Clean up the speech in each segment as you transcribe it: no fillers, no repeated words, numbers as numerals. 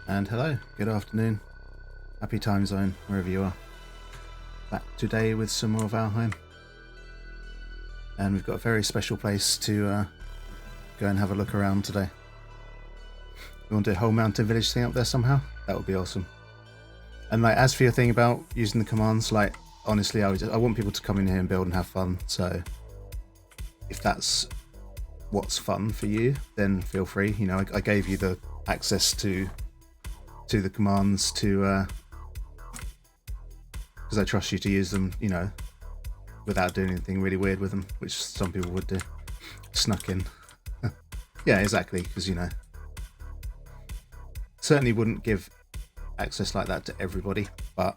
And hello, good afternoon, happy time zone, wherever you are. Back today with some more Valheim. And we've got a very special place to go and have a look around today. You want to do a whole mountain village thing up there somehow? That would be awesome. And like, as for your thing about using the commands, like, honestly, I want people to come in here and build and have fun. So if that's what's fun for you, then feel free. You know, I gave you the access to the commands to because I trust you to use them, you know, without doing anything really weird with them, which some people would do. Snuck in. Yeah, exactly, because, you know, certainly wouldn't give access like that to everybody, but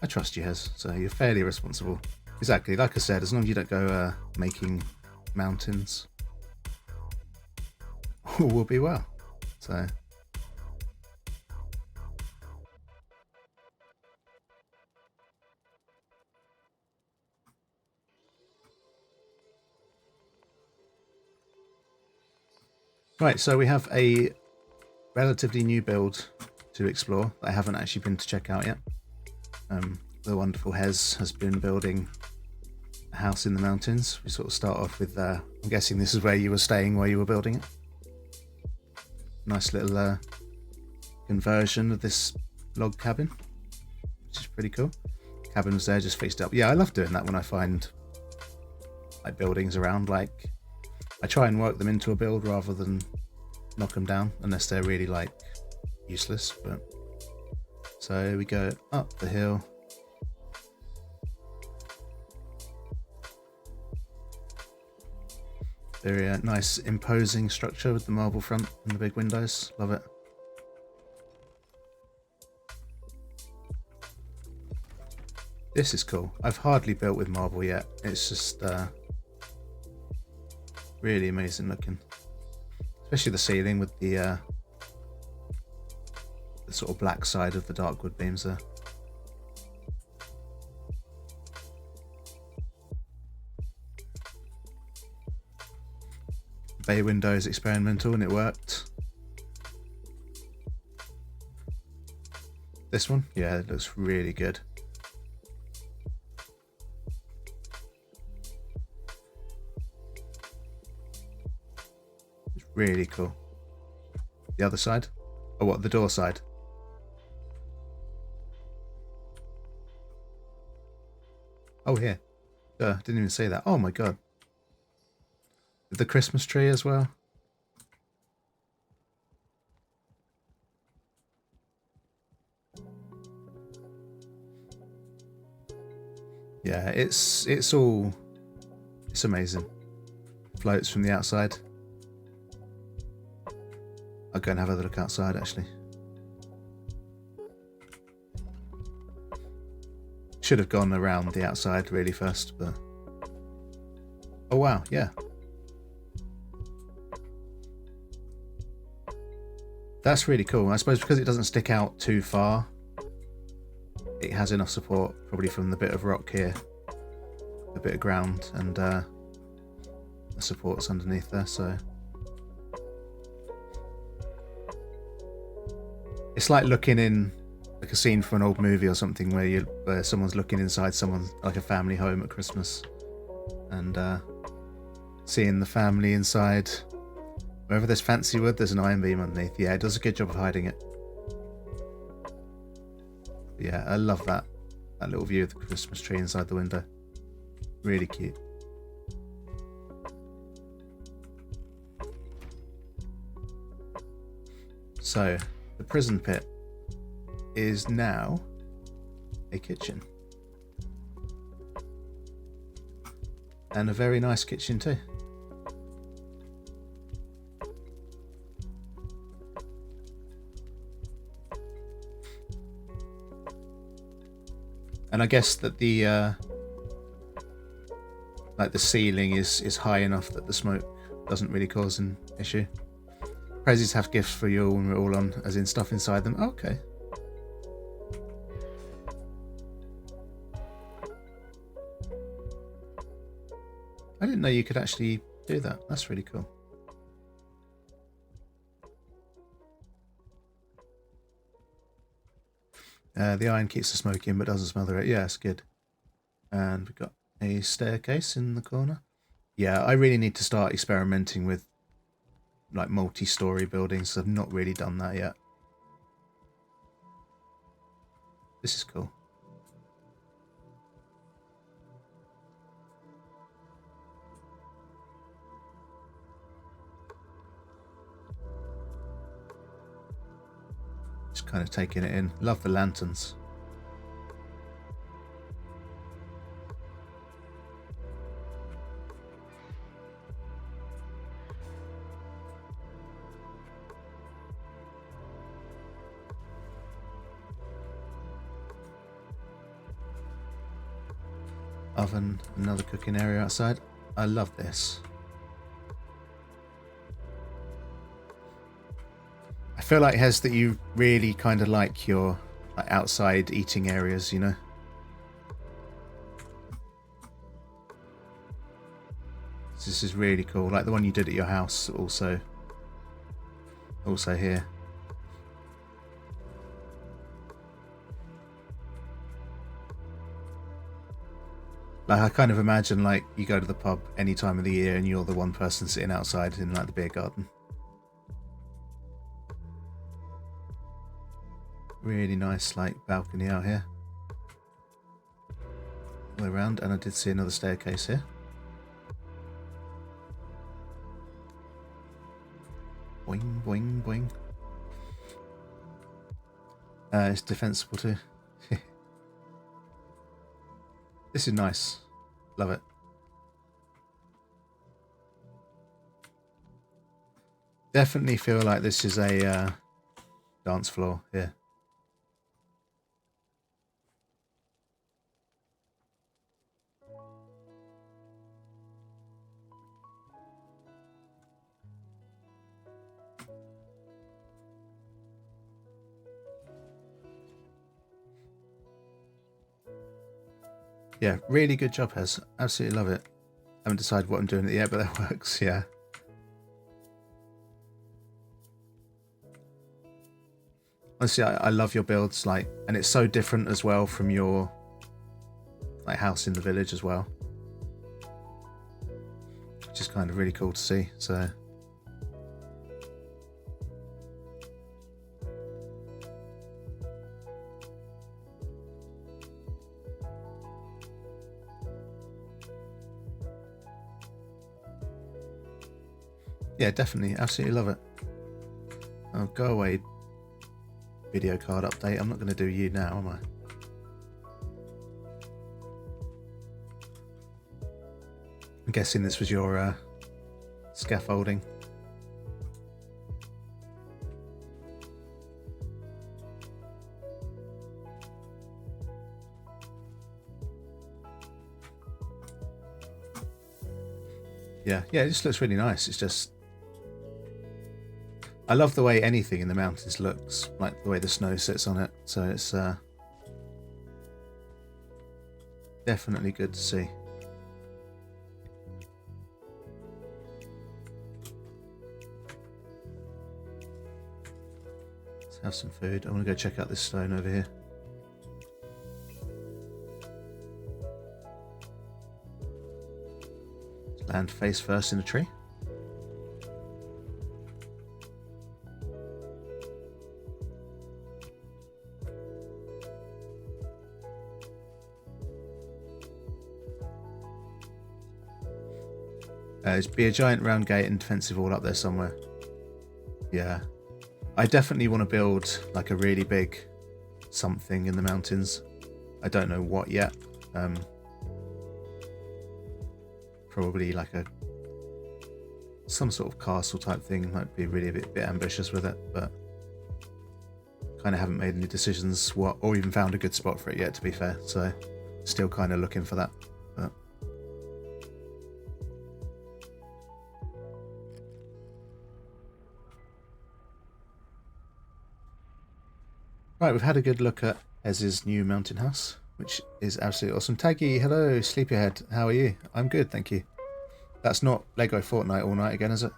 I trust you, Hez, so you're fairly responsible. Exactly, like I said, as long as you don't go making mountains, all will be well. So right, so we have a relatively new build to explore that I haven't actually been to check out yet. The wonderful Hez has been building a house in the mountains. We sort of start off with, I'm guessing this is where you were staying while you were building it. Nice little conversion of this log cabin, which is pretty cool. Cabin was there, just fixed up. Yeah, I love doing that when I find like buildings around. Like, I try and work them into a build rather than knock them down, unless they're really like useless. But so we go up the hill. Very nice imposing structure with the marble front and the big windows. Love it. This is cool. I've hardly built with marble yet. It's just really amazing looking. Especially the ceiling with the sort of black side of the dark wood beams there. Bay window is experimental and it worked. This one? Yeah, it looks really good. It's really cool. The other side? Oh, what, the door side? Oh, here. Didn't even say that. Oh my god. The Christmas tree as well. Yeah, it's amazing. Floats from the outside. I'll go and have a look outside actually. Should have gone around the outside really first, but oh wow, yeah. That's really cool. I suppose because it doesn't stick out too far, it has enough support probably from the bit of rock here, the bit of ground, and the supports underneath there, so it's like looking in like a scene from an old movie or something where someone's looking inside someone's like a family home at Christmas and seeing the family inside. Wherever there's fancy wood, there's an iron beam underneath. Yeah, it does a good job of hiding it. Yeah, I love that little view of the Christmas tree inside the window. Really cute. So, the prison pit is now a kitchen. And a very nice kitchen too. And I guess that the like the ceiling is high enough that the smoke doesn't really cause an issue. Prezzies have gifts for you when we're all on, as in stuff inside them. Okay. I didn't know you could actually do that. That's really cool. The iron keeps the smoke in but doesn't smother it. Yeah, it's good. And we've got a staircase in the corner. Yeah, I really need to start experimenting with like multi-story buildings. I've not really done that yet. This is cool. Just kind of taking it in. Love the lanterns. Oven, another cooking area outside. I love this. I feel like, Hez, that you really kind of like your like outside eating areas, you know? This is really cool. Like the one you did at your house also here. Like I kind of imagine like you go to the pub any time of the year and you're the one person sitting outside in like the beer garden. Really nice like balcony out here. All the way around, and I did see another staircase here. Boing, boing, boing. It's defensible too. This is nice. Love it. Definitely feel like this is a dance floor here. Yeah, really good job, Hez. Absolutely love it. I haven't decided what I'm doing yet, but that works, yeah. Honestly, I love your builds, like, and it's so different as well from your like house in the village as well. Which is kind of really cool to see, so. Yeah, definitely. Absolutely love it. Oh, go away, video card update. I'm not going to do you now, am I? I'm guessing this was your scaffolding. Yeah, it just looks really nice. It's just... I love the way anything in the mountains looks, like the way the snow sits on it. So it's definitely good to see. Let's have some food. I want to go check out this stone over here. Let's land face first in a tree. There's be a giant round gate and defensive wall up there somewhere. Yeah. I definitely want to build like a really big something in the mountains. I don't know what yet. Probably like some sort of castle type thing. Might be really a bit ambitious with it, but kind of haven't made any decisions or even found a good spot for it yet, to be fair. So still kind of looking for that. But right, we've had a good look at Ez's new mountain house, which is absolutely awesome. Taggy, hello, Sleepyhead, how are you? I'm good, thank you. That's not Lego Fortnite all night again, is it?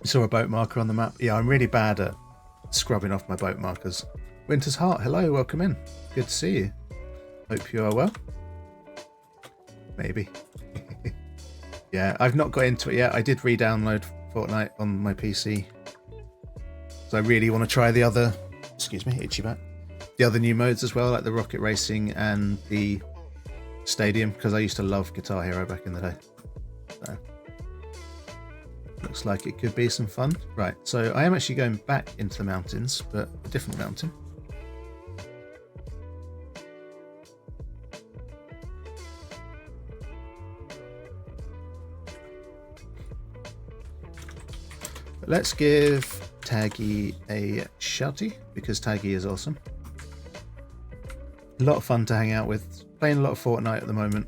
You saw a boat marker on the map? Yeah, I'm really bad at scrubbing off my boat markers. Winter's Heart, hello, welcome in. Good to see you. Hope you are well. Maybe. Yeah, I've not got into it yet. I did re-download Fortnite on my PC. So I really want to try the other, excuse me, itchy back. The other new modes as well, like the rocket racing and the stadium, because I used to love Guitar Hero back in the day. So, looks like it could be some fun. Right, so I am actually going back into the mountains, but a different mountain. But let's give Taggy a shouty, because Taggy is awesome. A lot of fun to hang out with. Playing a lot of Fortnite at the moment.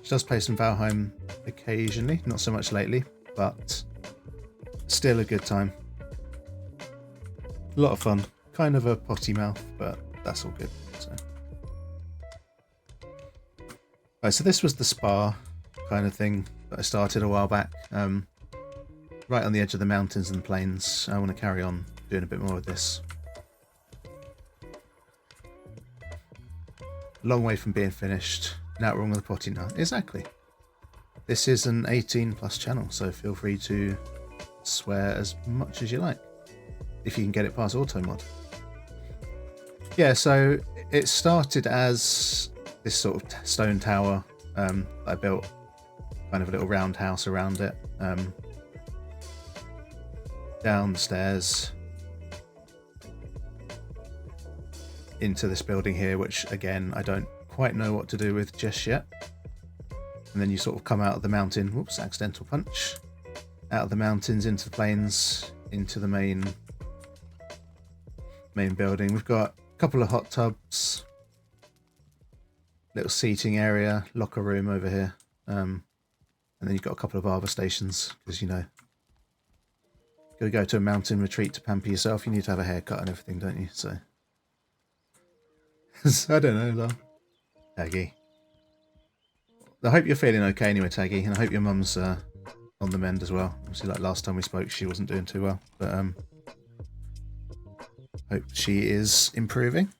She does play some Valheim occasionally, not so much lately, but still a good time. A lot of fun. Kind of a potty mouth, but that's all good. So, right, so this was the spa kind of thing that I started a while back. Right on the edge of the mountains and plains. I want to carry on doing a bit more of this. Long way from being finished. Not wrong with the potty now. Exactly. This is an 18+ channel, so feel free to swear as much as you like. If you can get it past auto mod. Yeah, so it started as this sort of stone tower. I built kind of a little round house around it. Down the stairs. Into this building here, which again I don't quite know what to do with just yet. And then you sort of come out of the mountain, whoops, accidental punch, out of the mountains into the plains, into the main building. We've got a couple of hot tubs, little seating area, locker room over here, and then you've got a couple of arbor stations, because you know, gotta go to a mountain retreat to pamper yourself, you need to have a haircut and everything, don't you? So I don't know, though. Taggy. I hope you're feeling okay anyway, Taggy, and I hope your mum's on the mend as well. Obviously, like last time we spoke, she wasn't doing too well, but hope she is improving.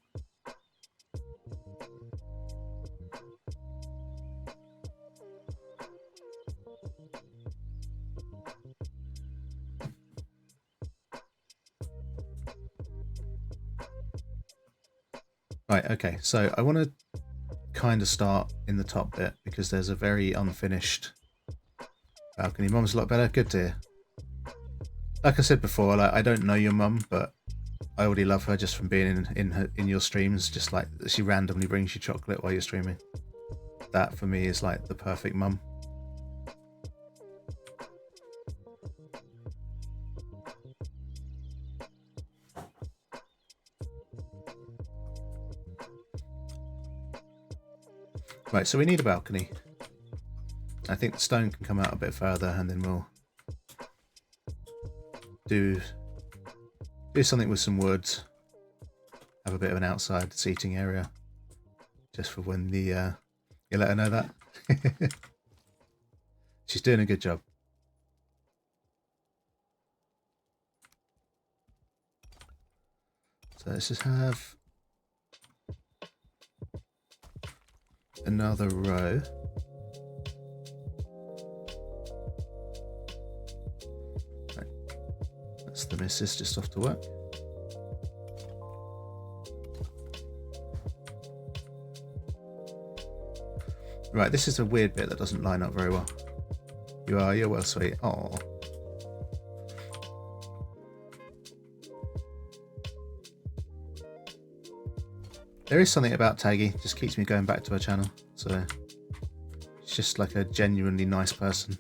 Right, okay, so I want to kind of start in the top bit because there's a very unfinished balcony. Mum's a lot better? Good to hear. Like I said before, like I don't know your mum, but I already love her just from being in your streams, just like she randomly brings you chocolate while you're streaming. That for me is like the perfect mum. Right, so we need a balcony. I think the stone can come out a bit further, and then we'll do something with some wood. Have a bit of an outside seating area, just for when the you let her know that. She's doing a good job. So let's just have another row. Right. That's the missus just off to work. Right, this is a weird bit that doesn't line up very well. You're well, sweet. Oh. There is something about Taggy, just keeps me going back to her channel. So she's just like a genuinely nice person.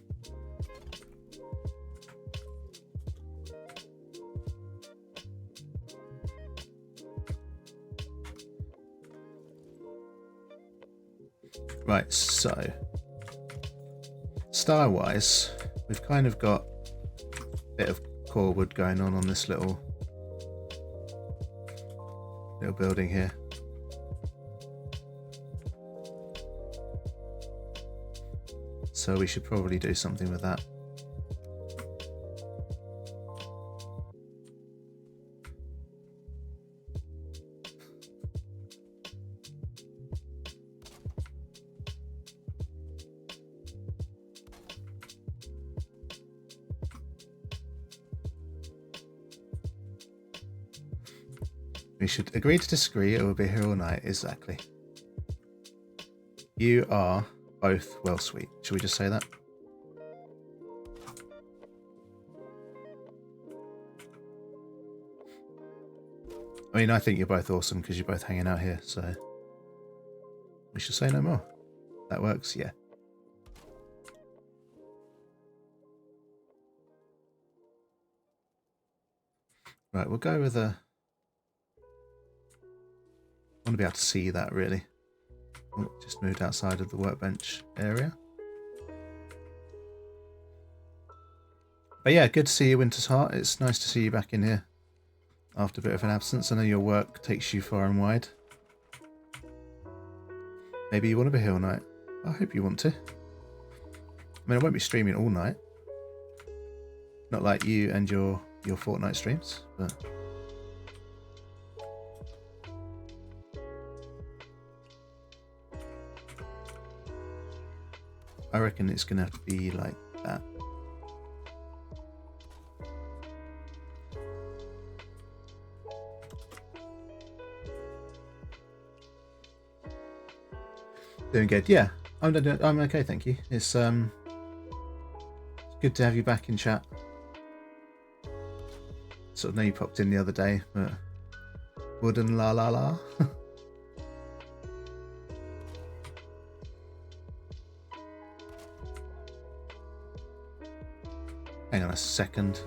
Right, so style-wise, we've kind of got a bit of core wood going on this little building here. So we should probably do something with that. We should agree to disagree or we'll be here all night. Exactly. You are both well sweet. Should we just say that? I mean, I think you're both awesome because you're both hanging out here, so we should say no more. That works, yeah. Right, we'll go with a... I want to be able to see that, really. Oh, just moved outside of the workbench area. But yeah, good to see you, Winter's Heart. It's nice to see you back in here after a bit of an absence. I know your work takes you far and wide. Maybe you want to be here all night. I hope you want to. I mean, I won't be streaming all night. Not like you and your Fortnite streams, but... I reckon it's going to have to be like that. Doing good, yeah. I'm okay, thank you. It's good to have you back in chat. Sort of know you popped in the other day, but wooden la la la. Hang on a second.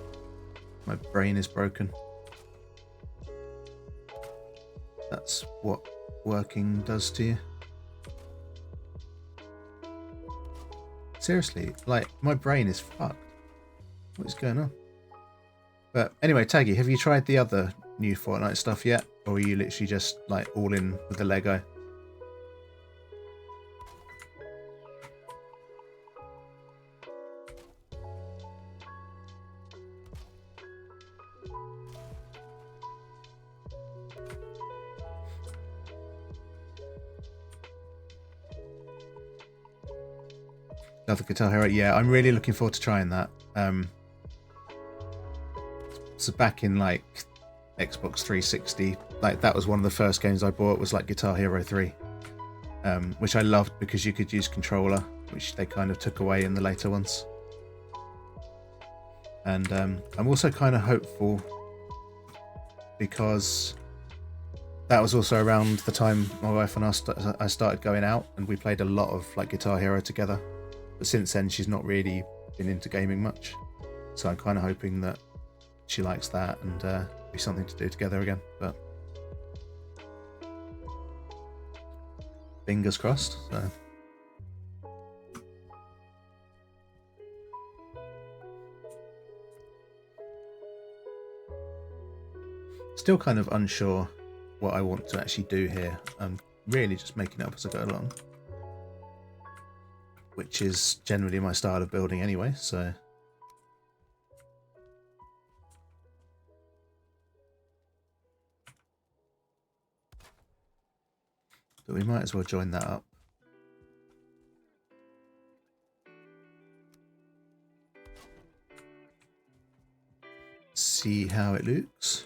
My brain is broken. That's what working does to you. Seriously, like, my brain is fucked. What is going on? But anyway, Taggy, have you tried the other new Fortnite stuff yet? Or are you literally just, like, all in with the Lego? Love the Guitar Hero. Yeah, I'm really looking forward to trying that. So back in like Xbox 360, like that was one of the first games I bought, was like Guitar Hero 3, which I loved because you could use controller, which they kind of took away in the later ones. And I'm also kind of hopeful because that was also around the time my wife and I started going out, and we played a lot of like Guitar Hero together. But since then, she's not really been into gaming much. So I'm kind of hoping that she likes that and be something to do together again. But fingers crossed. So. Still kind of unsure what I want to actually do here. I'm really just making it up as I go along, which is generally my style of building anyway, so... But we might as well join that up. See how it looks.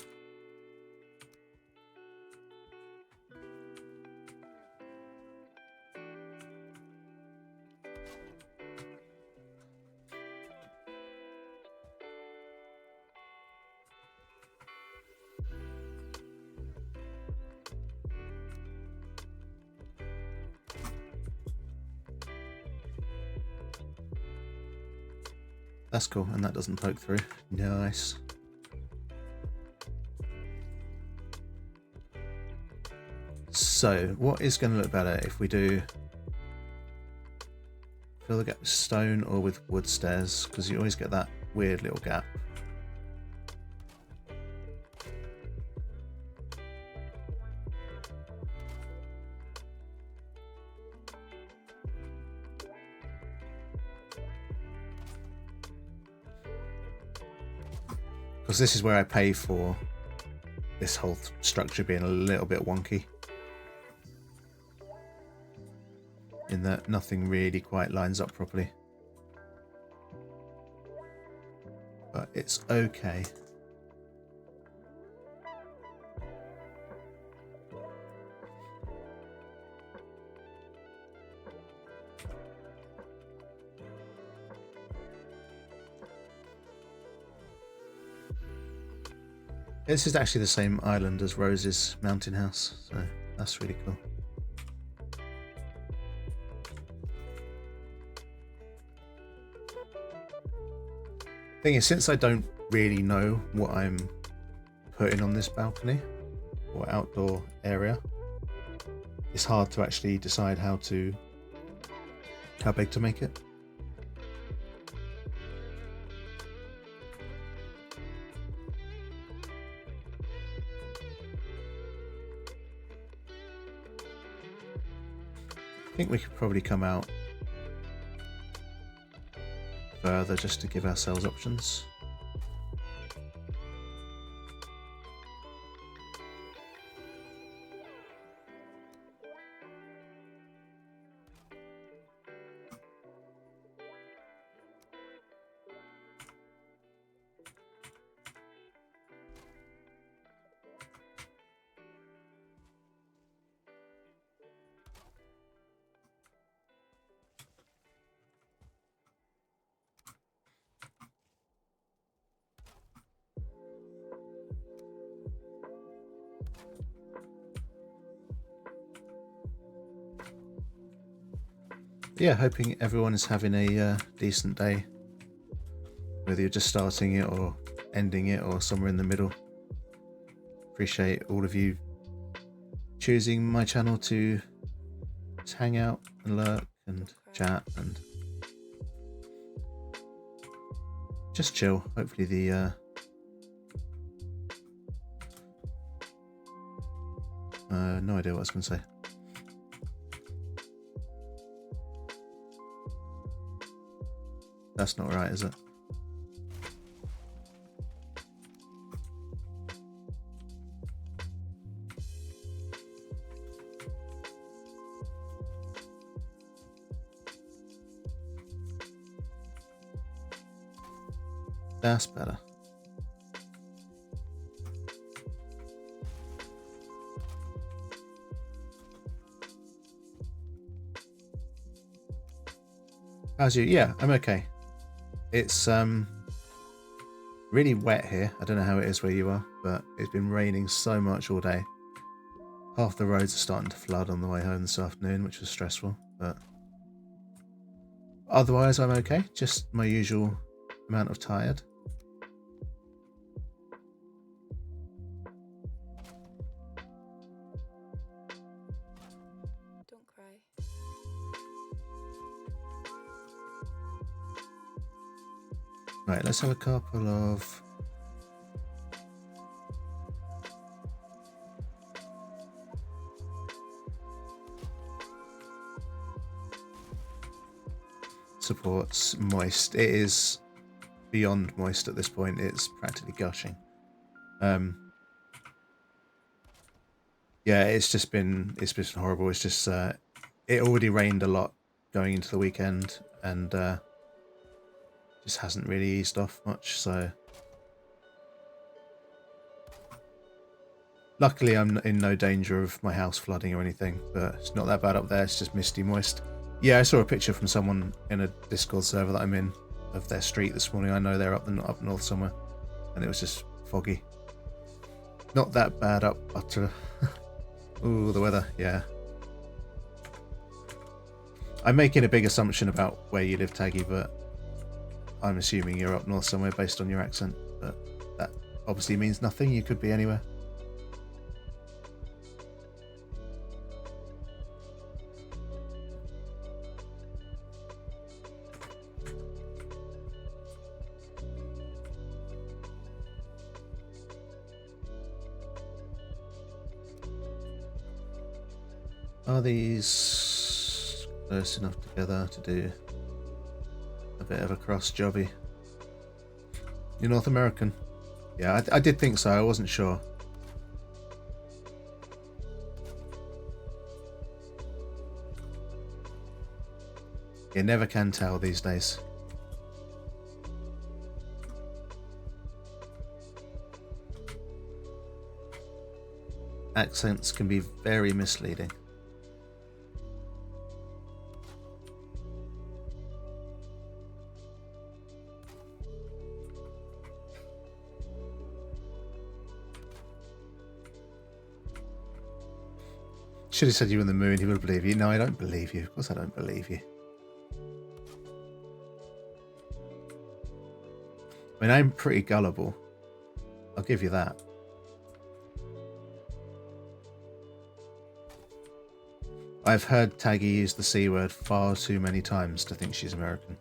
That's cool, and that doesn't poke through. Nice. So, what is going to look better if we do fill the gap with stone or with wood stairs? Because you always get that weird little gap. Because this is where I pay for this whole structure being a little bit wonky, in that nothing really quite lines up properly. But it's okay. This is actually the same island as Rose's mountain house, so that's really cool. Thing is, since I don't really know what I'm putting on this balcony or outdoor area, it's hard to actually decide how big to make it. I think we could probably come out further just to give ourselves options. Yeah, hoping everyone is having a decent day, whether you're just starting it or ending it or somewhere in the middle. Appreciate all of you choosing my channel to just hang out and lurk and chat and just chill. Hopefully the no idea what I was going to say. That's not right, is it? That's better. How's you? Yeah, I'm okay. It's really wet here. I don't know how it is where you are, but it's been raining so much all day. Half the roads are starting to flood on the way home this afternoon, which was stressful, but otherwise I'm okay. Just my usual amount of tired. Don't cry. Right, let's have a couple of supports moist. It is beyond moist at this point. It's practically gushing. Yeah, it's been horrible. It's just it already rained a lot going into the weekend and just hasn't really eased off much, so luckily I'm in no danger of my house flooding or anything, but it's not that bad up there. It's just misty moist. Yeah, I saw a picture from someone in a Discord server that I'm in of their street this morning. I know they're up north somewhere, and it was just foggy. Not that bad up Butter. Ooh, the weather, yeah. I'm making a big assumption about where you live, Taggy, but I'm assuming you're up north somewhere based on your accent, but that obviously means nothing. You could be anywhere. Are these close enough together to do a bit of a cross jobby? You're North American? Yeah, I did think so. I wasn't sure. You never can tell these days. Accents can be very misleading. Should have said you were on the moon. He would believe you. No, I don't believe you. Of course I don't believe you. I mean, I'm pretty gullible. I'll give you that. I've heard Taggy use the C word far too many times to think she's American.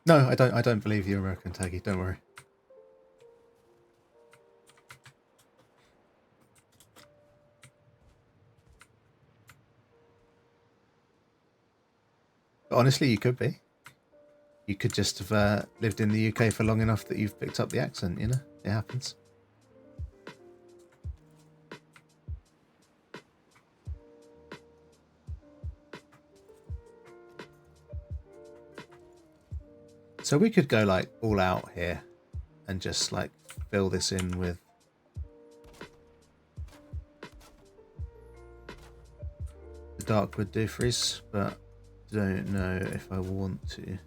No, I don't believe you're American, Taggy. Don't worry. But honestly, you could be. You could just have lived in the UK for long enough that you've picked up the accent, you know? It happens. So we could go like all out here and just like fill this in with the Darkwood Doofries, but don't know if I want to.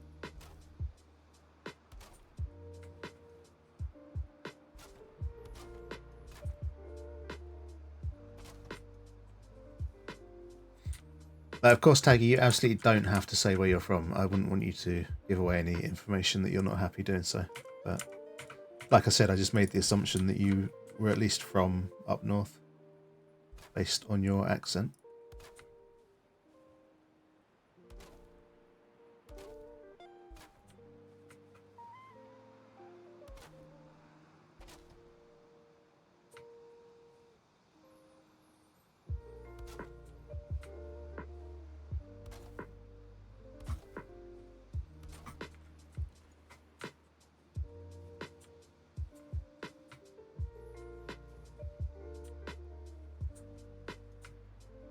Of course, Taggy, you absolutely don't have to say where you're from. I wouldn't want you to give away any information that you're not happy doing so. But like I said, I just made the assumption that you were at least from up north, based on your accent.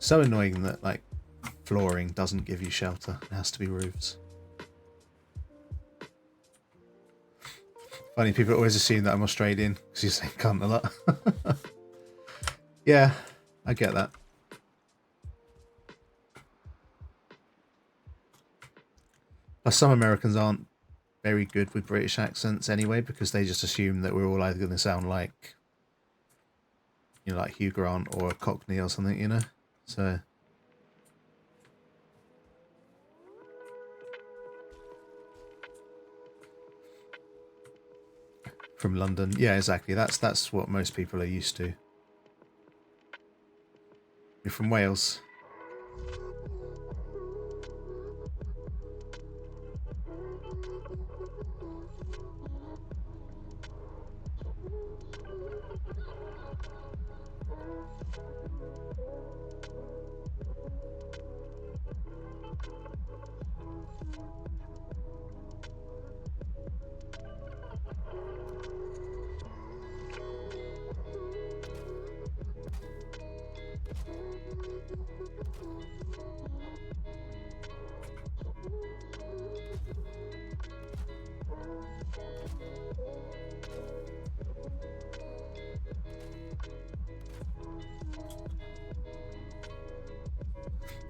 So annoying that like flooring doesn't give you shelter. It has to be roofs. Funny, people always assume that I'm Australian because you say cunt a lot. Yeah, I get that. Plus, some Americans aren't very good with British accents anyway because they just assume that we're all either going to sound like, you know, like Hugh Grant or a Cockney or something, you know? So... From London. Yeah, exactly. That's what most people are used to. You're from Wales.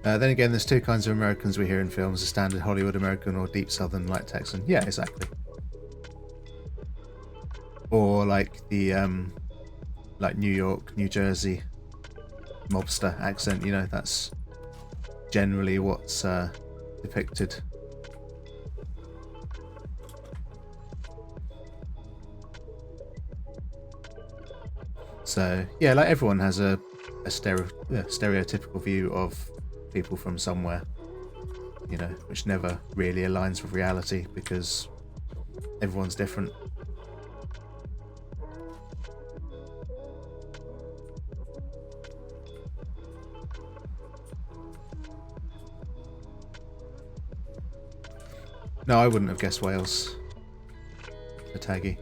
Then again, there's two kinds of Americans we hear in films: a standard Hollywood American or deep Southern like Texan. Yeah, exactly. Or like the like New York, New Jersey mobster accent. You know, that's generally what's depicted. So yeah, like everyone has a stereotypical view of people from somewhere, you know, which never really aligns with reality because everyone's different. No, I wouldn't have guessed Wales for Taggy.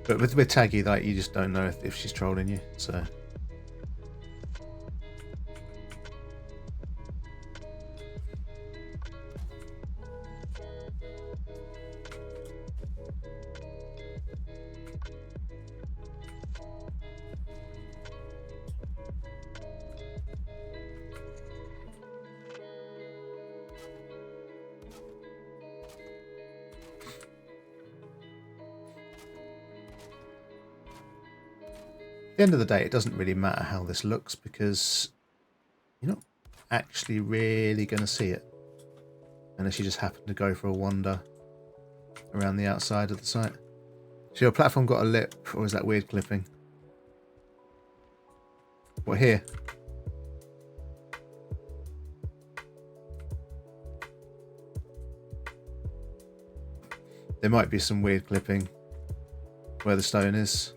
But with Taggy, like, you just don't know if she's trolling you, so... the end of the day, it doesn't really matter how this looks because you're not actually really going to see it unless you just happen to go for a wander around the outside of the site. So your platform got a lip, or is that weird clipping? What, here? There might be some weird clipping where the stone is.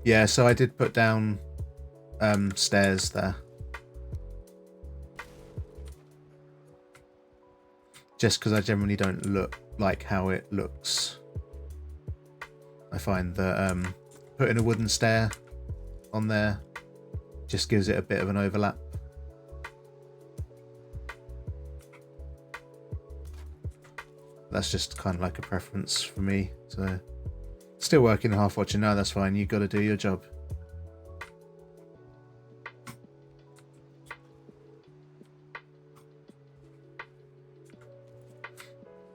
Yeah, so I did put down stairs there. Just because I generally don't look like how it looks. I find that putting a wooden stair on there just gives it a bit of an overlap. That's just kind of like a preference for me. So still working, half watching. No, that's fine. You got to do your job.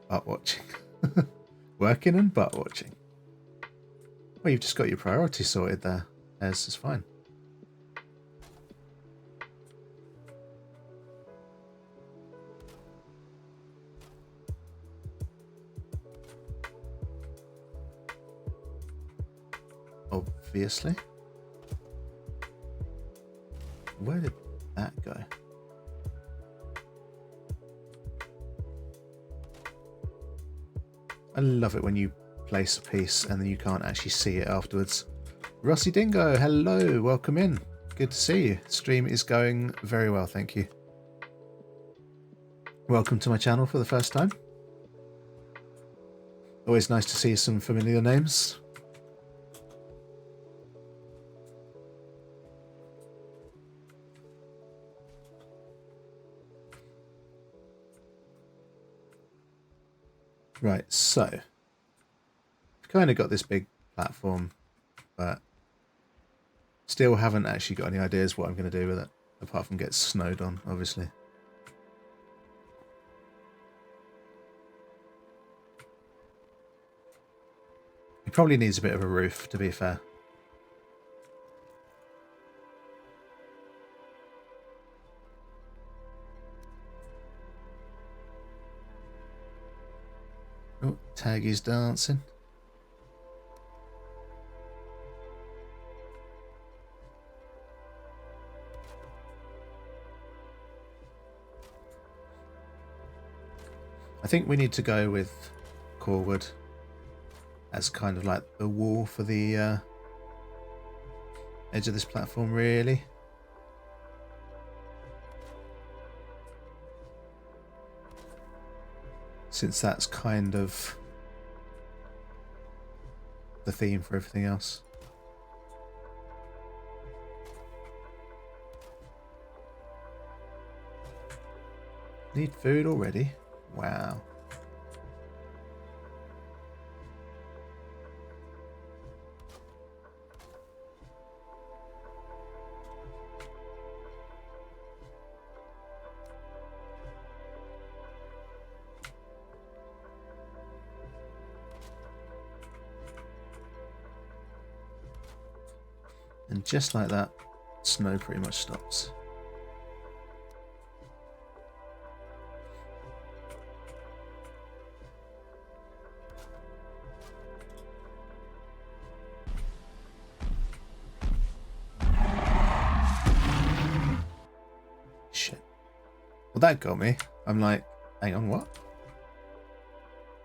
Butt watching. Working and butt watching. Well, you've just got your priorities sorted there. As is fine. Obviously. Where did that go? I love it when you place a piece and then you can't actually see it afterwards. Rossi Dingo, hello, welcome in. Good to see you. Stream is going very well, thank you. Welcome to my channel for the first time. Always nice to see some familiar names. Right, so I've kind of got this big platform, but still haven't actually got any ideas what I'm going to do with it, apart from get snowed on, obviously. It probably needs a bit of a roof, to be fair. Oh, Taggy's dancing. I think we need to go with core wood as kind of like the wall for the edge of this platform, really. Since that's kind of the theme for everything else. Need food already? Wow. And just like that, snow pretty much stops. Shit. Well, that got me. I'm like, hang on, what?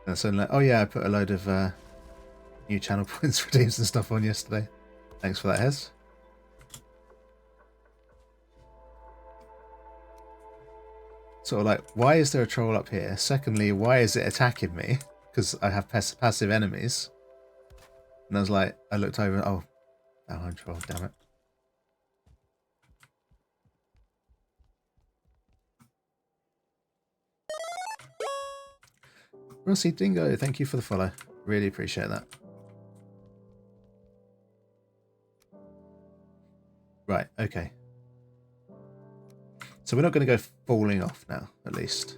And so, like, oh yeah, I put a load of new channel points for teams and stuff on yesterday. Thanks for that, Hez. Sort of like, why is there a troll up here? Secondly, why is it attacking me? Because I have passive enemies. And I was like, I looked over, oh, I'm troll, damn it. Rossi Dingo, thank you for the follow. Really appreciate that. Right, okay. So we're not going to go falling off now, at least.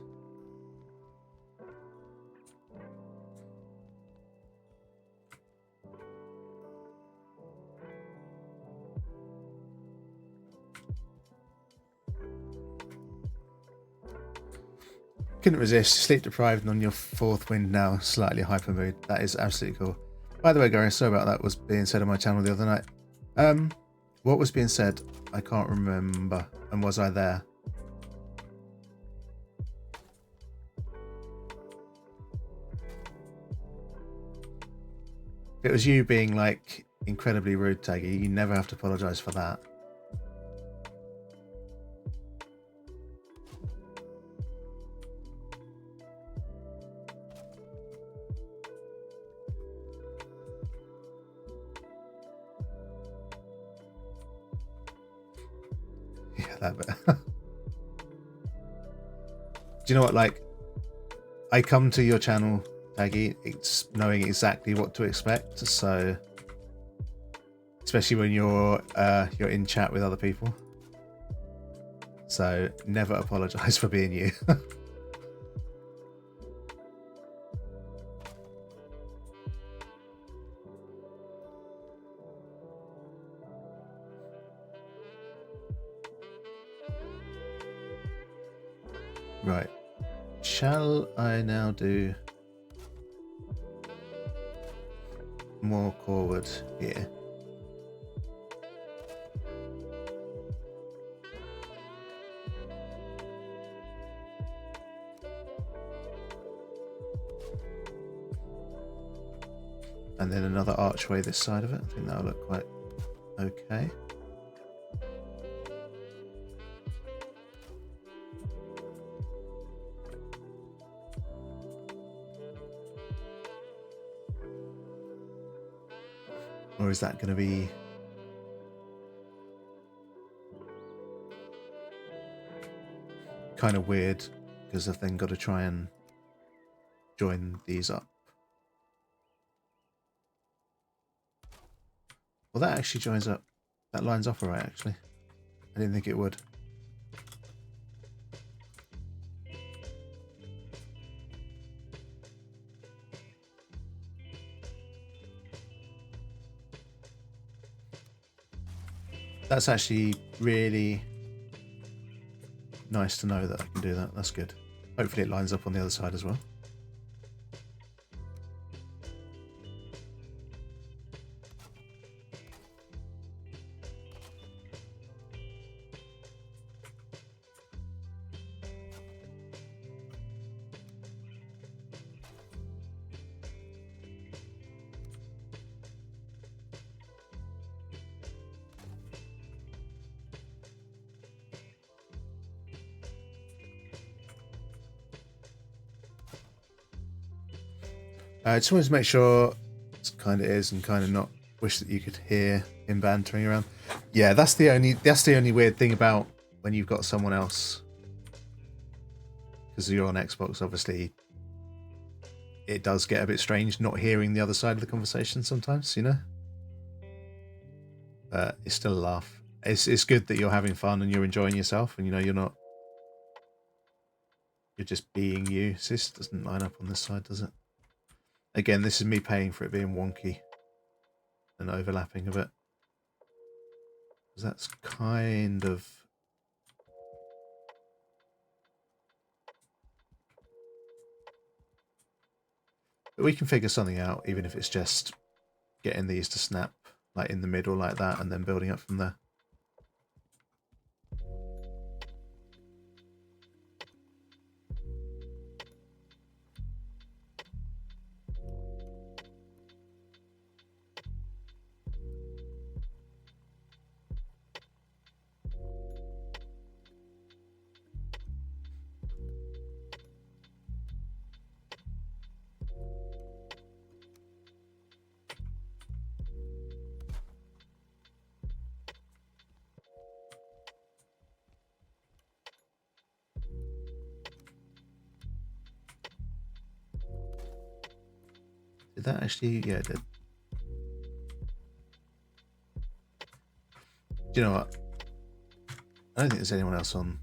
Couldn't resist. Sleep deprived and on your fourth wind now. Slightly hyper mood. That is absolutely cool. By the way, Gary, sorry about that was being said on my channel the other night. What was being said? I can't remember. And was I there? If it was you being like incredibly rude, Taggy, you never have to apologise for that. Yeah, that bit. Do you know what? Like, I come to your channel, Taggy, it's knowing exactly what to expect. So, especially when you're in chat with other people. So never apologise for being you. Right. Shall I now do more core wood here? And then another archway this side of it. I think that'll look quite okay. Or is that going to be kind of weird because I've then got to try and join these up? Well, that actually joins up. That lines up alright, actually. I didn't think it would. That's actually really nice to know that I can do that. That's good. Hopefully it lines up on the other side as well. I just wanted to make sure it kind of is and kind of not. Wish that you could hear him bantering around. Yeah, that's the only weird thing about when you've got someone else, because you're on Xbox. Obviously, it does get a bit strange not hearing the other side of the conversation sometimes, you know. But it's still a laugh. It's good that you're having fun and you're enjoying yourself, and you know you're just being you. This doesn't line up on this side, does it? Again, this is me paying for it being wonky and overlapping a bit. Because that's kind of... But we can figure something out, even if it's just getting these to snap like in the middle like that and then building up from there. Did that actually? Yeah, it did. Do you know what? I don't think there's anyone else on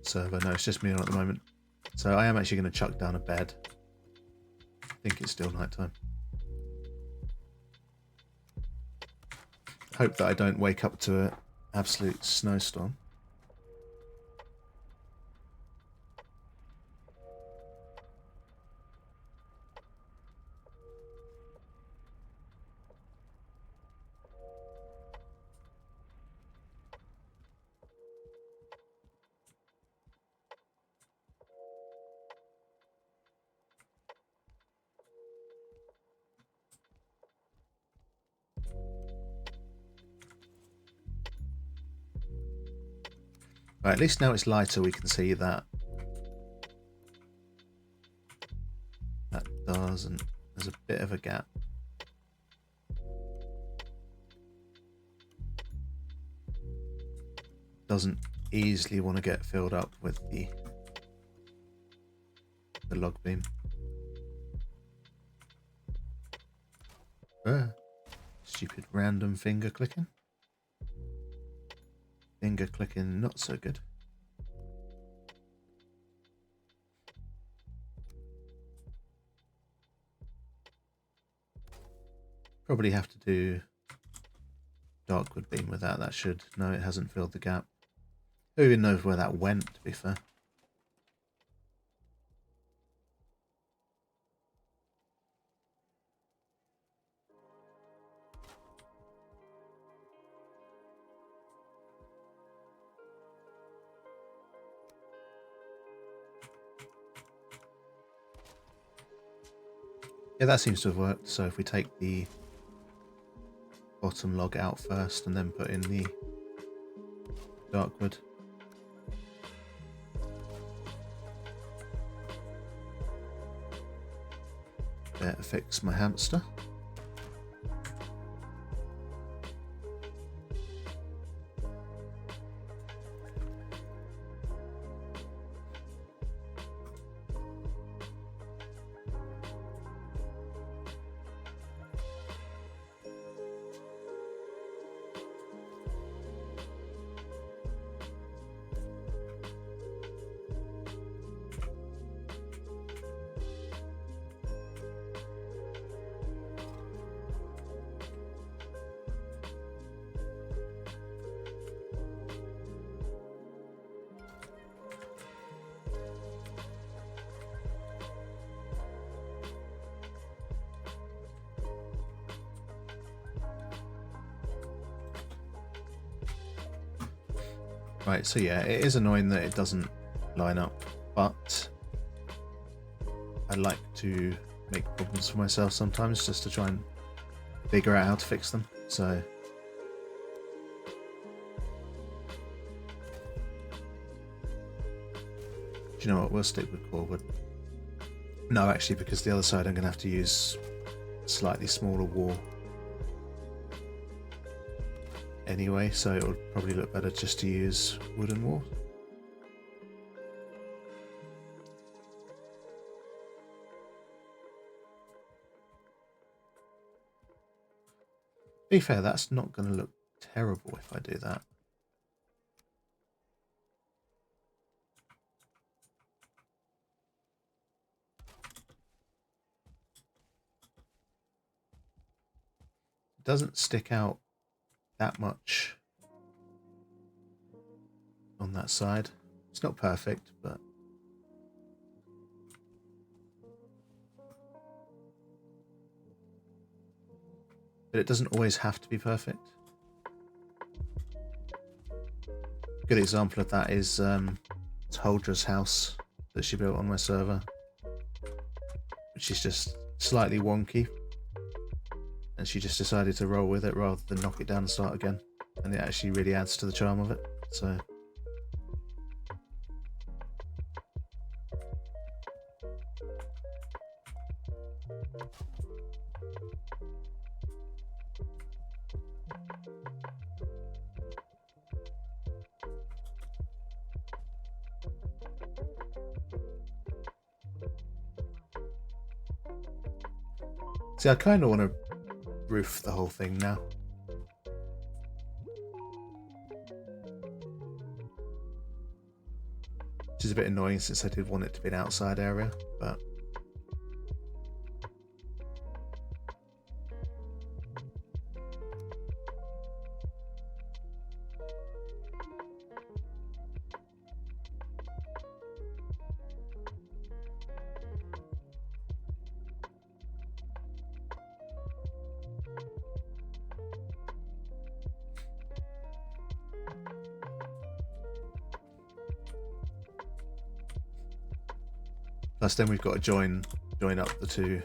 server. No, it's just me on at the moment. So I am actually going to chuck down a bed. I think it's still nighttime. Hope that I don't wake up to an absolute snowstorm. Right, at least now it's lighter, we can see that doesn't. There's a bit of a gap. Doesn't easily want to get filled up with the log beam. Stupid random finger clicking. Finger clicking not so good. Probably have to do darkwood beam with that. That should... No, it hasn't filled the gap. Who even knows where that went, to be fair. Yeah, that seems to have worked. So if we take the bottom log out first and then put in the darkwood. Better fix my hamster. Right, so yeah, it is annoying that it doesn't line up, but I like to make problems for myself sometimes just to try and figure out how to fix them. So do you know what, we'll stick with cordwood. No, actually, because the other side I'm going to have to use slightly smaller wall anyway, so it would probably look better just to use wooden wall. To be fair, that's not going to look terrible if I do that. It doesn't stick out that much on that side. It's not perfect, but it doesn't always have to be perfect. A good example of that is Holdra's house that she built on my server, which is just slightly wonky, and she just decided to roll with it rather than knock it down and start again, and it actually really adds to the charm of it. So see, I kind of want to roof the whole thing now. Which is a bit annoying since I did want it to be an outside area, but plus then we've got to join up the two.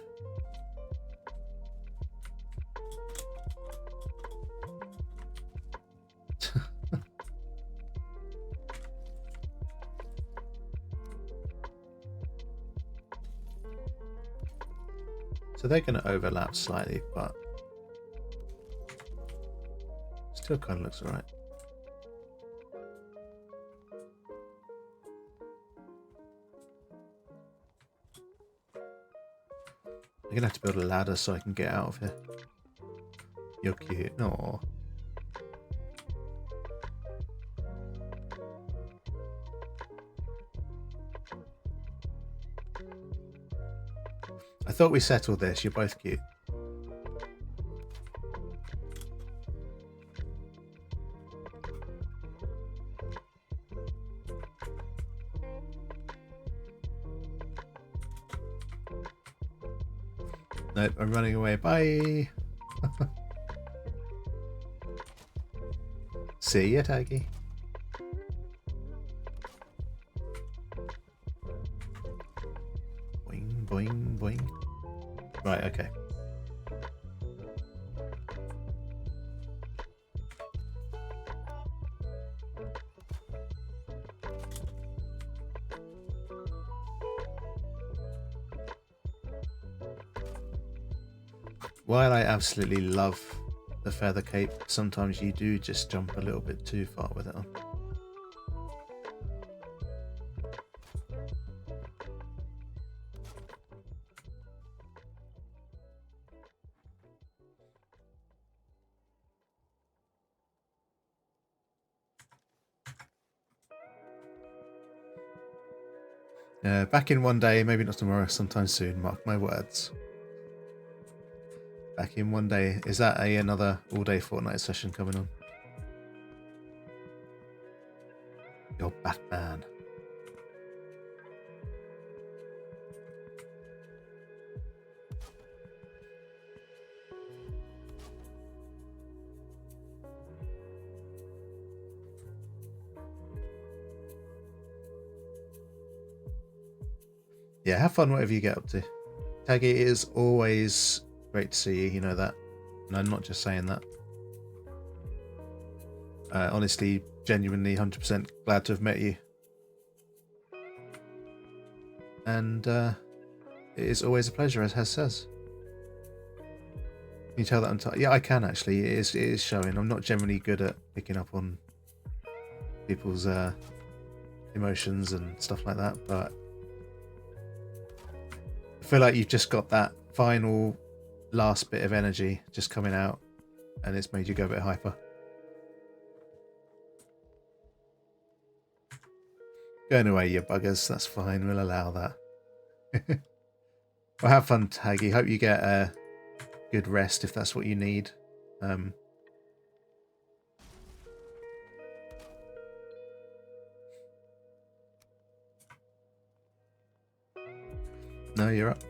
So they're going to overlap slightly, but still kind of looks alright. I'm going to have to build a ladder so I can get out of here. You're cute. No. I thought we settled this. You're both cute. Nope, I'm running away. Bye. See ya, Taggy. Boing, boing, boing. Right, okay. While I absolutely love the feather cape, sometimes you do just jump a little bit too far with it on. Back in one day, maybe not tomorrow, sometime soon, mark my words. Back in one day. Is that another all-day Fortnite session coming on? You're Batman. Yeah, have fun whatever you get up to. Taggy, it is always great to see you, you know that. And I'm not just saying that. Honestly, genuinely 100% glad to have met you. And it is always a pleasure, as Hez says. Can you tell that I'm tired? Yeah, I can actually. It is showing. I'm not generally good at picking up on people's emotions and stuff like that, but I feel like you've just got that final last bit of energy just coming out, and it's made you go a bit hyper. Going away, you buggers. That's fine. We'll allow that. Well, have fun, Taggy. Hope you get a good rest if that's what you need. No, you're up.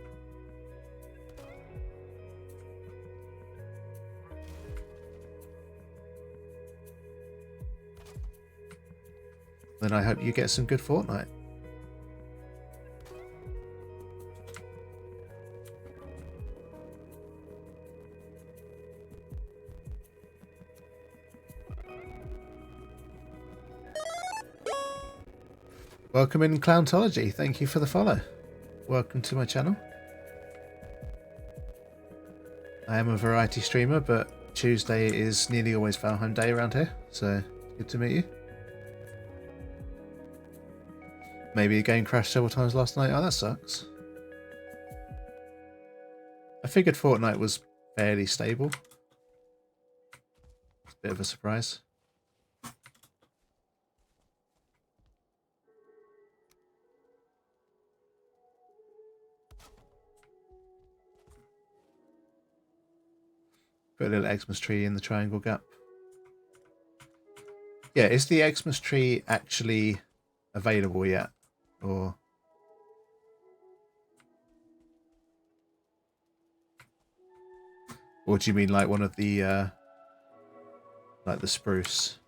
Then I hope you get some good Fortnite. Welcome in, Clowntology. Thank you for the follow. Welcome to my channel. I am a variety streamer, but Tuesday is nearly always Valheim Day around here, so good to meet you. Maybe a game crashed several times last night. Oh, that sucks. I figured Fortnite was fairly stable. It's a bit of a surprise. Put a little Xmas tree in the triangle gap. Yeah, is the Xmas tree actually available yet? Or do you mean like one of the like the spruce?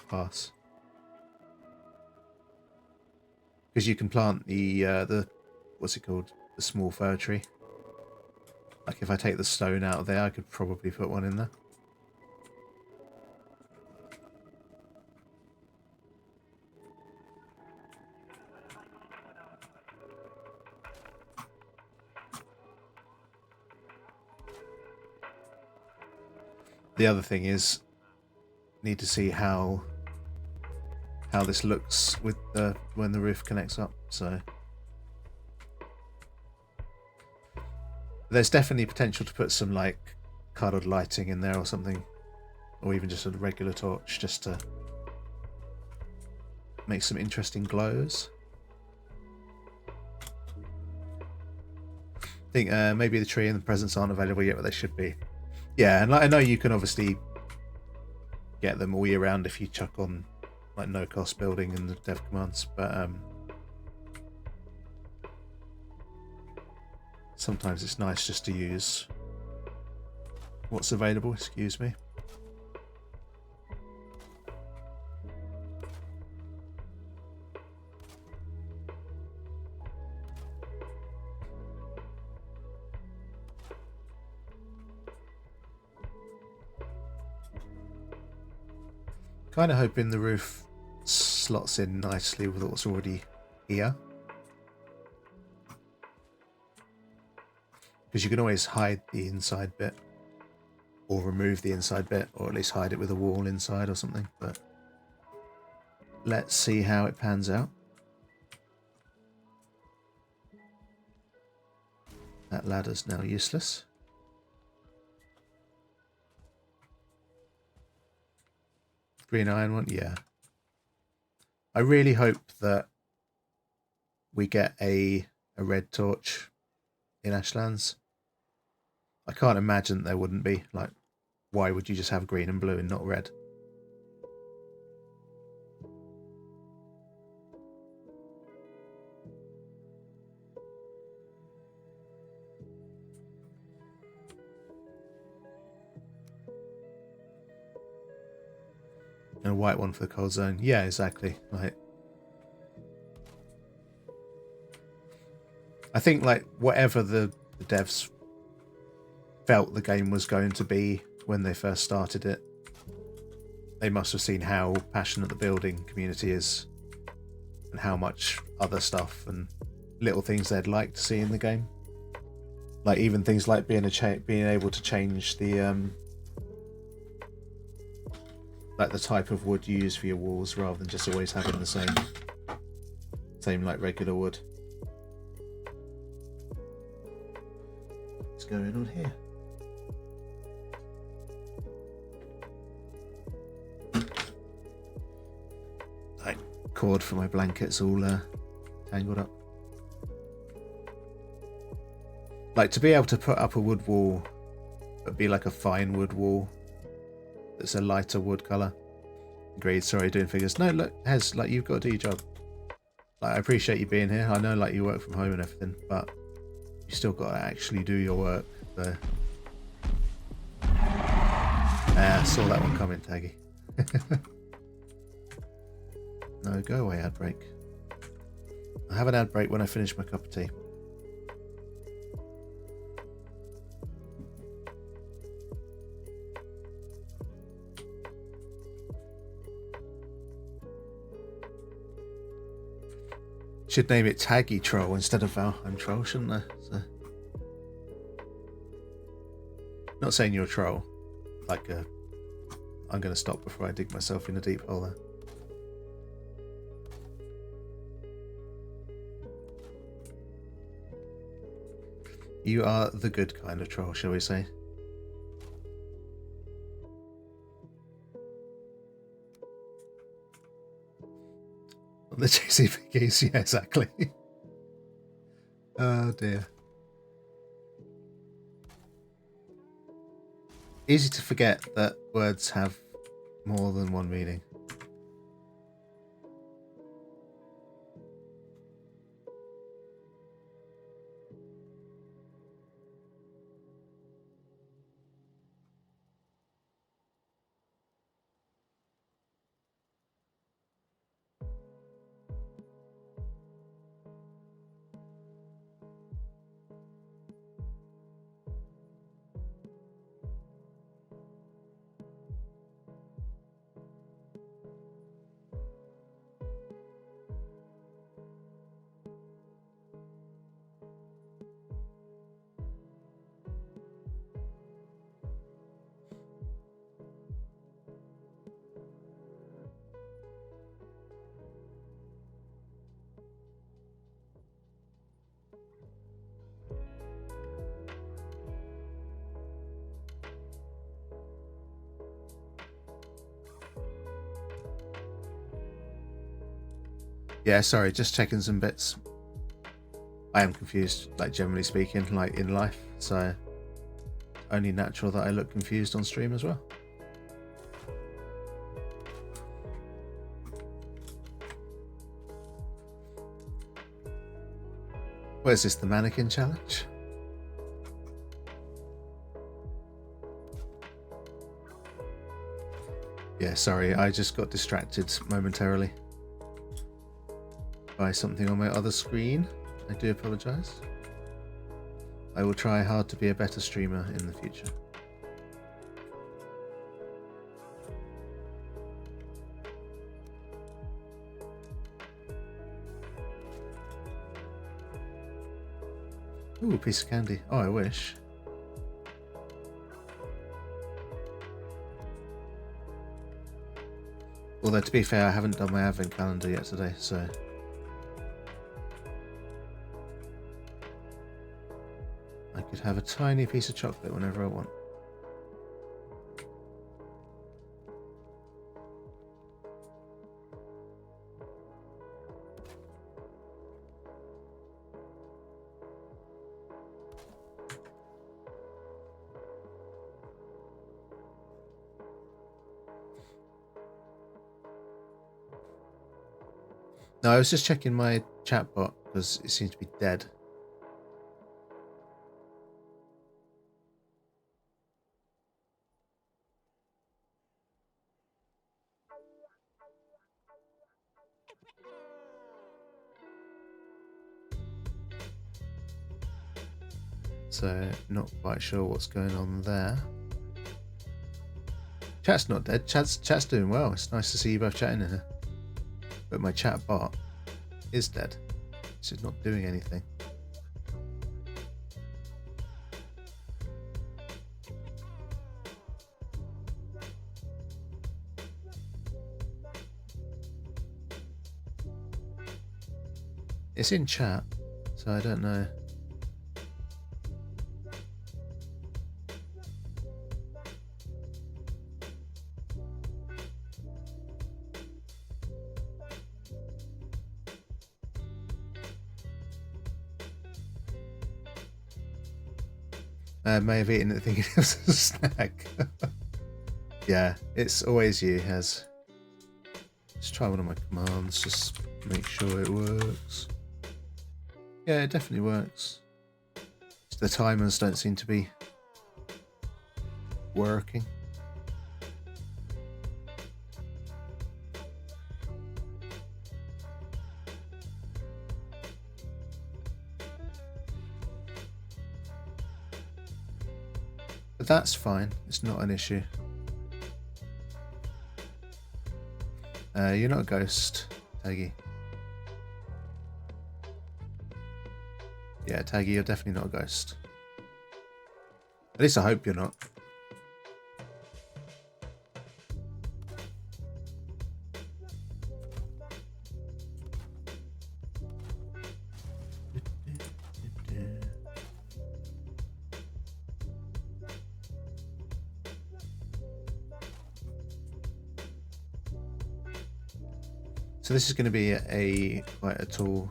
Pass. Because you can plant the what's it called? The small fir tree. Like if I take the stone out of there, I could probably put one in there. The other thing is, need to see how this looks with when the roof connects up. So there's definitely potential to put some like colored lighting in there or something, or even just a regular torch, just to make some interesting glows. I think maybe the tree and the presents aren't available yet, but they should be. Yeah, and I know you can obviously get them all year round if you chuck on like no cost building and the dev commands, but sometimes it's nice just to use what's available. Excuse me. Kind of hoping the roof slots in nicely with what's already here, because you can always hide the inside bit or remove the inside bit, or at least hide it with a wall inside or something. But let's see how it pans out. That ladder's now useless. Green iron one, yeah. I really hope that we get a red torch in Ashlands. I can't imagine there wouldn't be. Like, why would you just have green and blue and not red? And a white one for the cold zone. Yeah, exactly. Like, I think like whatever the devs felt the game was going to be when they first started it, they must have seen how passionate the building community is and how much other stuff and little things they'd like to see in the game. Like even things like being able to change the like the type of wood you use for your walls, rather than just always having the same like regular wood. What's going on here? Like cord for my blankets all tangled up. Like to be able to put up a wood wall, but be like a fine wood wall that's a lighter wood colour. Agreed, sorry, doing figures. No, look, Hez, like you've got to do your job. Like I appreciate you being here. I know like you work from home and everything, but you still got to actually do your work. So I saw that one coming, Taggy. No, go away, ad break. I have an ad break when I finish my cup of tea. Should name it Taggy Troll instead of Valheim Troll, shouldn't I? So, not saying you're a troll. Like, I'm going to stop before I dig myself in a deep hole there. You are the good kind of troll, shall we say? The JC Piggies, yeah, exactly. Oh dear. Easy to forget that words have more than one meaning. Yeah, sorry, just checking some bits. I am confused, like generally speaking, like in life, so only natural that I look confused on stream as well. Where's this, the mannequin challenge? Yeah, sorry, I just got distracted momentarily by something on my other screen. I do apologise. I will try hard to be a better streamer in the future. Ooh, a piece of candy. Oh, I wish. Although, to be fair, I haven't done my advent calendar yet today, so... I could have a tiny piece of chocolate whenever I want. No, I was just checking my chat bot because it seems to be dead. So, not quite sure what's going on there. Chat's not dead. Chat's doing well. It's nice to see you both chatting in here. But my chat bot is dead. It's just not doing anything. It's in chat, so I don't know. I may have eaten it thinking it was a snack. Yeah, it's always you, Hez. Let's try one of my commands, just make sure it works. Yeah, it definitely works. The timers don't seem to be working. But that's fine, it's not an issue. You're not a ghost, Taggy. Yeah, Taggy, you're definitely not a ghost. At least I hope you're not. So this is going to be quite a tall...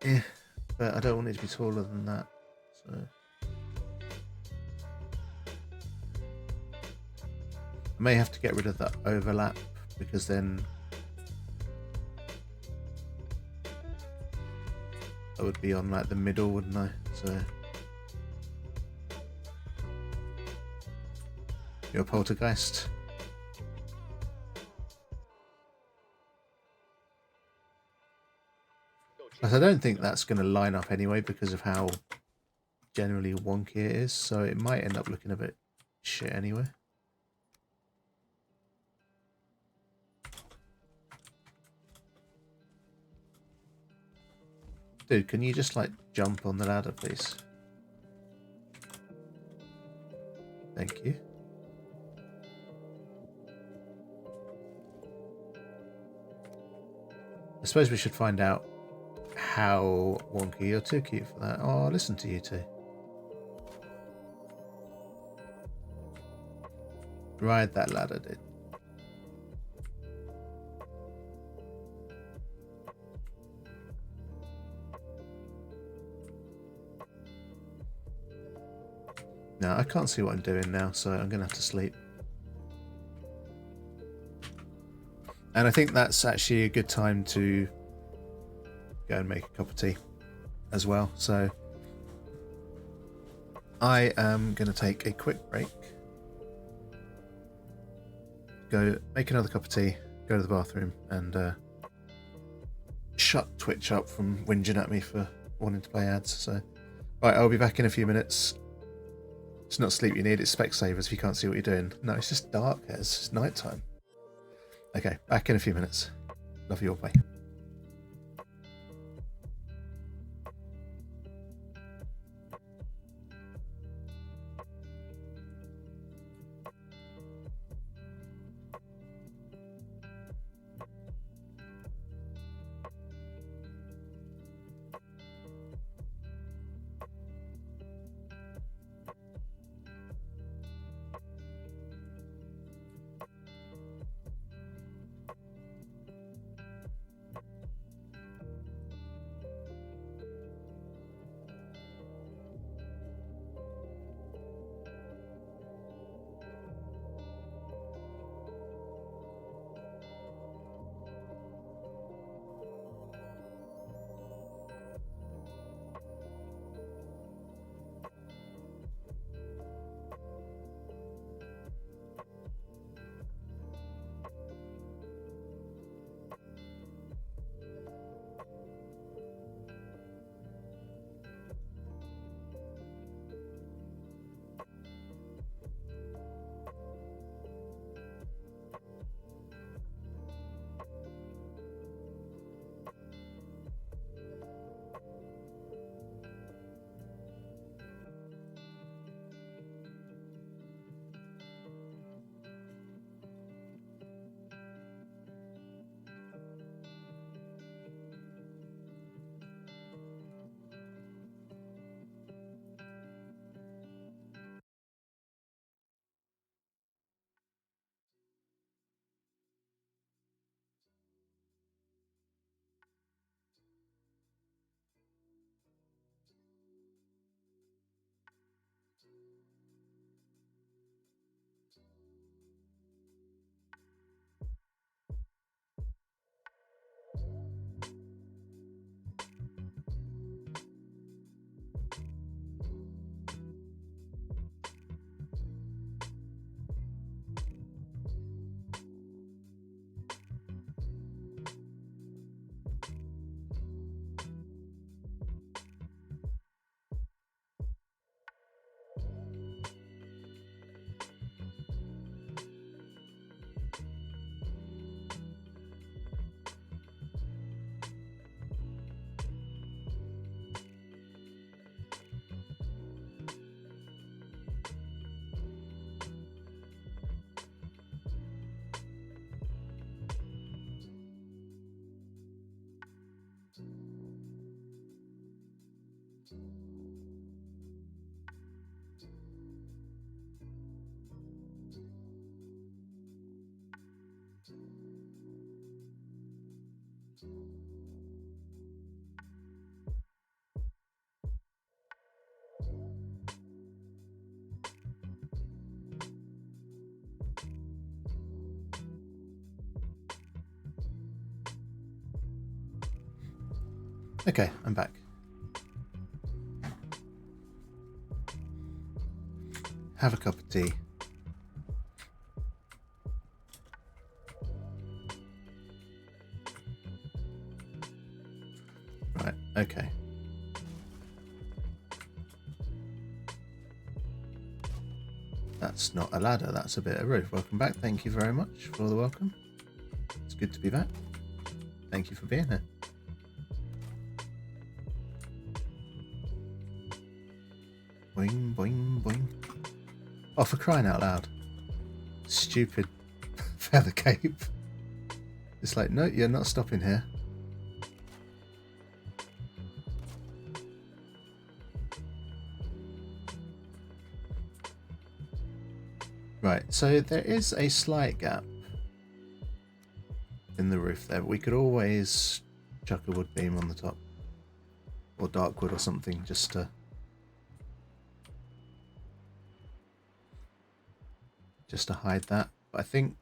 Yeah, but I don't want it to be taller than that, so... I may have to get rid of that overlap, because then... I would be on like the middle, wouldn't I? So... You're a poltergeist. But I don't think that's going to line up anyway because of how generally wonky it is, so it might end up looking a bit shit anyway. Dude, can you just like jump on the ladder, please? Thank you. I suppose we should find out how wonky. You're too cute for that. Oh, listen to you two. Ride that ladder, dude. No, I can't see what I'm doing now, so I'm going to have to sleep. And I think that's actually a good time to go and make a cup of tea as well. So I am going to take a quick break, go make another cup of tea, go to the bathroom, and shut Twitch up from whinging at me for wanting to play ads. So, right, I'll be back in a few minutes. It's not sleep you need, it's Specsavers if you can't see what you're doing. No, it's just dark, it's night time. Okay, back in a few minutes. Love you all, bye. Okay, I'm back. Have a cup of tea. Right, okay. That's not a ladder, that's a bit of roof. Welcome back, thank you very much for the welcome. It's good to be back. Thank you for being here. Boing, boing, boing. Oh, for crying out loud. Stupid feather cape. It's like, no, you're not stopping here. Right, so there is a slight gap in the roof there, but we could always chuck a wood beam on the top. Or dark wood or something, just to just to hide that. But I think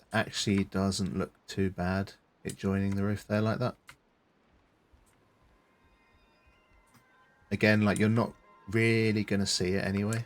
it actually doesn't look too bad, it joining the roof there like that. Again, like, you're not really going to see it anyway.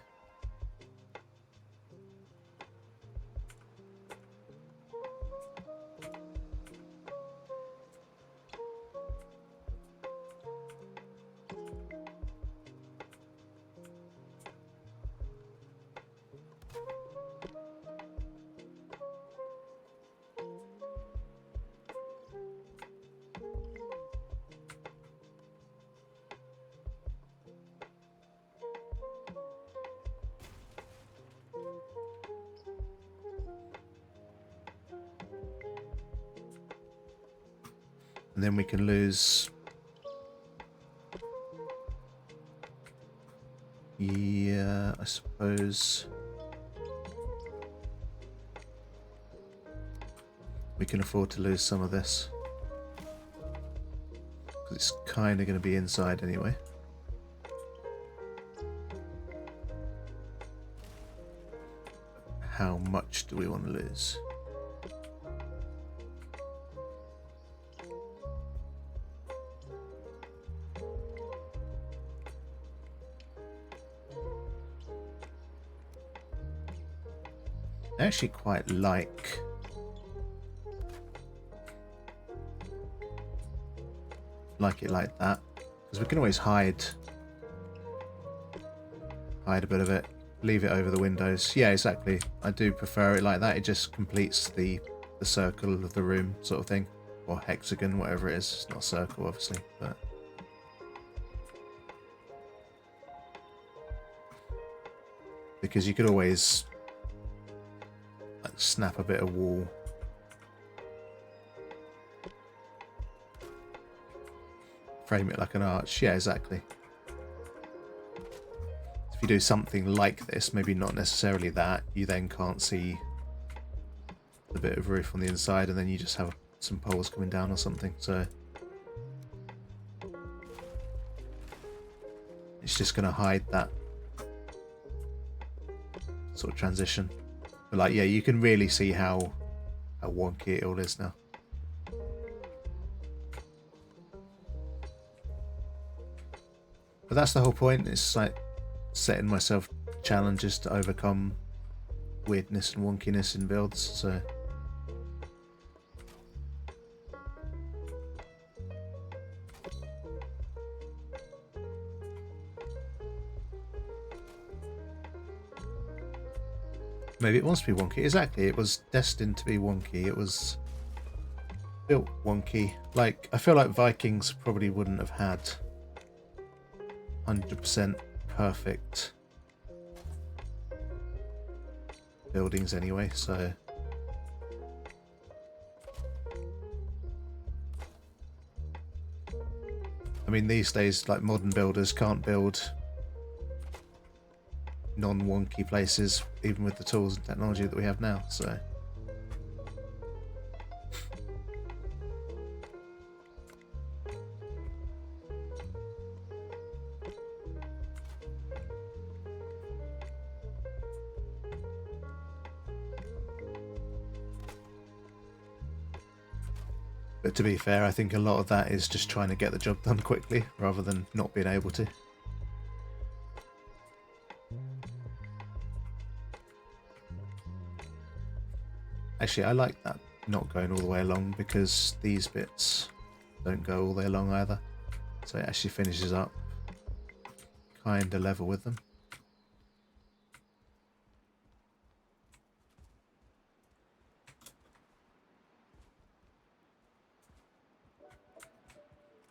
And then we can lose... Yeah, I suppose... we can afford to lose some of this. Because it's kind of going to be inside anyway. How much do we want to lose? I actually quite like it like that, because we can always hide a bit of it, leave it over the windows. Yeah, exactly. I do prefer it like that. It just completes the circle of the room sort of thing, or hexagon, whatever it is. It's not a circle, obviously, but because you could always like snap a bit of wall. Frame it like an arch. Yeah, exactly. If you do something like this, maybe not necessarily that, you then can't see the bit of roof on the inside, and then you just have some poles coming down or something. So it's just going to hide that sort of transition. But like, yeah, you can really see how wonky it all is now. But that's the whole point. It's like setting myself challenges to overcome weirdness and wonkiness in builds. So maybe it wants to be wonky. Exactly. It was destined to be wonky. It was built wonky. Like, I feel like Vikings probably wouldn't have had 100% perfect buildings anyway, so I mean, these days, like, modern builders can't build non-wonky places even with the tools and technology that we have now, so but to be fair, I think a lot of that is just trying to get the job done quickly rather than not being able to. Actually, I like that not going all the way along, because these bits don't go all the way along either. So it actually finishes up kind of level with them.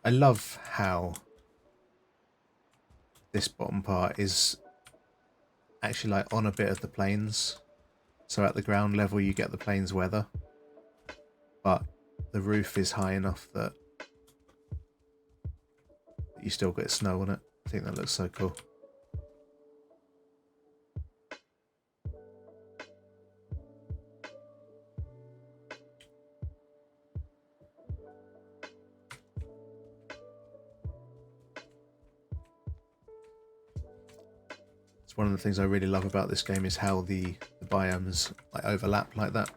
I love how this bottom part is actually like on a bit of the plains. So at the ground level you get the plains weather, but the roof is high enough that you still get snow on it. I think that looks so cool. one of the things I really love about this game is how the biomes like overlap like that.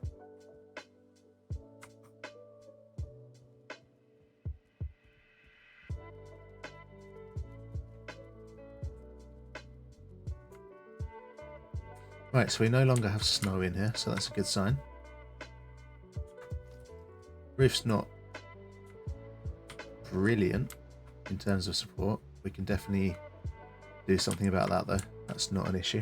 Right, so we no longer have snow in here, so that's a good sign. Roof's not brilliant in terms of support. We can definitely do something about that though. That's not an issue.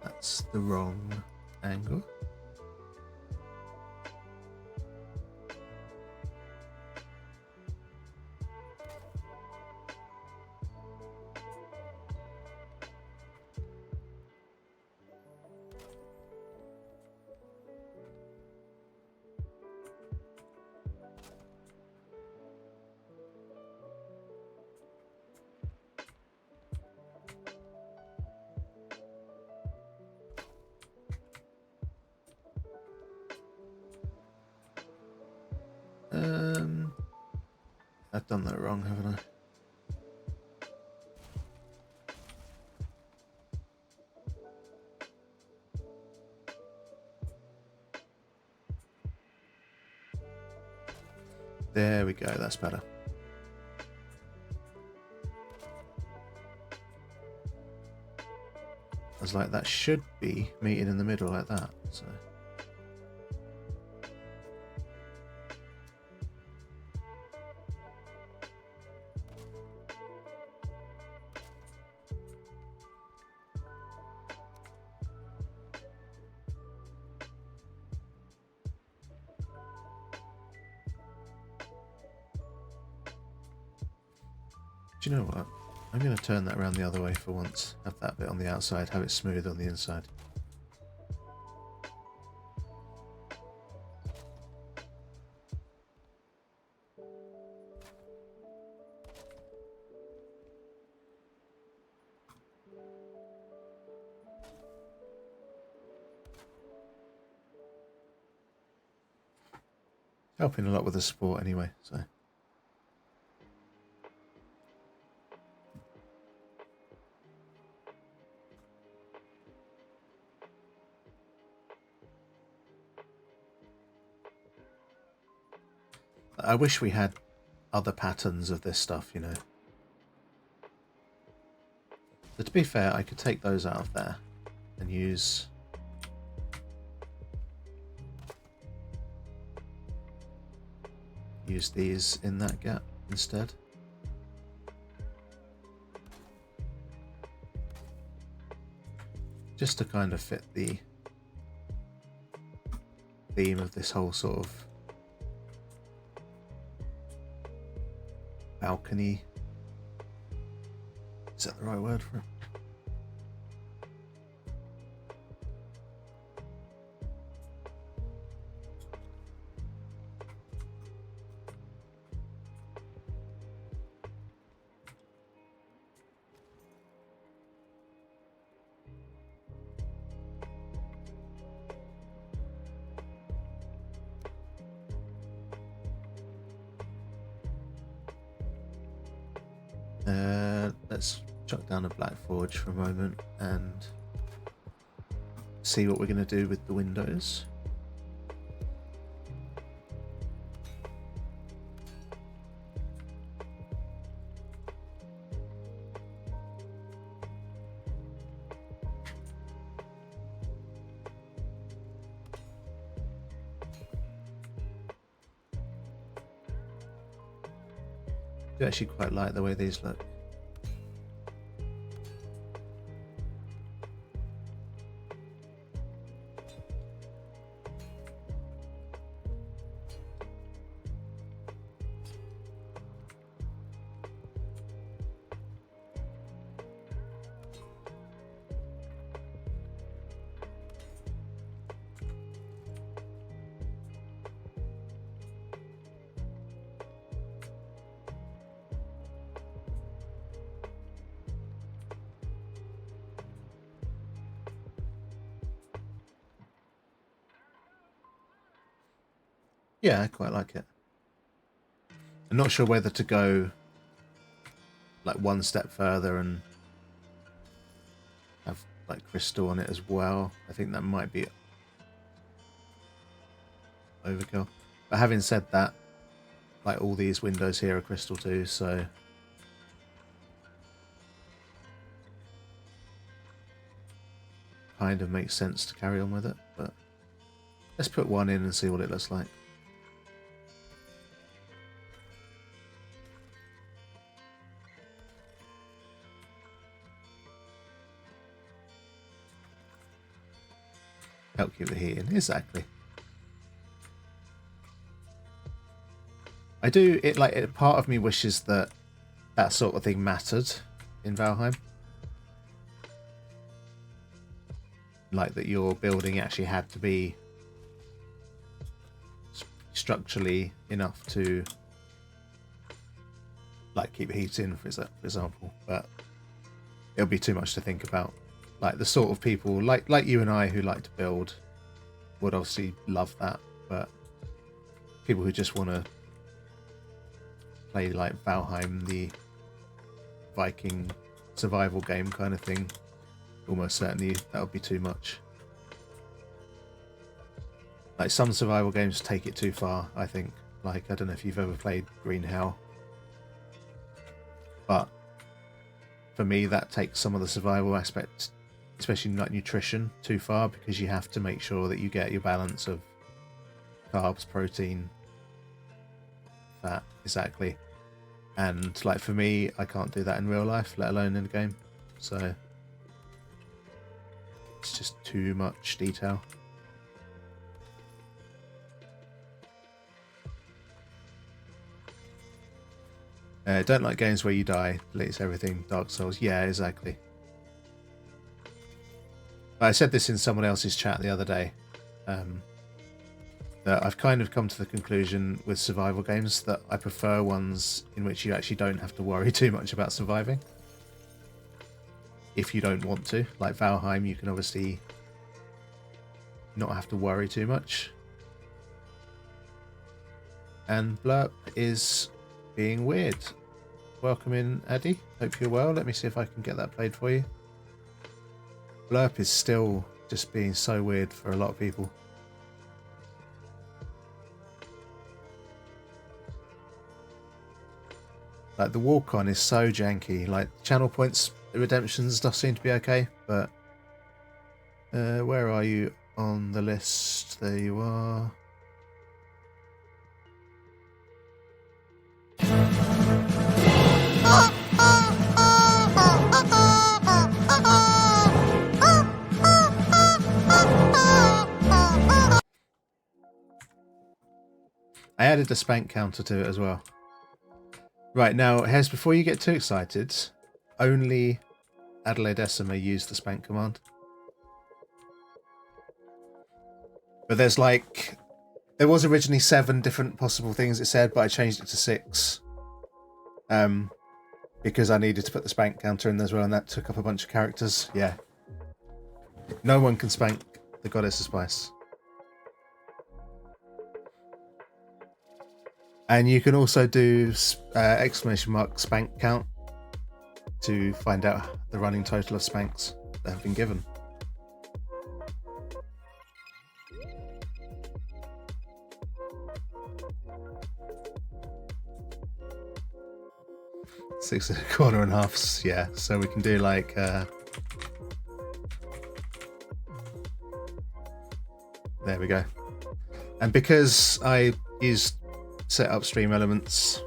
That's the wrong angle. I've done that wrong, haven't I? There we go, that's better. I was like, that should be meeting in the middle like that, so... Do you know what? I'm going to turn that around the other way for once. Have that bit on the outside, have it smooth on the inside. Helping a lot with the support anyway, so... I wish we had other patterns of this stuff, you know. But to be fair, I could take those out of there and use these in that gap instead. Just to kind of fit the theme of this whole sort of balcony. Is that the right word for it? Let's chuck down a black forge for a moment and see what we're going to do with the windows. I do actually quite like the way these look. Yeah, I quite like it. I'm not sure whether to go like one step further and have like crystal on it as well. I think that might be overkill. But having said that, like all these windows here are crystal too, so kind of makes sense to carry on with it. But let's put one in and see what it looks like. Help keep the heat in, exactly. I do it like it. Part of me wishes that that sort of thing mattered in Valheim, like that your building actually had to be structurally enough to like keep heat in, for example. But it'll be too much to think about. Like the sort of people like you and I who like to build would obviously love that, but people who just want to play like Valheim, the Viking survival game kind of thing, almost certainly that would be too much. Like some survival games take it too far, I think. Like I don't know if you've ever played Green Hell, but for me that takes some of the survival aspects, especially like nutrition, too far, because you have to make sure that you get your balance of carbs, protein, fat, exactly. And like for me, I can't do that in real life, let alone in a game. So it's just too much detail. Don't like games where you die, deletes everything. Dark Souls, yeah, exactly. I said this in someone else's chat the other day, that I've kind of come to the conclusion with survival games that I prefer ones in which you actually don't have to worry too much about surviving. If you don't want to. Like Valheim, you can obviously not have to worry too much. And Blurp is being weird. Welcome in, Addy. Hope you're well. Let me see if I can get that played for you. Blurp is still just being so weird for a lot of people. Like the walk on is so janky. Like channel points redemptions stuff seem to be okay, but where are you on the list? There you are. I added a spank counter to it as well. Right, now, Hez, before you get too excited, only Adelaide may use the spank command. But there's like... There was originally 7 different possible things it said, but I changed it to 6. Because I needed to put the spank counter in as well, and that took up a bunch of characters. Yeah. No one can spank the Goddess of Spice. And you can also do exclamation mark spank count to find out the running total of spanks that have been given. Six and a quarter and halves, yeah. So we can do like there we go. And because I used set up stream elements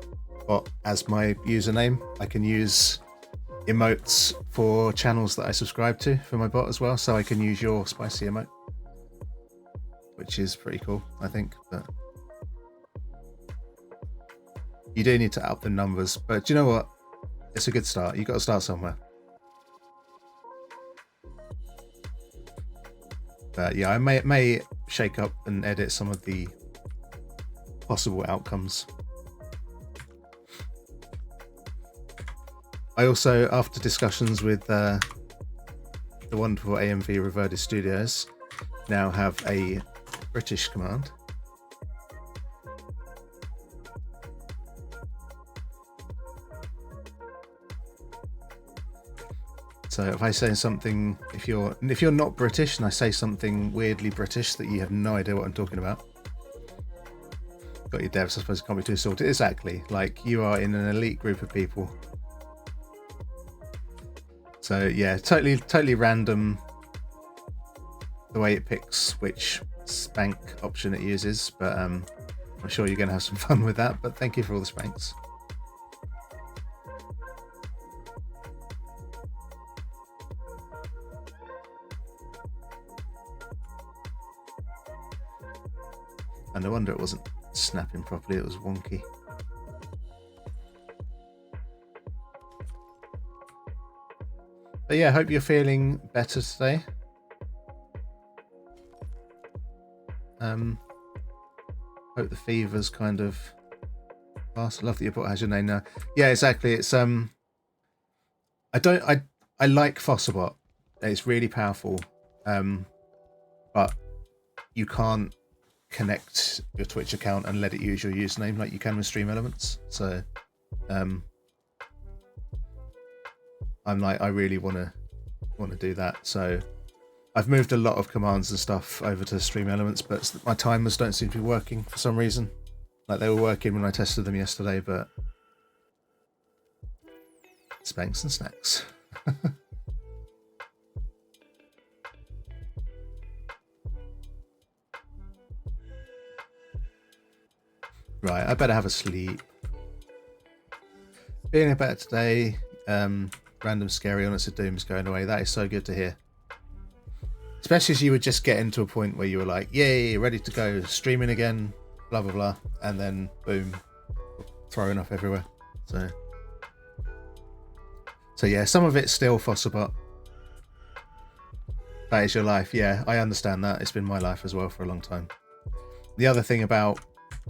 as my username, I can use emotes for channels that I subscribe to for my bot as well, so I can use your spicy emote, which is pretty cool, I think. But you do need to up the numbers, but do you know what, it's a good start. You've got to start somewhere. But yeah, I may shake up and edit some of the possible outcomes. I also, after discussions with the wonderful AMV Reverted Studios, now have a British command. So if I say something, if you're not British and I say something weirdly British that you have no idea what I'm talking about, got your devs, I suppose it can't be too salty. Exactly, like you are in an elite group of people. So yeah, totally random the way it picks which spank option it uses, but I'm sure you're going to have some fun with that. But thank you for all the spanks. And no wonder it wasn't snapping properly, it was wonky. But yeah, I hope you're feeling better today. Hope the fever's kind of passed. I love that your bot has your name now. Yeah, exactly. It's I like Fossabot. It's really powerful. But you can't connect your Twitch account and let it use your username like you can with Stream Elements. So I'm like, I really want to do that. So I've moved a lot of commands and stuff over to Stream Elements, but my timers don't seem to be working for some reason. Like they were working when I tested them yesterday, but spanks and snacks. Right, I better have a sleep. Feeling better today. Random scary honest of doom is going away. That is so good to hear. Especially as you would just get into a point where you were like, yay, ready to go, streaming again, blah blah blah, and then boom, throwing up everywhere. So yeah, some of it's still Fossabot. That is your life. Yeah, I understand that. It's been my life as well for a long time. The other thing about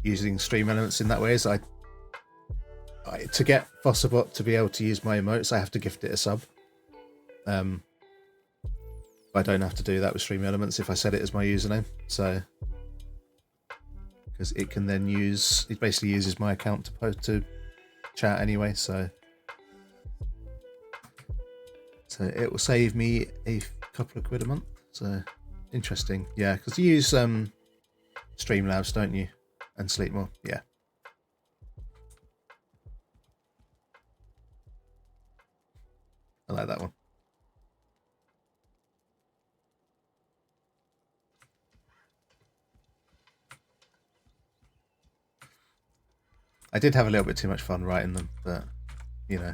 using Stream Elements in that way is to get Fossabot to be able to use my emotes, I have to gift it a sub. I don't have to do that with Stream Elements if I set it as my username. So, because it can then it basically uses my account to post to chat anyway. So it will save me a couple of quid a month. So interesting, yeah. Because you use Streamlabs, don't you? And Sleepmore, yeah. I like that one. I did have a little bit too much fun writing them, but you know.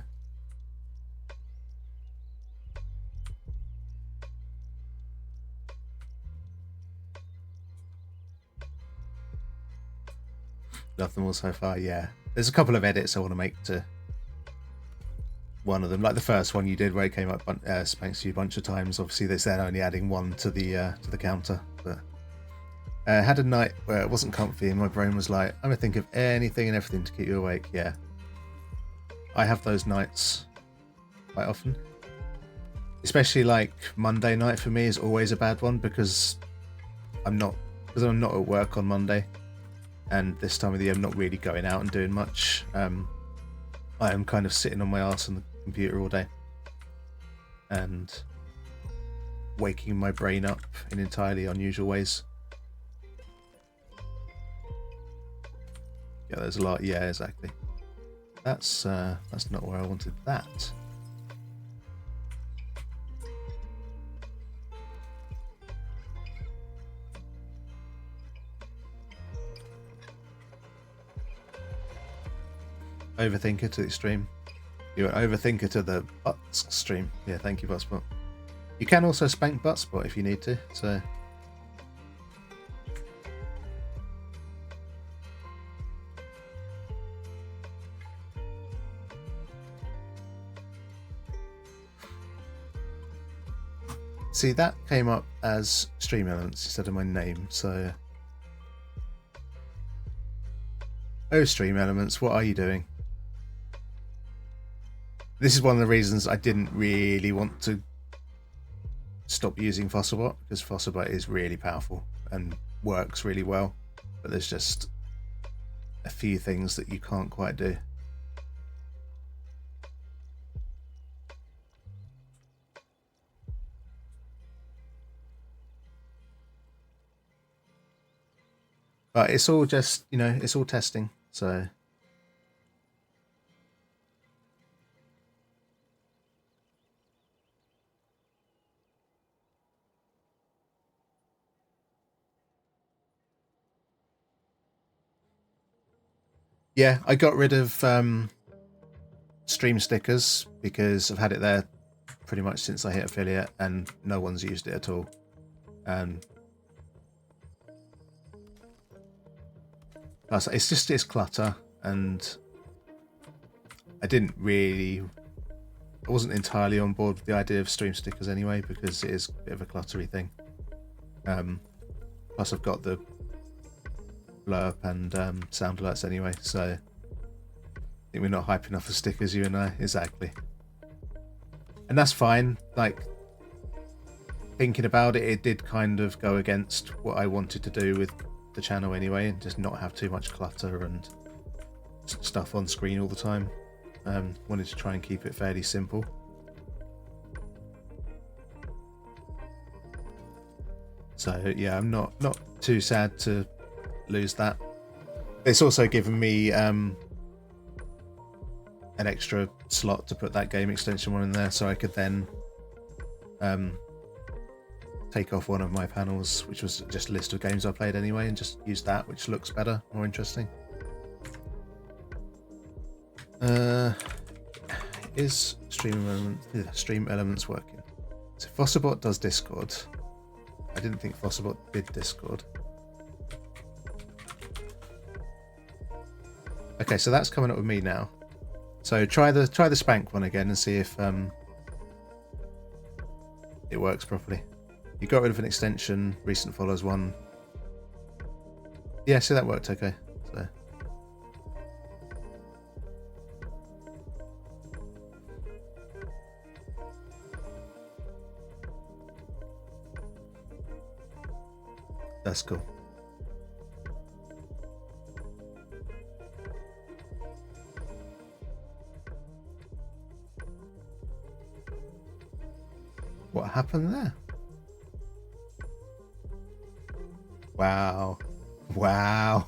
Love them all so far, yeah. There's a couple of edits I want to make to one of them, like the first one you did where it came up spanks you a bunch of times. Obviously there's then only adding one to the counter, but had a night where it wasn't comfy and my brain was like, I'm gonna think of anything and everything to keep you awake. Yeah, I have those nights quite often, especially like Monday night for me is always a bad one because I'm not at work on Monday, and this time of the year I'm not really going out and doing much. I am kind of sitting on my arse on the computer all day and waking my brain up in entirely unusual ways. Yeah, there's a lot. Yeah, exactly. That's not where I wanted that. Overthinker to the extreme. You're an overthinker to the butts stream. Yeah, thank you, Buttspot. You can also spank Buttspot if you need to. So. See, that came up as Stream Elements instead of my name, so. Oh, Stream Elements, what are you doing? This is one of the reasons I didn't really want to stop using Fossabot, because Fossabot is really powerful and works really well, but there's just a few things that you can't quite do. But it's all just, you know, it's all testing. So yeah, I got rid of stream stickers because I've had it there pretty much since I hit affiliate and no one's used it at all. Plus, it's clutter, and I wasn't entirely on board with the idea of stream stickers anyway, because it is a bit of a cluttery thing. Plus I've got the blow up and sound alerts anyway, so I think we're not hype enough for stickers, you and I. Exactly. And that's fine. Like, thinking about it, it did kind of go against what I wanted to do with the channel anyway, and just not have too much clutter and stuff on screen all the time. Wanted to try and keep it fairly simple. So yeah, I'm not too sad to lose that. It's also given me an extra slot to put that game extension one in there, so I could then take off one of my panels, which was just a list of games I played anyway, and just use that, which looks better, more interesting. Is Stream Elements working? So Fossabot does Discord. I didn't think Fossabot did Discord. Okay, so that's coming up with me now. So try the Spank one again and see if it works properly. You got rid of an extension, recent followers one. Yeah, see, that worked okay. So that's cool. What happened there? Wow. Wow.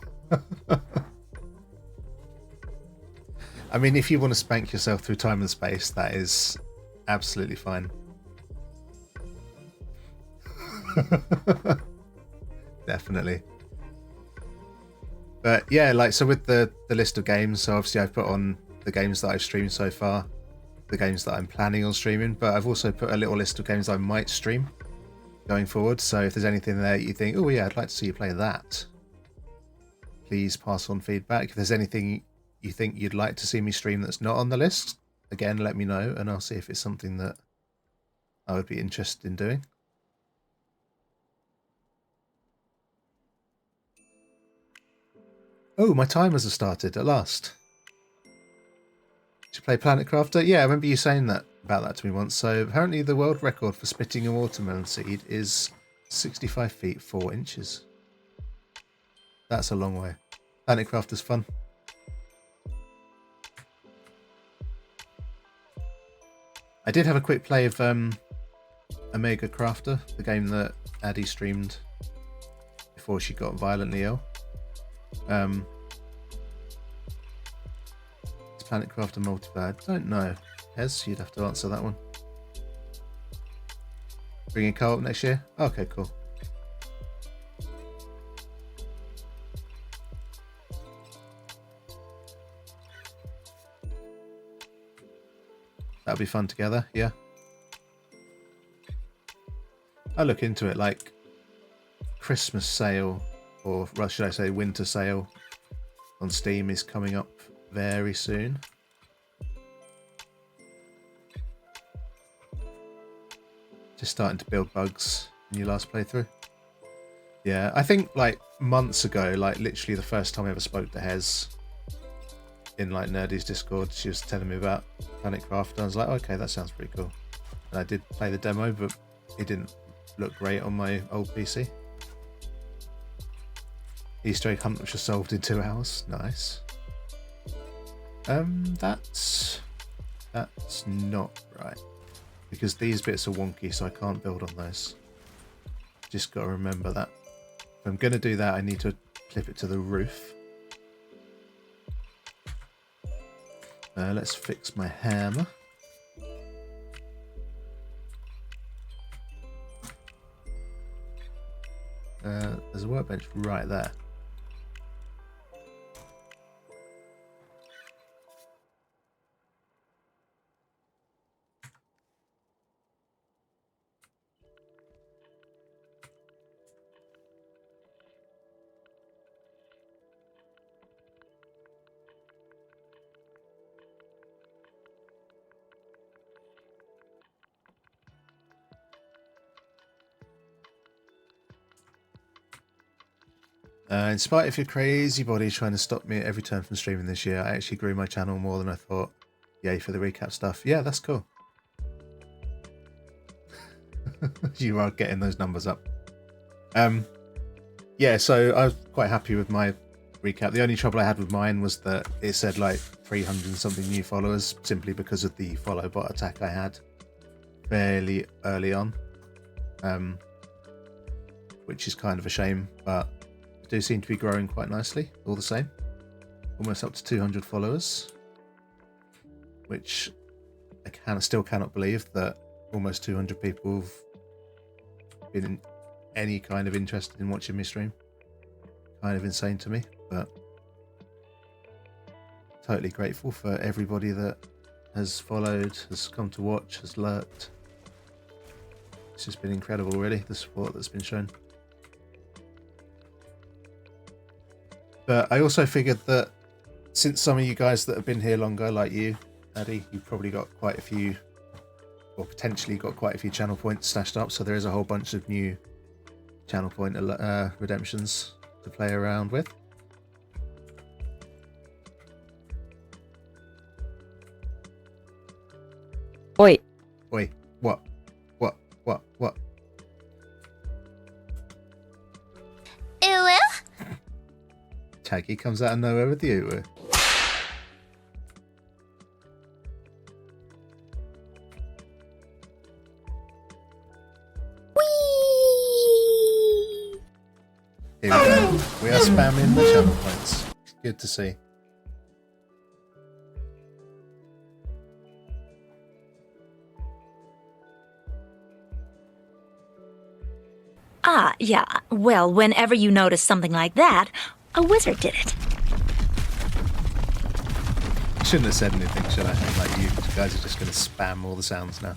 I mean, if you want to spank yourself through time and space, that is absolutely fine. Definitely. But yeah, like, so with the list of games, so obviously I've put on the games that I've streamed so far, the games that I'm planning on streaming, but I've also put a little list of games I might stream going forward. So if there's anything there you think, oh yeah, I'd like to see you play that, please pass on feedback. If there's anything you think you'd like to see me stream that's not on the list, again, let me know and I'll see if it's something that I would be interested in doing. Oh, my timers have started at last. Did you play Planet Crafter? Yeah, I remember you saying that about that to me once. So apparently the world record for spitting a watermelon seed is 65 feet 4 inches. That's a long way. Planet Crafter's fun. I did have a quick play of Omega Crafter, the game that Addie streamed before she got violently ill. Is Planet Crafter multiplayer? I don't know. Hez, you'd have to answer that one. Bringing co-op next year? Okay, cool. That'll be fun together, yeah. I'll look into it. Like, Christmas sale, or should I say winter sale on Steam is coming up very soon. Just starting to build bugs in your last playthrough. Yeah, I think like months ago, like literally the first time I ever spoke to Hez in like Nerdy's Discord, she was telling me about Planet Crafter. I was like, okay, that sounds pretty cool. And I did play the demo, but it didn't look great on my old PC. Easter egg hunt which was solved in 2 hours. Nice. That's not right, because these bits are wonky, so I can't build on those. Just got to remember that. If I'm going to do that, I need to clip it to the roof. Let's fix my hammer. There's a workbench right there. In spite of your crazy body trying to stop me at every turn from streaming this year, I actually grew my channel more than I thought. Yay for the recap stuff. Yeah, that's cool. You are getting those numbers up. Yeah, so I was quite happy with my recap. The only trouble I had with mine was that it said like 300 and something new followers simply because of the follow bot attack I had fairly early on. Which is kind of a shame, but do seem to be growing quite nicely all the same. Almost up to 200 followers, which I still cannot believe that almost 200 people have been in any kind of interested in watching me stream. Kind of insane to me, but totally grateful for everybody that has followed, has come to watch, has lurked. It's just been incredible, really, the support that's been shown. But I also figured that since some of you guys that have been here longer, like you, Addy, you've probably got quite a few, or potentially got quite a few channel points stashed up. So there is a whole bunch of new channel point redemptions to play around with. Oi. Oi. What? Taggy comes out of nowhere with you. Here we go. We are spamming the channel points. Good to see. Ah, yeah. Well, whenever you notice something like that, a wizard did it. I shouldn't have said anything, should I? Like, you guys are just going to spam all the sounds now.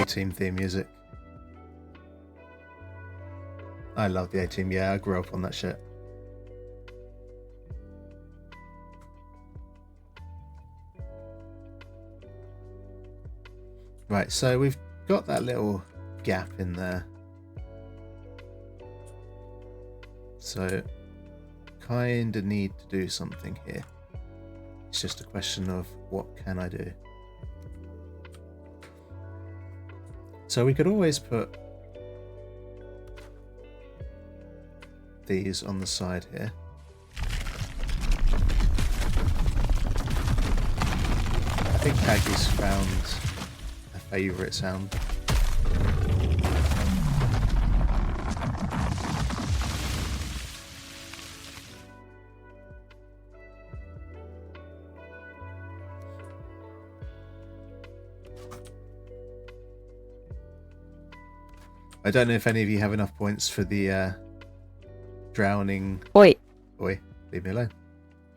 A-Team theme music. I love the A-Team. Yeah, I grew up on that shit. Right, so we've got that little gap in there. So kind of need to do something here. It's just a question of what can I do? So we could always put these on the side here. I think Taggy's found a favourite sound. I don't know if any of you have enough points for the drowning... Oi, leave me alone.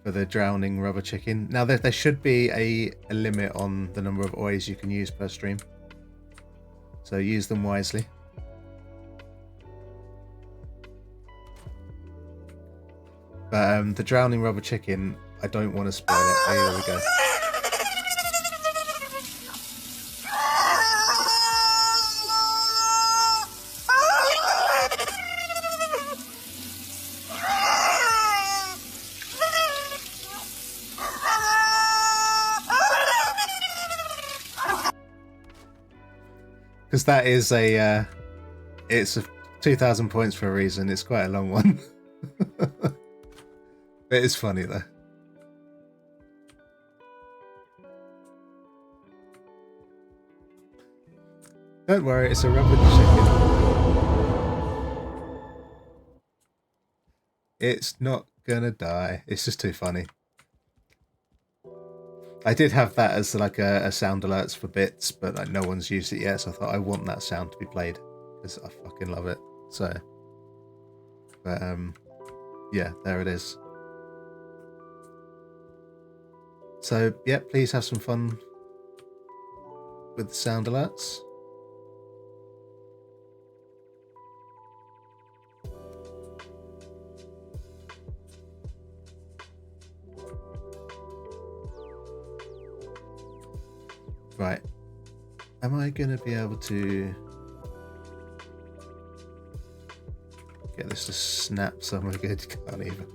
For the drowning rubber chicken. Now, there should be a limit on the number of ois you can use per stream. So use them wisely. But the drowning rubber chicken, I don't want to spoil it. Oh, here we go. Because that is it's a 2,000 points for a reason. It's quite a long one. It is funny though. Don't worry, it's a rubber chicken. It's not gonna die. It's just too funny. I did have that as like a sound alerts for bits, but like no one's used it yet, so I thought I want that sound to be played because I fucking love it. So, but yeah, there it is. So yeah, please have some fun with the sound alerts. Right. Am I going to be able to get this to snap somewhere good? Can't even.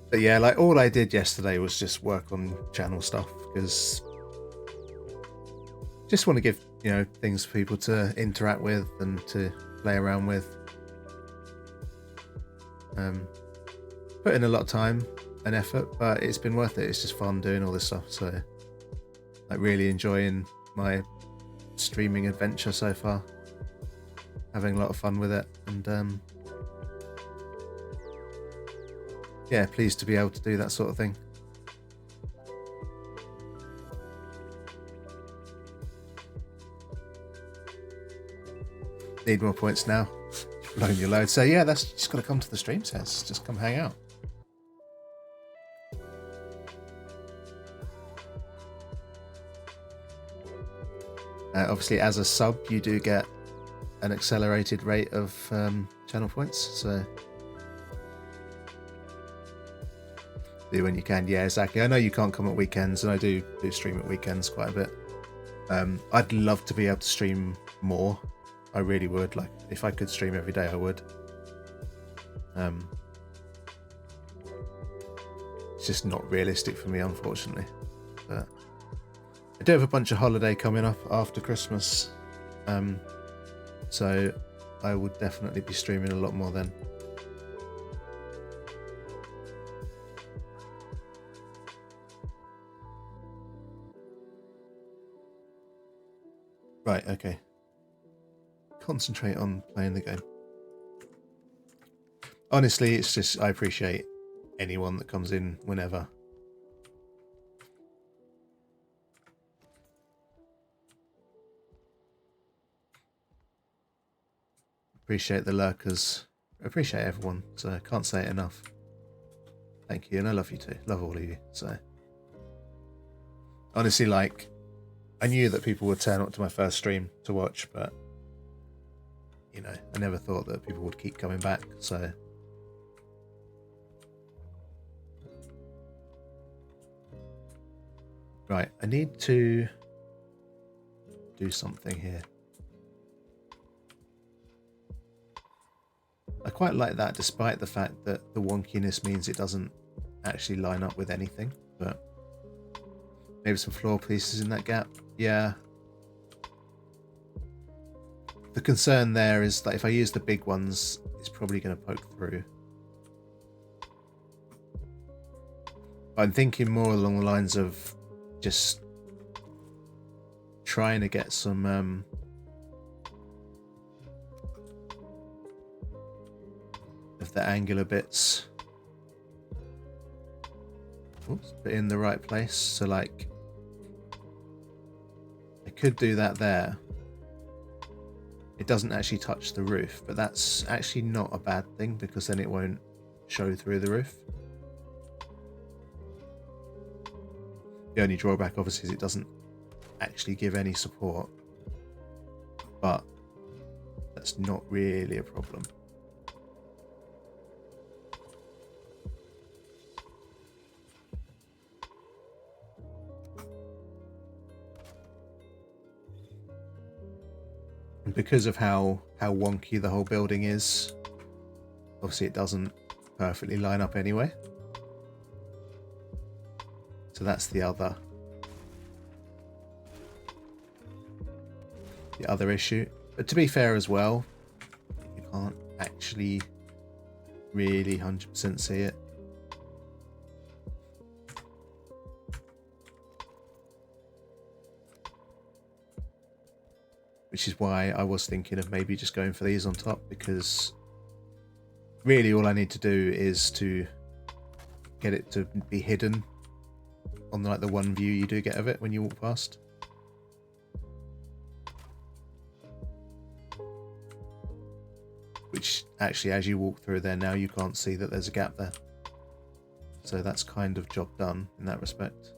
But yeah, like all I did yesterday was just work on channel stuff because just want to give, you know, things for people to interact with and to play around with. Put in a lot of time and effort, but it's been worth it. It's just fun doing all this stuff. So like really enjoying my streaming adventure so far. Having a lot of fun with it, and yeah, pleased to be able to do that sort of thing. Need more points now. Blowing your load. So yeah, that's just got to come to the stream sets. Just come hang out. Obviously, as a sub, you do get an accelerated rate of channel points. So do when you can. Yeah, exactly. I know you can't come at weekends, and I do stream at weekends quite a bit. I'd love to be able to stream more. I really would. Like, if I could stream every day, I would. It's just not realistic for me, unfortunately. But I do have a bunch of holiday coming up after Christmas, so I would definitely be streaming a lot more then. Right, okay. Concentrate on playing the game. Honestly, it's just I appreciate anyone that comes in whenever. Appreciate the lurkers. Appreciate everyone. So I can't say it enough. Thank you, and I love you too. Love all of you. So honestly, like, I knew that people would turn up to my first stream to watch, but you know, I never thought that people would keep coming back. So right, I need to do something here. I quite like that, despite the fact that the wonkiness means it doesn't actually line up with anything, but maybe some floor pieces in that gap. Yeah. The concern there is that if I use the big ones, it's probably going to poke through. I'm thinking more along the lines of just trying to get some of the angular bits put in the right place. So like I could do that there. It doesn't actually touch the roof, but that's actually not a bad thing because then it won't show through the roof. The only drawback obviously is it doesn't actually give any support, but that's not really a problem. And because of how wonky the whole building is, obviously it doesn't perfectly line up anyway. So that's the other issue. But to be fair as well, you can't actually really 100% see it. Which is why I was thinking of maybe just going for these on top, because really all I need to do is to get it to be hidden on like the one view you do get of it when you walk past. Which actually, as you walk through there now, you can't see that there's a gap there. So that's kind of job done in that respect.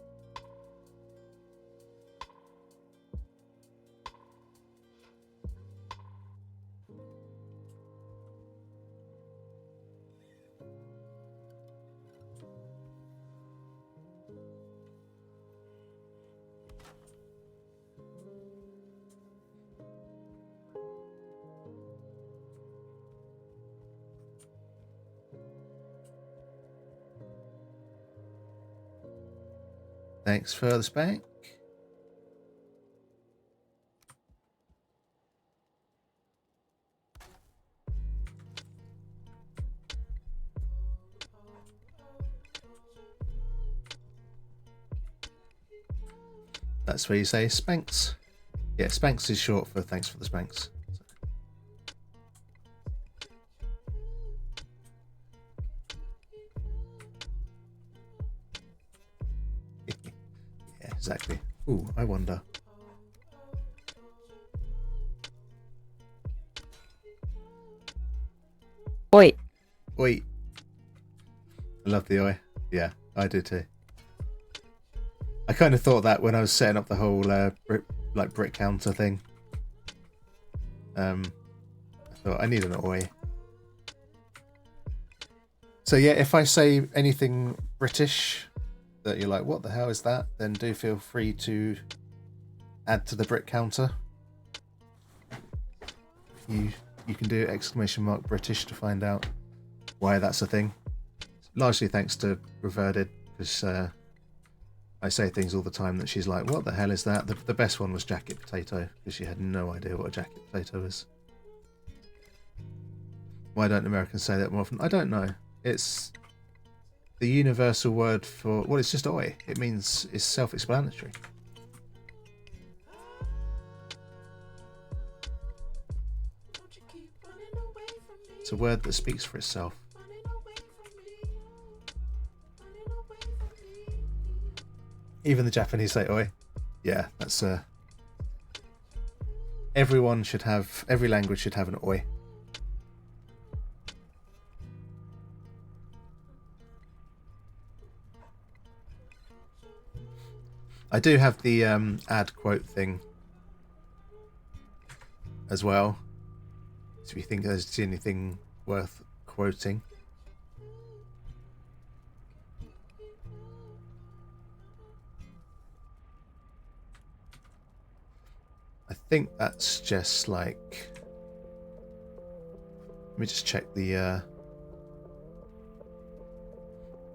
Thanks for the spank. That's where you say spanks. Yeah, spanks is short for thanks for the spanks. Yeah, exactly. Ooh, I wonder. Oi. Oi. I love the oi. Yeah, I do too. I kind of thought that when I was setting up the whole brick counter thing. I thought I need an oi. So yeah, if I say anything British that you're like, what the hell is that? Then do feel free to add to the brick counter. You can do !British to find out why that's a thing. Largely thanks to Reverted, because I say things all the time that she's like, what the hell is that? The best one was jacket potato, because she had no idea what a jacket potato is. Why don't Americans say that more often? I don't know. It's the universal word for, well, it's just oi. It means it's self-explanatory. It's a word that speaks for itself. Even the Japanese say oi. Yeah, that's every language should have an oi. I do have the add quote thing as well. So if you think there's anything worth quoting. I think that's just like, let me just check the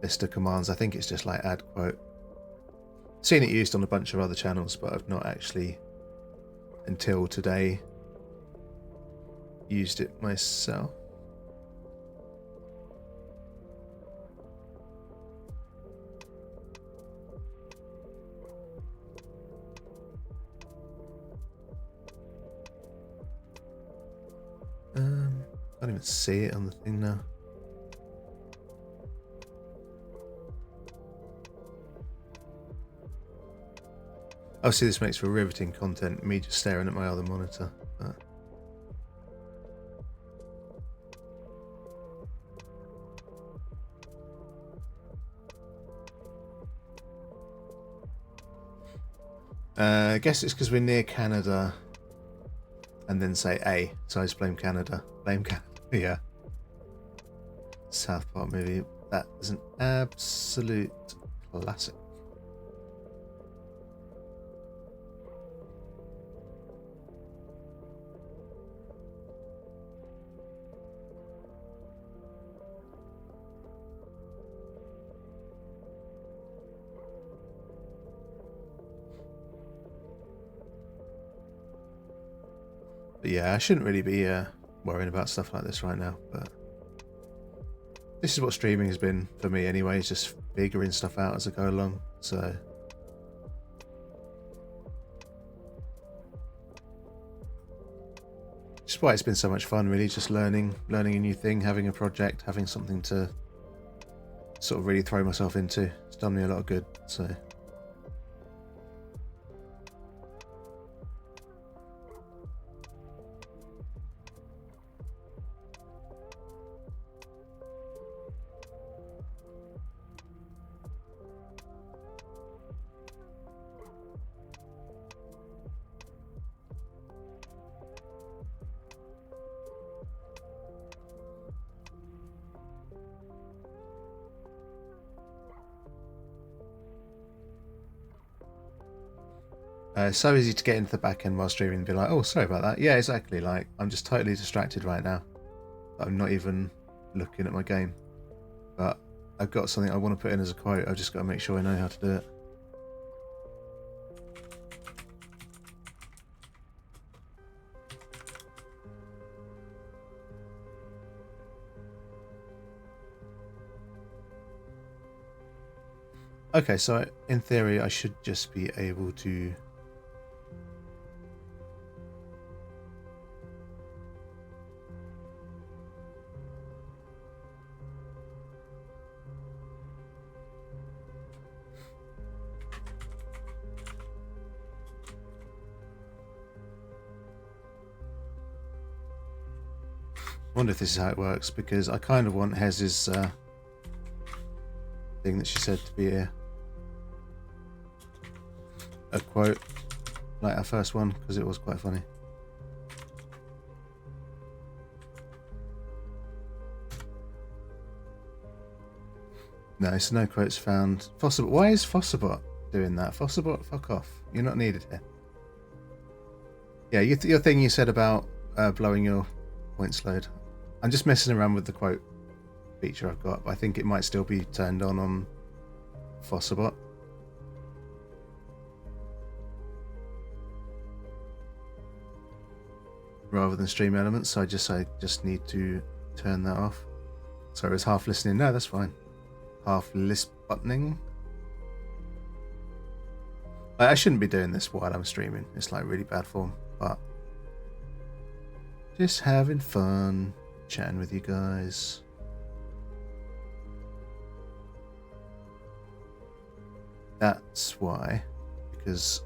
list of commands. I think it's just like add quote. Seen it used on a bunch of other channels, but I've not actually until today used it myself. Can't even see it on the thing now. Obviously this makes for riveting content, me just staring at my other monitor. I guess it's because we're near Canada and then say A, so I just blame Canada. Blame Canada, yeah. South Park movie, that is an absolute classic. But yeah, I shouldn't really be worrying about stuff like this right now. But this is what streaming has been for me anyway. It's just figuring stuff out as I go along. So just why it's been so much fun, really. Just learning a new thing, having a project, having something to sort of really throw myself into. It's done me a lot of good. So. It's so easy to get into the back end while streaming and be like, oh, sorry about that. Yeah, exactly. Like, I'm just totally distracted right now. I'm not even looking at my game. But I've got something I want to put in as a quote. I've just got to make sure I know how to do it. Okay, so in theory, I should just be able to... I wonder if this is how it works, because I kind of want Hez's thing that she said to be a quote, like our first one, because it was quite funny. No, so no quotes found. Fossabot. Why is Fossabot doing that? Fossabot, fuck off. You're not needed here. Yeah, your thing you said about blowing your points load. I'm just messing around with the quote feature I've got, but I think it might still be turned on Fossabot. Rather than stream elements, so I just need to turn that off. Sorry, I was half listening. No, that's fine. Half list buttoning. I shouldn't be doing this while I'm streaming. It's like really bad form, but just having fun, chatting with you guys. That's why, because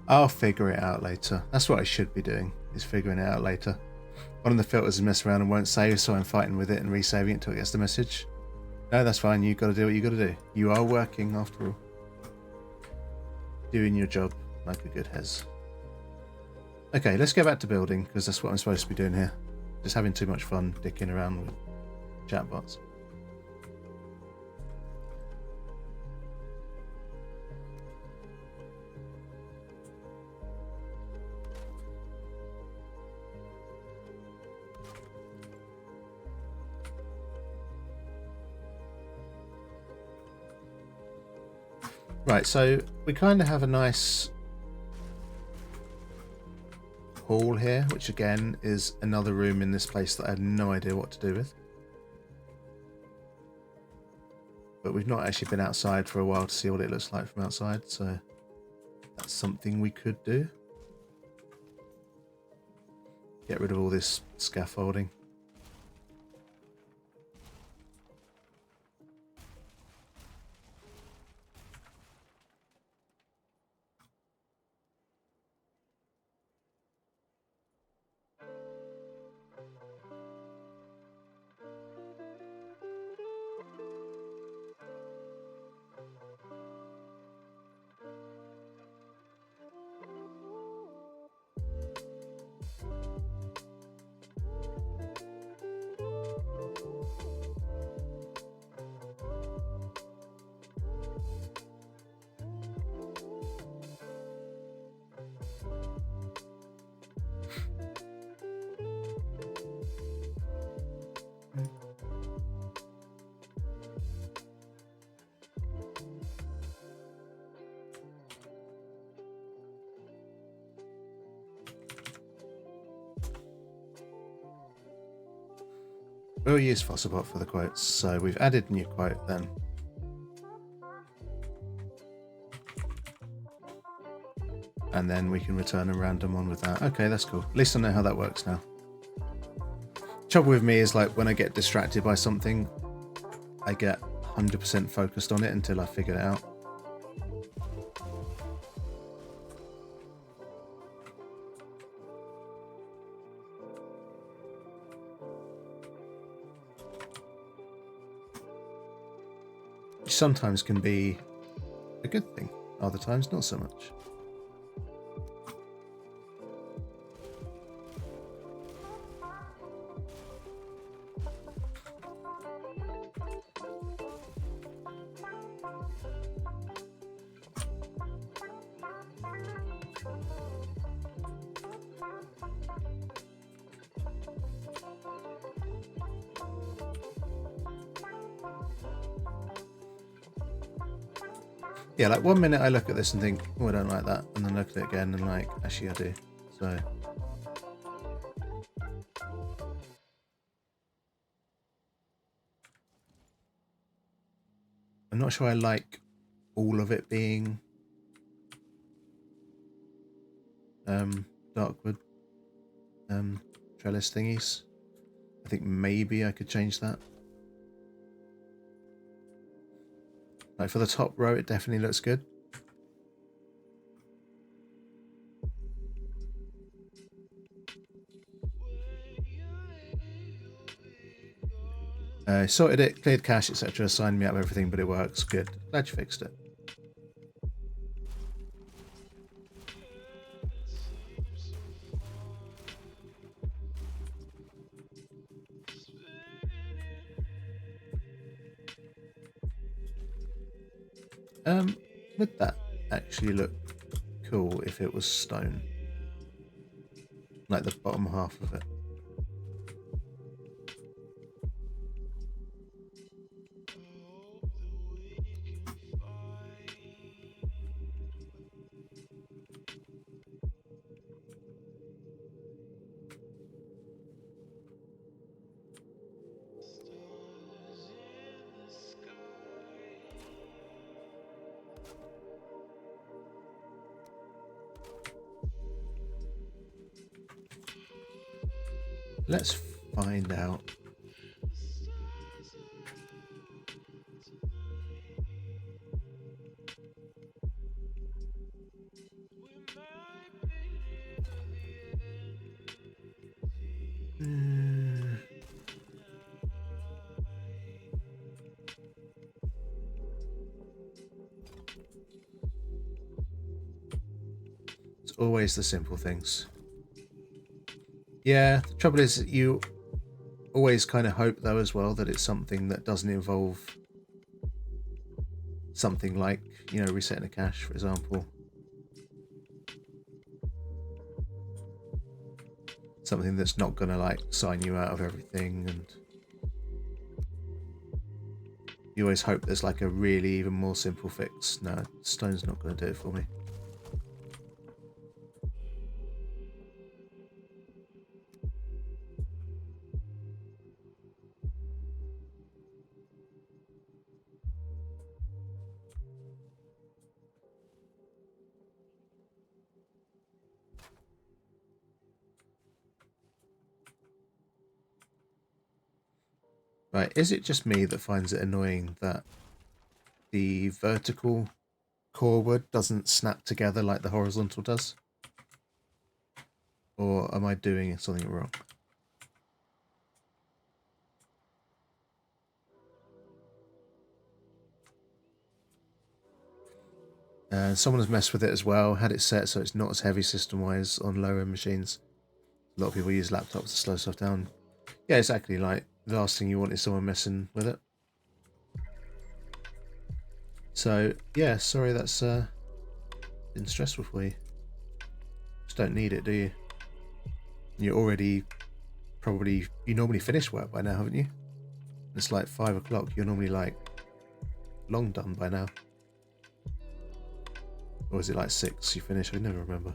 I'll figure it out later. That's what I should be doing, is figuring it out later. One of the filters is mess around and won't save, so I'm fighting with it and resaving it until it gets the message. No, that's fine. You've got to do what you got to do. You are working, after all. Doing your job like a good Hez. Okay, let's go back to building, because that's what I'm supposed to be doing here. Just having too much fun dicking around with chatbots. Right, so we kind of have a nice hall here, which again is another room in this place that I had no idea what to do with. But we've not actually been outside for a while to see what it looks like from outside, so that's something we could do. Get rid of all this scaffolding. We'll use Fossilbot for the quotes, so we've added a new quote then. And then we can return a random one with that. Okay, that's cool. At least I know how that works now. Trouble with me is like when I get distracted by something, I get 100% focused on it until I figure it out. Which sometimes can be a good thing, other times not so much. Yeah, like 1 minute I look at this and think, oh, I don't like that, and then look at it again and like, actually I do. So I'm not sure I like all of it being darkwood trellis thingies. I think maybe I could change that. Like for the top row, it definitely looks good. Sorted it, cleared cache, etc. Signed me up with everything, but it works. Good. Glad you fixed it. Would that actually look cool if it was stone? Like the bottom half of it. Let's find out. It's always the simple things. Yeah, the trouble is that you always kind of hope though as well that it's something that doesn't involve something like, you know, resetting a cache, for example. Something that's not gonna like sign you out of everything, and you always hope there's like a really even more simple fix. No, stone's not gonna do it for me. Right, is it just me that finds it annoying that the vertical core wood doesn't snap together like the horizontal does? Or am I doing something wrong? Someone has messed with it as well, had it set so it's not as heavy system-wise on lower-end machines. A lot of people use laptops to slow stuff down. Yeah, exactly, like, the last thing you want is someone messing with it. So, yeah, sorry that's been stressful for you. Just don't need it, do you? You're already probably... You normally finish work by now, haven't you? It's like 5 o'clock. You're normally, like, long done by now. Or is it like 6 you finish? I never remember.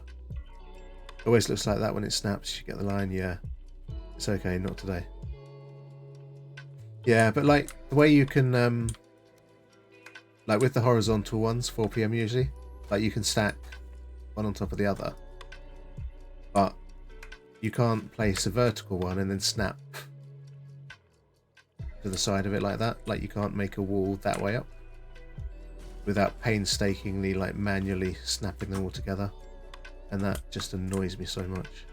It always looks like that when it snaps. You get the line, yeah. It's okay, not today. Yeah, but like the way you can, like with the horizontal ones, 4 p.m. usually, like you can stack one on top of the other, but you can't place a vertical one and then snap to the side of it like that. Like you can't make a wall that way up without painstakingly like manually snapping them all together, and that just annoys me so much.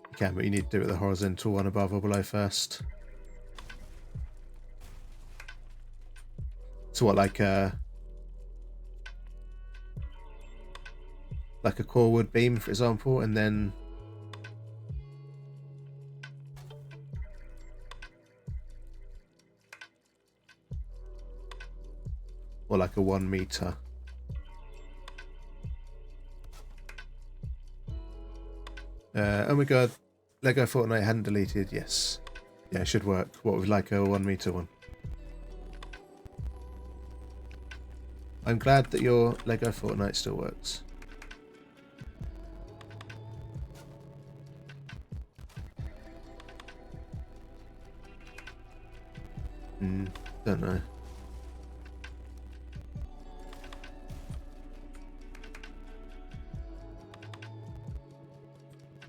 You can, but you need to do it the horizontal one above or below first. So what, like a core wood beam, for example, and then or like a 1 meter. Oh my god, Lego Fortnite hadn't deleted. Yes, yeah, it should work. What with like a 1 meter one? I'm glad that your Lego Fortnite still works. Don't know.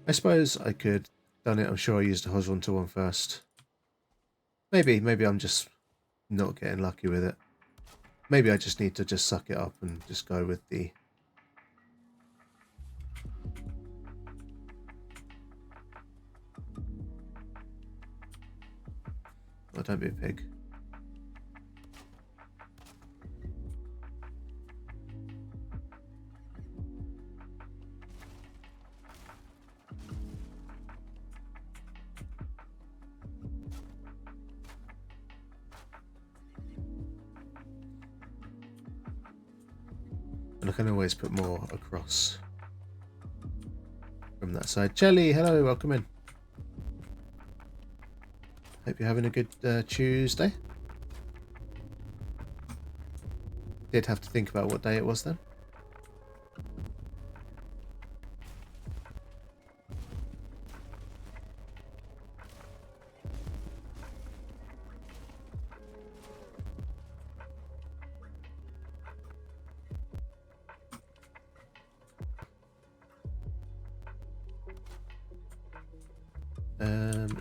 I suppose I could done it. I'm sure I used a horizontal one first. Maybe I'm just not getting lucky with it. Maybe I just need to just suck it up and just go with the... Oh, don't be a pig. And I can always put more across from that side. Jelly, hello, welcome in. Hope you're having a good Tuesday. Did have to think about what day it was then.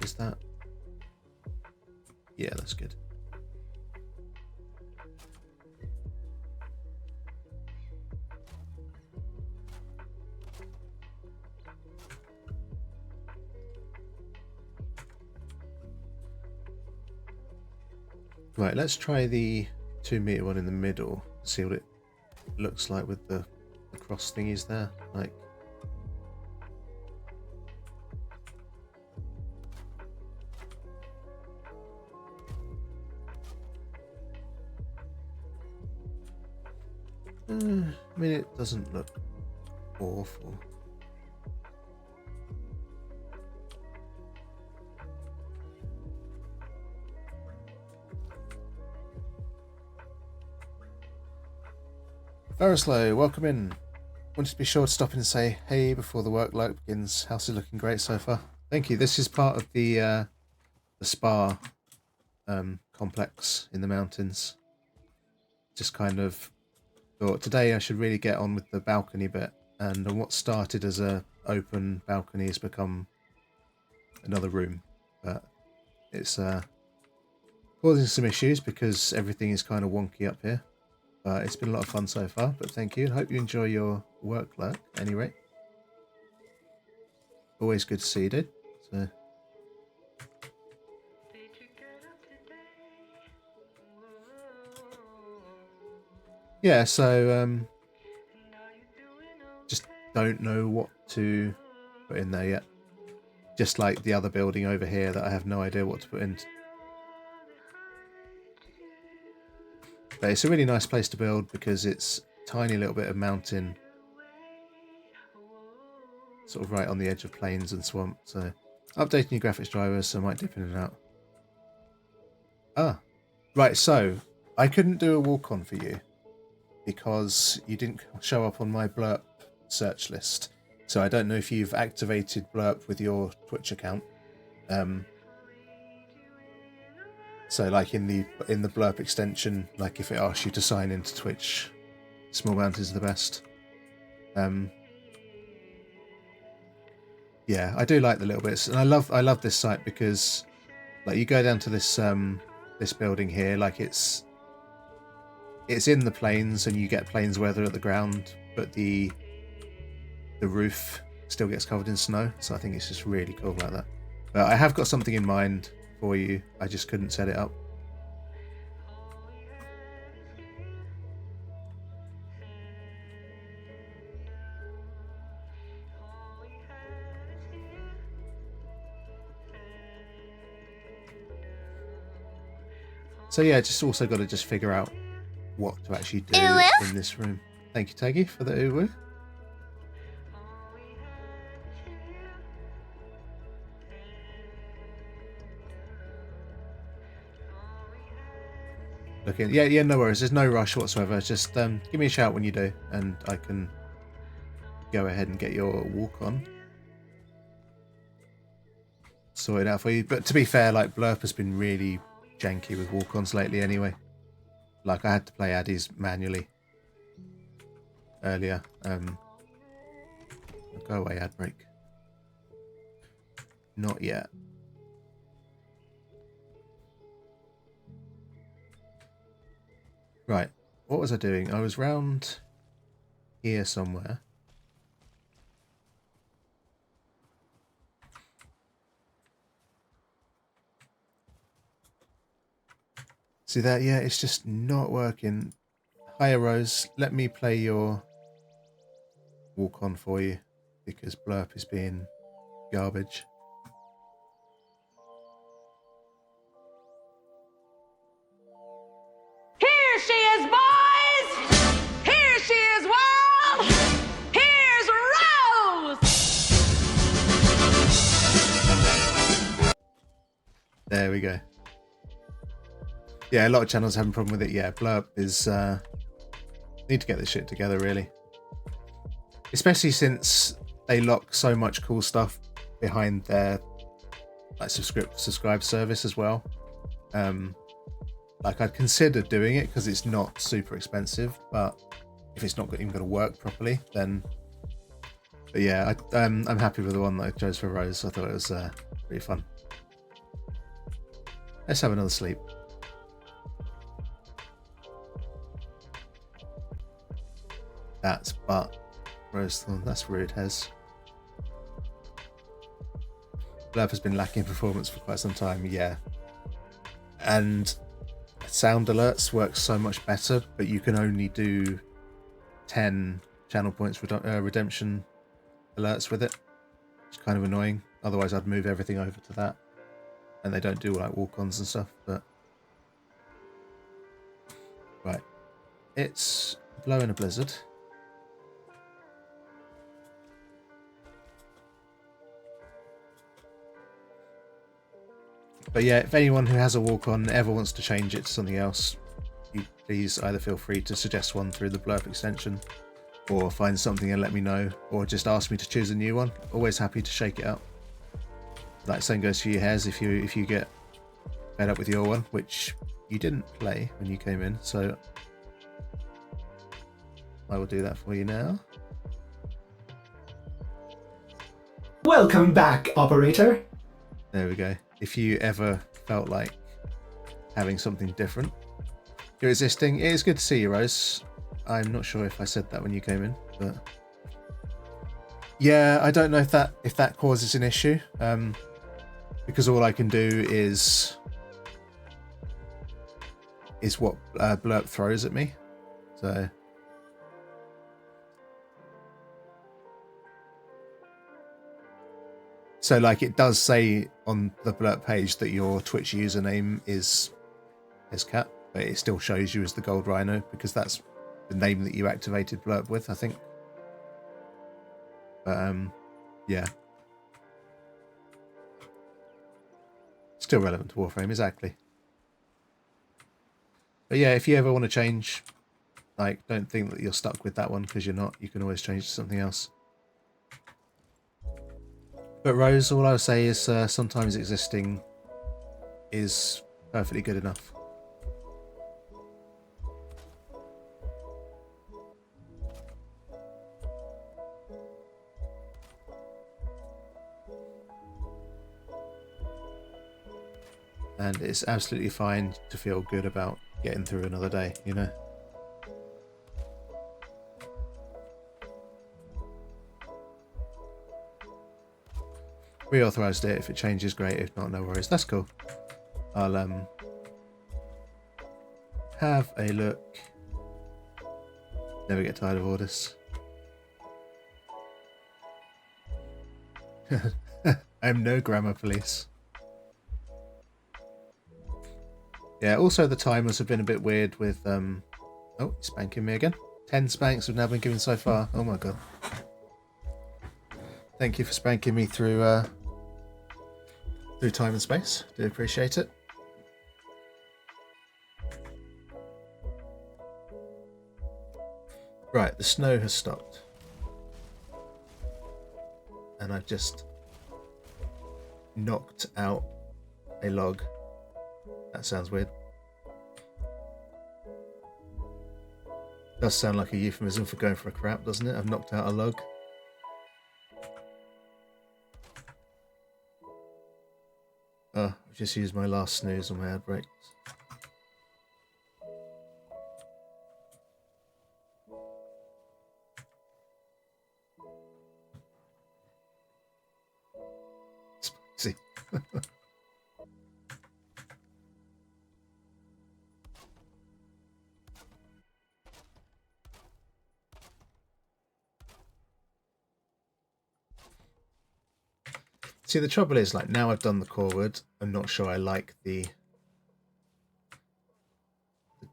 Is that... Yeah, that's good. Right, let's try the 2 meter one in the middle. See what it looks like with the cross thingies there. Like, I mean, it doesn't look awful. Verislow, welcome in. Wanted to be sure to stop in and say hey before the workload begins. House is looking great so far. Thank you. This is part of the spa complex in the mountains. Just kind of thought today I should really get on with the balcony bit, and what started as a open balcony has become another room, but it's causing some issues because everything is kind of wonky up here. But it's been a lot of fun so far, but thank you. Hope you enjoy your work, at any rate. Always good to see you, dude. So. Yeah, so just don't know what to put in there yet. Just like the other building over here that I have no idea what to put in. But it's a really nice place to build because it's a tiny little bit of mountain, sort of right on the edge of plains and swamp. So updating your graphics drivers, so I might dip in and out. Ah, right. So I couldn't do a walk-on for you because you didn't show up on my Blurp search list. So I don't know if you've activated Blurp with your Twitch account. So like in the Blurp extension, like if it asks you to sign into Twitch, Small Mountains are the best. Yeah, I do like the little bits, and I love this site because like you go down to this this building here, like it's in the plains and you get plains weather at the ground, but the roof still gets covered in snow. So I think it's just really cool like that. But I have got something in mind for you. I just couldn't set it up. So yeah, just also got to just figure out what to actually do in this room. Thank you, Taggy, for the uwu. Looking, yeah, no worries. There's no rush whatsoever. Just give me a shout when you do, and I can go ahead and get your walk on sorted out for you. But to be fair, like Blurp has been really janky with walk-ons lately anyway. Like I had to play Addies manually earlier. Go away, ad break. Not yet. Right. What was I doing? I was round here somewhere. See that? Yeah, it's just not working. Hi, Rose. Let me play your walk on for you because Blurp is being garbage. Here she is, boys! Here she is, world! Here's Rose! There we go. Yeah, a lot of channels having a problem with it. Yeah, Blurp is need to get this shit together, really. Especially since they lock so much cool stuff behind their like subscribe service as well. Like I'd consider doing it because it's not super expensive, but if it's not even going to work properly, then. But yeah, I'm happy with the one that I chose for Rose. I thought it was pretty fun. Let's have another sleep. That's but Rosethorn. That's rude, Hez. Blurp has been lacking performance for quite some time, yeah. And sound alerts work so much better, but you can only do 10 channel points redemption alerts with it. It's kind of annoying. Otherwise, I'd move everything over to that. And they don't do like walk-ons and stuff, but right. It's blowing a blizzard. But yeah, if anyone who has a walk-on ever wants to change it to something else, you please either feel free to suggest one through the Blurp extension, or find something and let me know, or just ask me to choose a new one. Always happy to shake it up. Like same goes for your hairs if you get fed up with your one, which you didn't play when you came in, so I will do that for you now. Welcome back, operator. There we go. If you ever felt like having something different, you're existing. It is good to see you, Rose. I'm not sure if I said that when you came in, but yeah, I don't know if that causes an issue, because all I can do is what Blurp throws at me. So like it does say on the Blurp page that your Twitch username is Cat, but it still shows you as the Gold Rhino because that's the name that you activated Blurp with, I think. But yeah. Still relevant to Warframe, exactly. But yeah, if you ever want to change, like, don't think that you're stuck with that one, because you're not. You can always change to something else. But Rose, all I would say is sometimes existing is perfectly good enough. And it's absolutely fine to feel good about getting through another day, you know? Reauthorized it. If it changes, great. If not, no worries. That's cool. I'll have a look. Never get tired of orders. I'm no grammar police. Yeah, also the timers have been a bit weird with oh, he's spanking me again. 10 spanks have now been given so far. Oh my god. Thank you for spanking me through time and space. Do appreciate it. Right, the snow has stopped. And I've just knocked out a log. That sounds weird. Does sound like a euphemism for going for a crap, doesn't it? I've knocked out a log. Oh, I've just used my last snooze on my ad breaks. Spicy. See, the trouble is, like, now I've done the core wood, I'm not sure I like the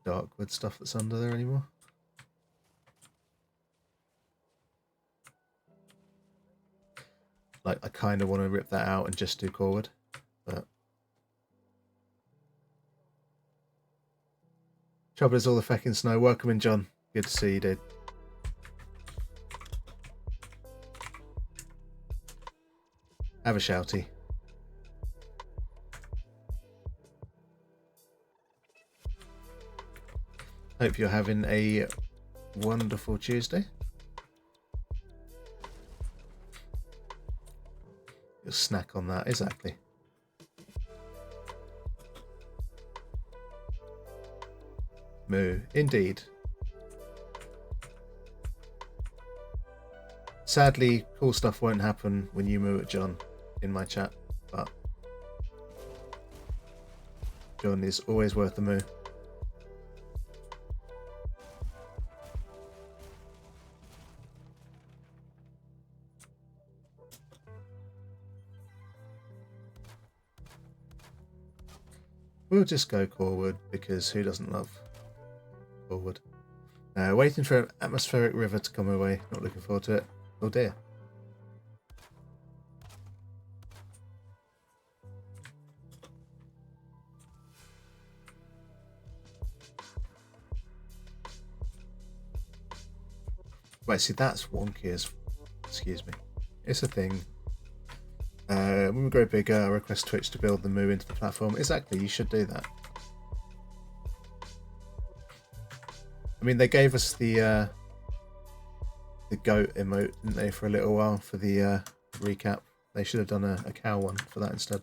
dark wood stuff that's under there anymore. Like, I kind of want to rip that out and just do core wood, but trouble is all the feckin' snow. Welcome in, John. Good to see you, dude. Have a shouty. Hope you're having a wonderful Tuesday. You'll snack on that, exactly. Moo, indeed. Sadly, cool stuff won't happen when you moo at John in my chat, but John is always worth the moo. We'll just go core wood because who doesn't love core wood? Waiting for an atmospheric river to come away. Not looking forward to it. Oh dear. Right, see, that's wonky as... Excuse me. It's a thing. When we grow bigger, I request Twitch to build the moo into the platform. Exactly, you should do that. I mean, they gave us the goat emote, didn't they, for a little while for the recap. They should have done a cow one for that instead.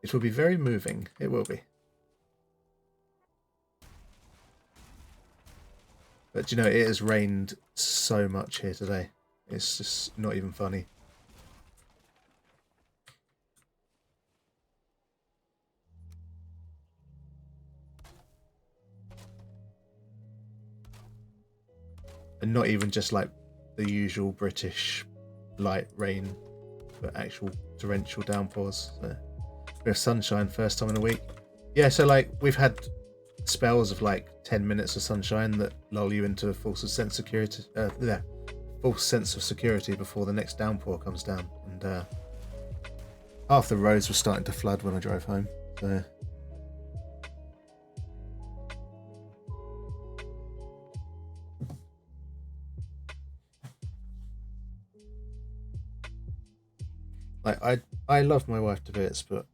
It will be very moving. It will be. But you know, it has rained so much here today. It's just not even funny. And not even just like the usual British light rain, but actual torrential downpours. So we have sunshine first time in a week. Yeah, so like we've had spells of like 10 minutes of sunshine that lull you into a false sense of security. False sense of security before the next downpour comes down, and half the roads were starting to flood when I drove home. So like I love my wife to bits, but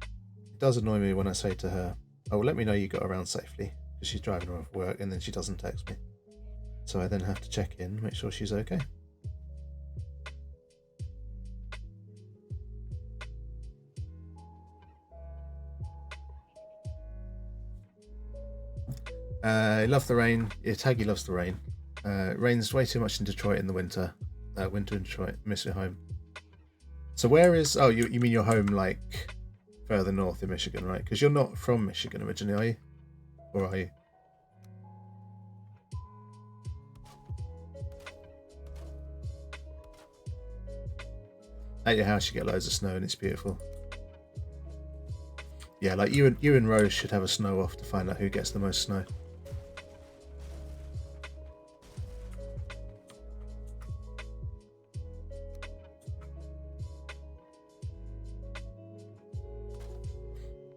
it does annoy me when I say to her, "Oh, let me know you got around safely," because she's driving around for work, and then she doesn't text me. So I then have to check in, make sure she's okay. I love the rain. Yeah, Taggy loves the rain. It rains way too much in Detroit in the winter. Winter in Detroit. Miss your home. So where is... Oh, you mean your home, like, further north in Michigan, right? Because you're not from Michigan originally, are you? Or are you? At your house, you get loads of snow and it's beautiful. Yeah, like you and Rose should have a snow off to find out who gets the most snow.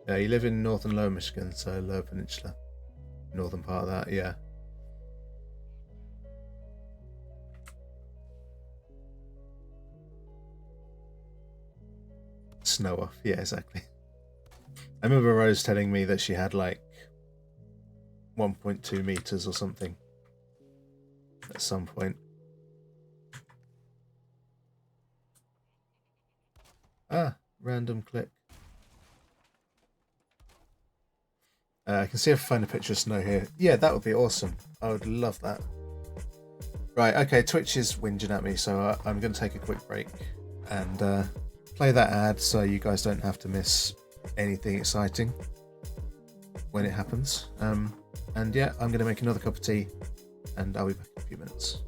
Yeah, you live in northern Lower Michigan, so Lower Peninsula. Northern part of that, yeah. Snow off, yeah, exactly. I remember Rose telling me that she had like 1.2 meters or something at some point. Ah, random click. I can see if I find a picture of snow here. Yeah, that would be awesome. I would love that. Right, okay, Twitch is whinging at me, so I'm going to take a quick break and play that ad so you guys don't have to miss anything exciting when it happens. And yeah, I'm going to make another cup of tea and I'll be back in a few minutes.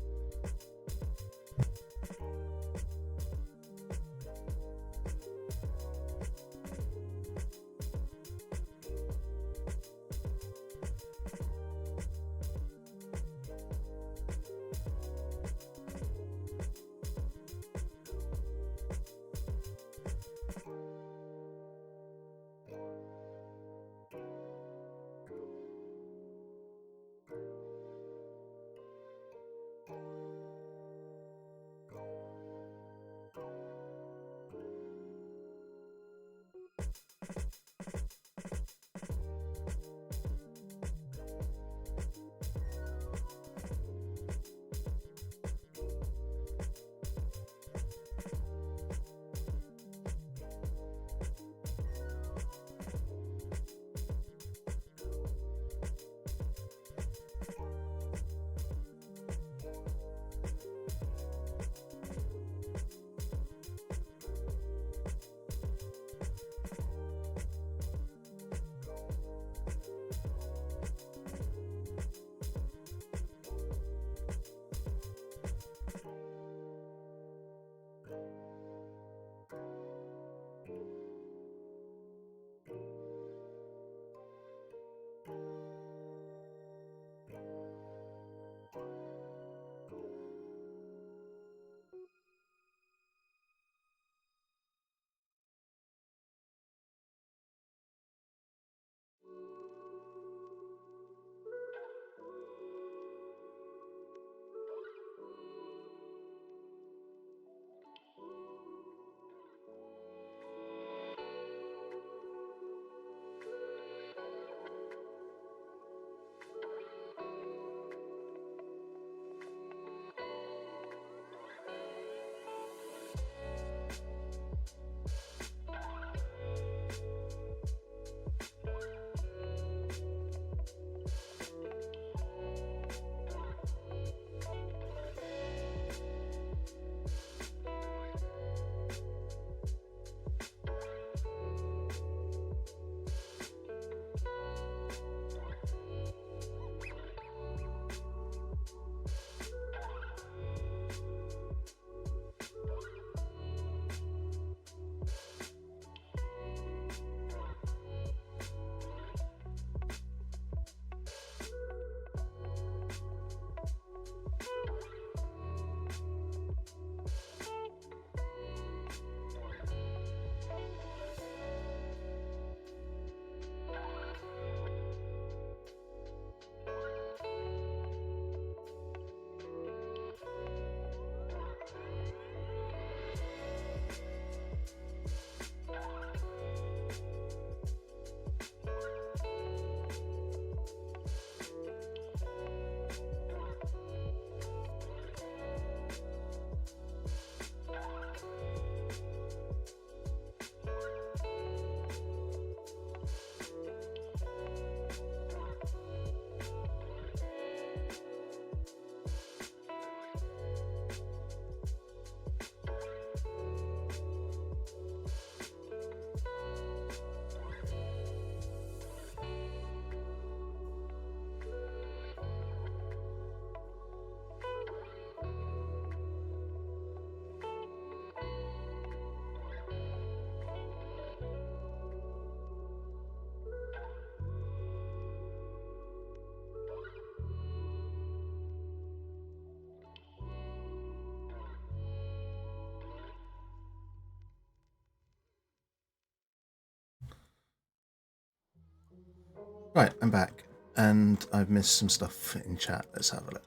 Right, I'm back, and I've missed some stuff in chat. Let's have a look.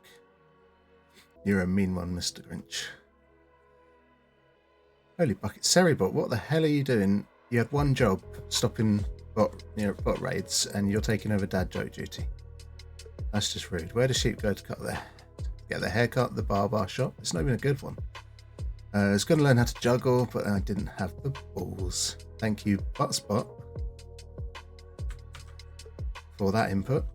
You're a mean one, Mr. Grinch. Holy bucket, Seribot, what the hell are you doing? You had one job, stopping bot raids, and you're taking over dad joke duty. That's just rude. Where do sheep go to get their hair cut? The barber shop? It's not even a good one. I was going to learn how to juggle, but I didn't have the balls. Thank you, Buttspot, for that input.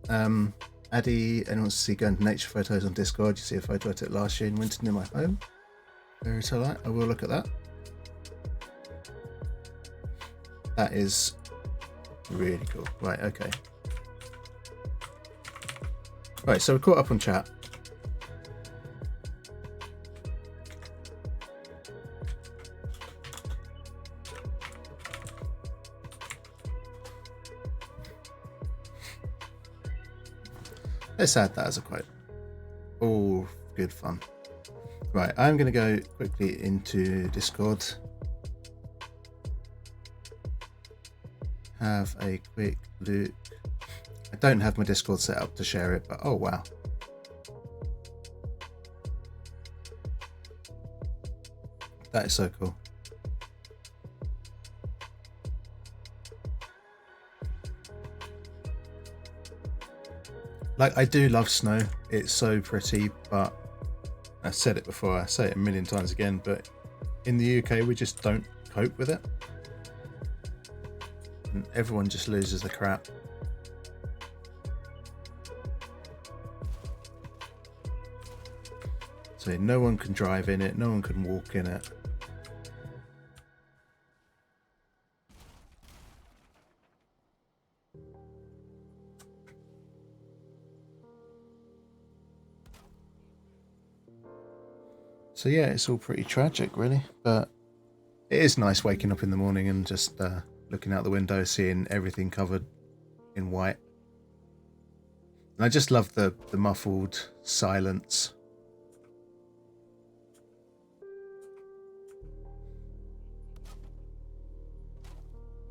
Addy, anyone wants to see going to nature photos on Discord? You see a photo I took last year in Winton in my home. Very tight. I will look at that. That is really cool. Right, okay. Right, so we're caught up on chat. Let's add that as a quote. Oh, good fun. Right, I'm going to go quickly into Discord. Have a quick look. I don't have my Discord set up to share it, but oh wow. That is so cool. Like, I do love snow. It's so pretty, but I said it before, I say it a million times again, but in the UK we just don't cope with it. And everyone just loses the crap. So no one can drive in it, no one can walk in it. So yeah, it's all pretty tragic really, but it is nice waking up in the morning and just looking out the window, seeing everything covered in white. And I just love the muffled silence.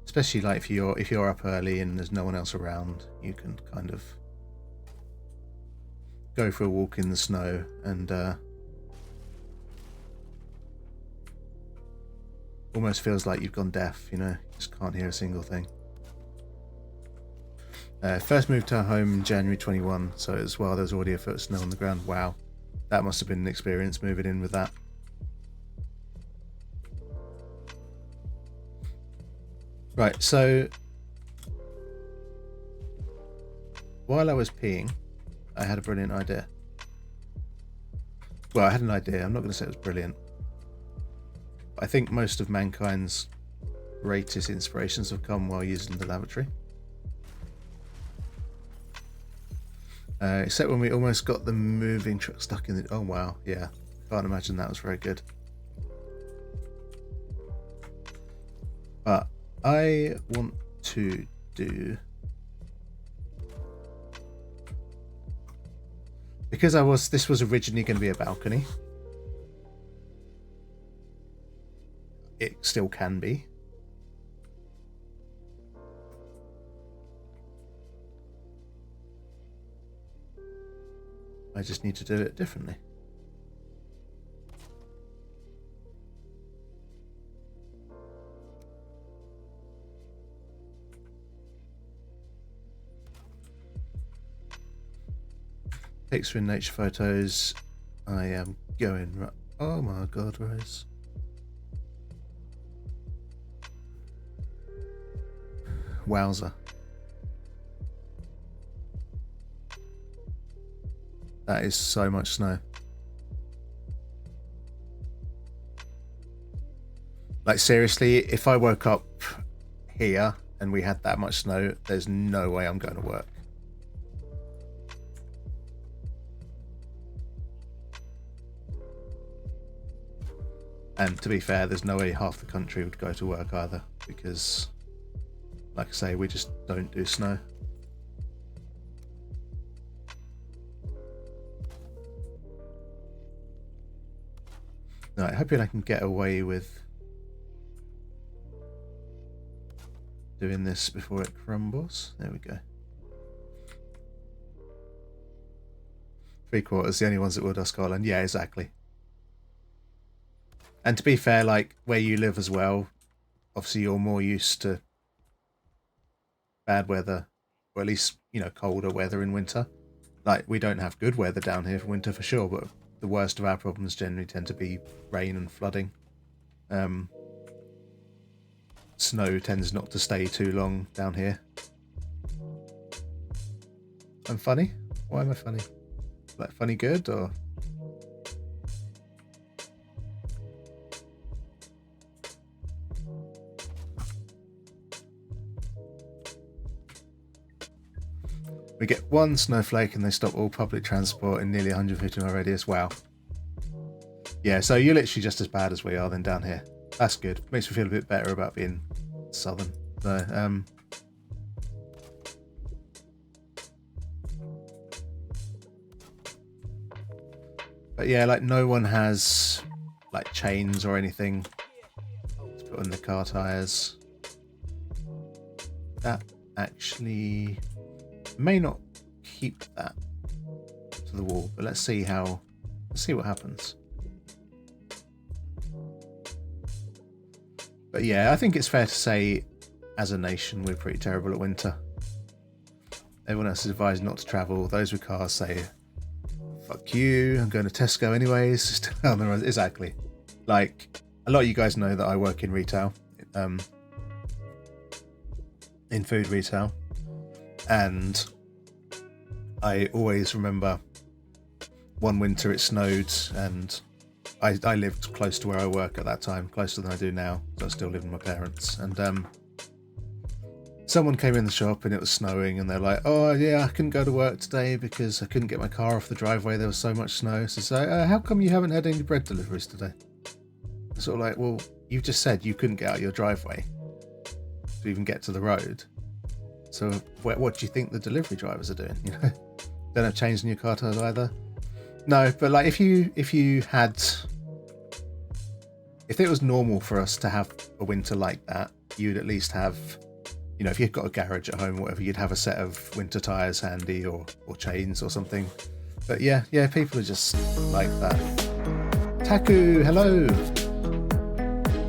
Especially like if you're up early and there's no one else around, you can kind of go for a walk in the snow and almost feels like you've gone deaf, you know, just can't hear a single thing. First moved to our home in January 21, so as well there's already a foot of snow on the ground. Wow, that must have been an experience moving in with that. Right, so while I was peeing, I had a brilliant idea. Well, I had an idea, I'm not going to say it was brilliant. I think most of mankind's greatest inspirations have come while using the lavatory. Except when we almost got the moving truck stuck in the... Oh wow, yeah. Can't imagine that was very good. But I want to do... Because this was originally going to be a balcony. It still can be. I just need to do it differently. Takes in nature photos. I am going... Oh my god, Rose. Wowza. That is so much snow. Like seriously, if I woke up here and we had that much snow, there's no way I'm going to work. And to be fair, there's no way half the country would go to work either, because, like I say, we just don't do snow. Right, hoping I can get away with doing this before it crumbles. There we go. 3/4, the only ones that will Dusk Island. Yeah, exactly. And to be fair, like where you live as well, obviously you're more used to bad weather, or at least, you know, colder weather in winter. Like we don't have good weather down here for winter for sure, but the worst of our problems generally tend to be rain and flooding. Snow tends not to stay too long down here. I'm funny? Why am I funny? Like funny good or? We get one snowflake and they stop all public transport in nearly 150 mile radius. Wow. Yeah, so you're literally just as bad as we are then down here. That's good. Makes me feel a bit better about being southern. So, but yeah, like no one has like chains or anything to put on the car tires. That actually may not keep that to the wall, but let's see what happens. But yeah, I think it's fair to say as a nation we're pretty terrible at winter. Everyone else is advised not to travel. Those with cars say, fuck you, I'm going to Tesco anyways. Just on the road. Exactly. Like, a lot of you guys know that I work in retail, in food retail, and I always remember one winter it snowed, and I lived close to where I work at that time, closer than I do now, so I still live with my parents, and someone came in the shop and it was snowing, and they're like, oh yeah, I couldn't go to work today because I couldn't get my car off the driveway, there was so much snow. So how come you haven't had any bread deliveries today? Sort of like, well, you just said you couldn't get out your driveway to even get to the road. So what do you think the delivery drivers are doing? You know, don't have chains in your car tires either. No, but like if it was normal for us to have a winter like that, you'd at least have, you know, if you've got a garage at home or whatever, you'd have a set of winter tires handy or chains or something. But yeah, people are just like that. Taku, hello.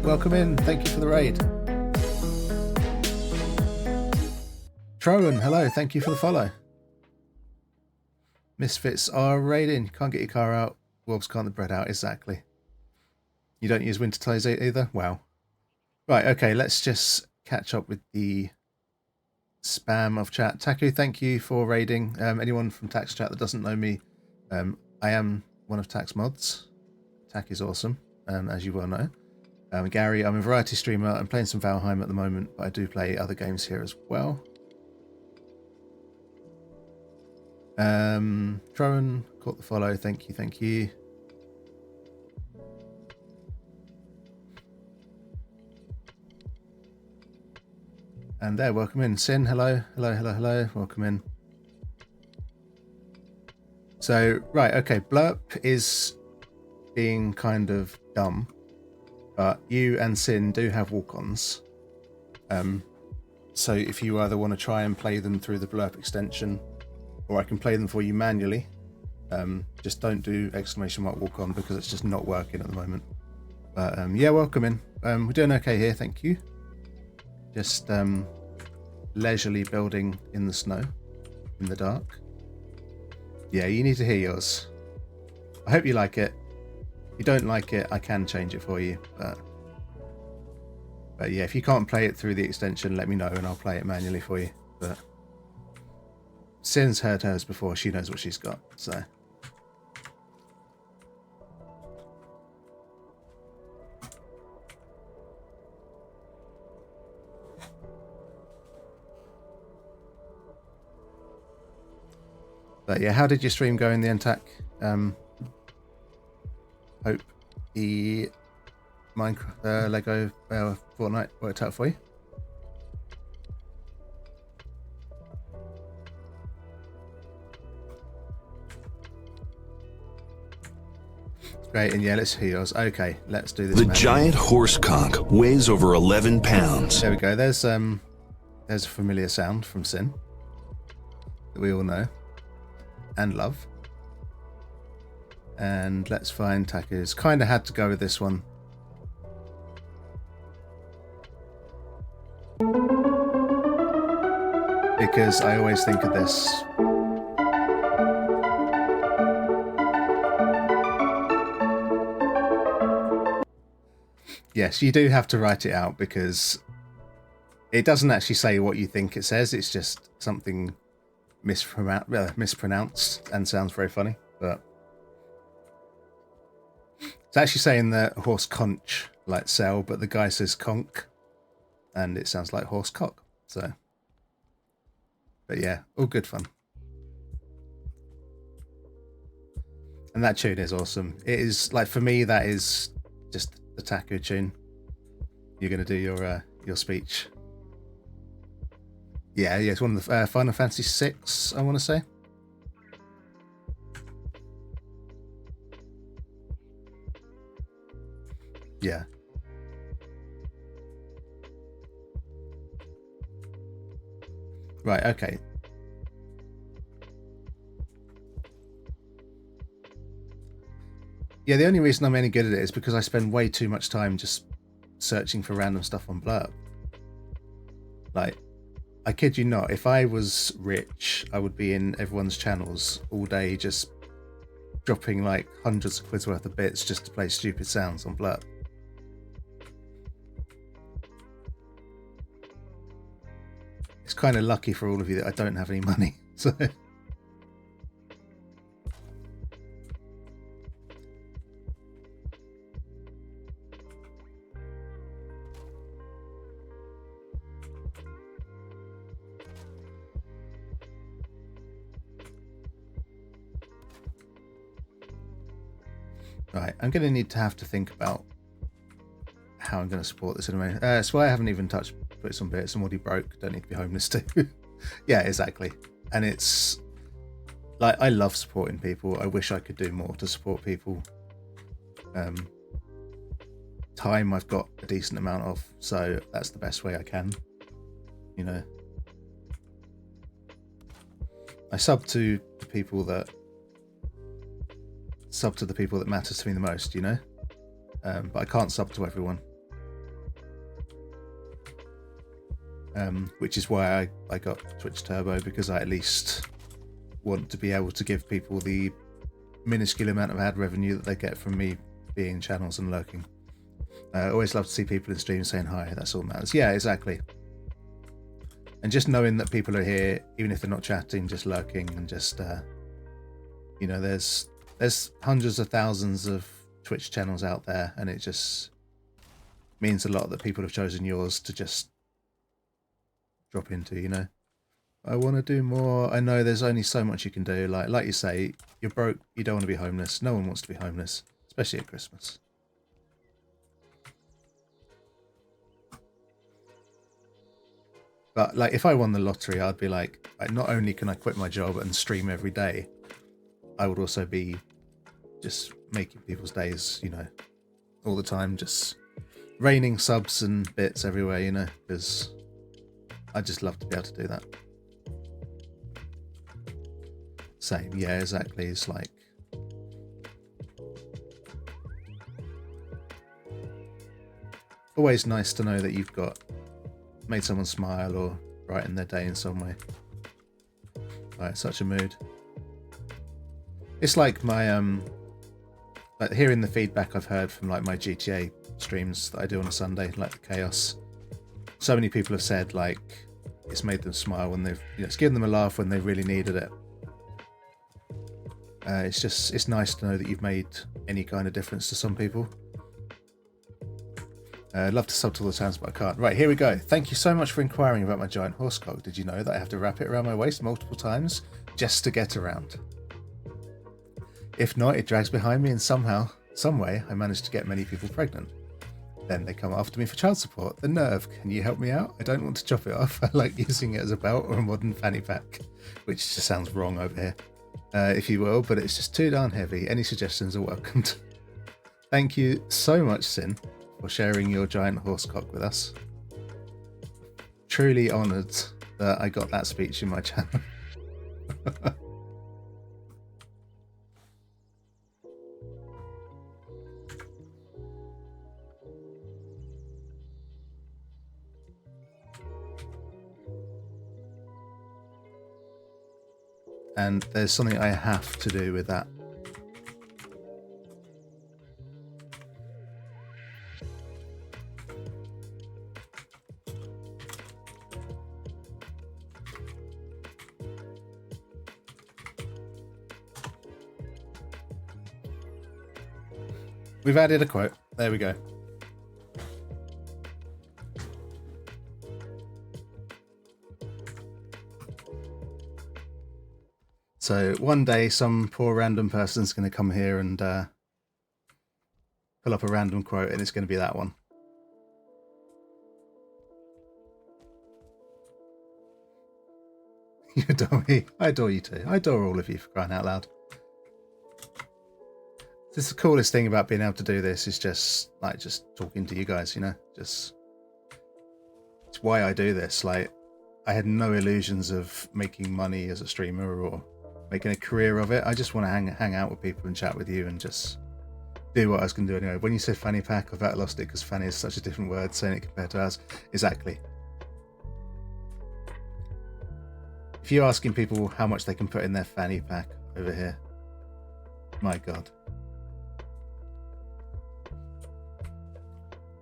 Welcome in. Thank you for the raid. Trowan, hello. Thank you for the follow. Misfits are raiding. You can't get your car out. Wolves can't the bread out. Exactly. You don't use winter tires either? Wow. Right, okay, let's just catch up with the spam of chat. Taku, thank you for raiding. Anyone from Tax Chat that doesn't know me, I am one of Tax mods. Tack is awesome, as you well know. Gary, I'm a variety streamer. I'm playing some Valheim at the moment, but I do play other games here as well. Trowan caught the follow. Thank you. And there, welcome in. Sin, hello. Welcome in. So, right, okay, Blurp is being kind of dumb, but you and Sin do have walk-ons. So if you either want to try and play them through the Blurp extension, or I can play them for you manually, just don't do ! walk-on because it's just not working at the moment. But yeah, welcome in. We're doing okay here, thank you. Just leisurely building in the snow, in the dark. Yeah, you need to hear yours. I hope you like it. If you don't like it, I can change it for you. But yeah, if you can't play it through the extension, let me know and I'll play it manually for you. But Sin's heard hers before, she knows what she's got. So But yeah, how did your stream go in the end, Tack? Hope the Minecraft Lego Fortnite worked out for you. Great, and yeah, let's hear yours. Okay, let's do this. The giant horse conch weighs over 11 pounds. There we go. There's a familiar sound from Sin that we all know and love. And let's find Taku's. Kind of had to go with this one. Because I always think of this. Yes, you do have to write it out because it doesn't actually say what you think it says. It's just something mispronounced and sounds very funny. But it's actually saying the horse conch, like sell, but the guy says conch, and it sounds like horse cock. So, but yeah, all good fun. And that tune is awesome. It is like, for me, that is just the Taku tune. You're gonna do your speech. Yeah, it's one of the Final Fantasy VI, I want to say. Yeah. Right, okay. Yeah, the only reason I'm any good at it is because I spend way too much time just searching for random stuff on Blurb. Like, I kid you not, if I was rich, I would be in everyone's channels all day just dropping like hundreds of quid's worth of bits just to play stupid sounds on Blurb. It's kind of lucky for all of you that I don't have any money. So right, I'm going to have to think about how I'm going to support this in a minute. That's why I haven't even touched Bits on Bits. I'm already broke. Don't need to be homeless too. Yeah, exactly. And it's like, I love supporting people. I wish I could do more to support people. Time I've got a decent amount of, so that's the best way I can. You know, I sub to the people that matters to me the most, you know, but I can't sub to everyone, which is why I got Twitch Turbo, because I at least want to be able to give people the minuscule amount of ad revenue that they get from me being in channels and lurking. I always love to see people in streams saying hi. That's all that matters. Yeah, exactly. And just knowing that people are here, even if they're not chatting, just lurking, and just you know, there's hundreds of thousands of Twitch channels out there, and it just means a lot that people have chosen yours to just drop into, you know. I want to do more. I know there's only so much you can do. Like you say, you're broke, you don't want to be homeless. No one wants to be homeless, especially at Christmas. But like, if I won the lottery, I'd be like, not only can I quit my job and stream every day, I would also be just making people's days, you know, all the time, just raining subs and bits everywhere, you know, because I just love to be able to do that. Same, yeah, exactly. It's like, always nice to know that you've made someone smile or brighten their day in some way. Right, such a mood. It's like my like hearing the feedback I've heard from like my GTA streams that I do on a Sunday, like the Chaos. So many people have said like it's made them smile when they've, you know, it's given them a laugh when they really needed it. It's nice to know that you've made any kind of difference to some people. I'd love to sub to all the times, but I can't. Right, here we go. Thank you so much for inquiring about my giant horse cock. Did you know that I have to wrap it around my waist multiple times just to get around. If not, it drags behind me, and somehow, some way, I manage to get many people pregnant. Then they come after me for child support. The nerve. Can you help me out? I don't want to chop it off. I like using it as a belt or a modern fanny pack, which just sounds wrong over here, if you will, but it's just too darn heavy. Any suggestions are welcomed. Thank you so much, Sin, for sharing your giant horse cock with us. Truly honoured that I got that speech in my channel. And there's something I have to do with that. We've added a quote. There we go. So one day some poor random person's going to come here and pull up a random quote, and it's going to be that one. You adore me. I adore you too. I adore all of you, for crying out loud. This is the coolest thing about being able to do this, is just like just talking to you guys, you know, just it's why I do this. Like, I had no illusions of making money as a streamer or making a career of it. I just want to hang out with people and chat with you and just do what I was going to do anyway. When you said fanny pack, I've about lost it because fanny is such a different word, saying it compared to ours. Exactly. If you're asking people how much they can put in their fanny pack over here, my God.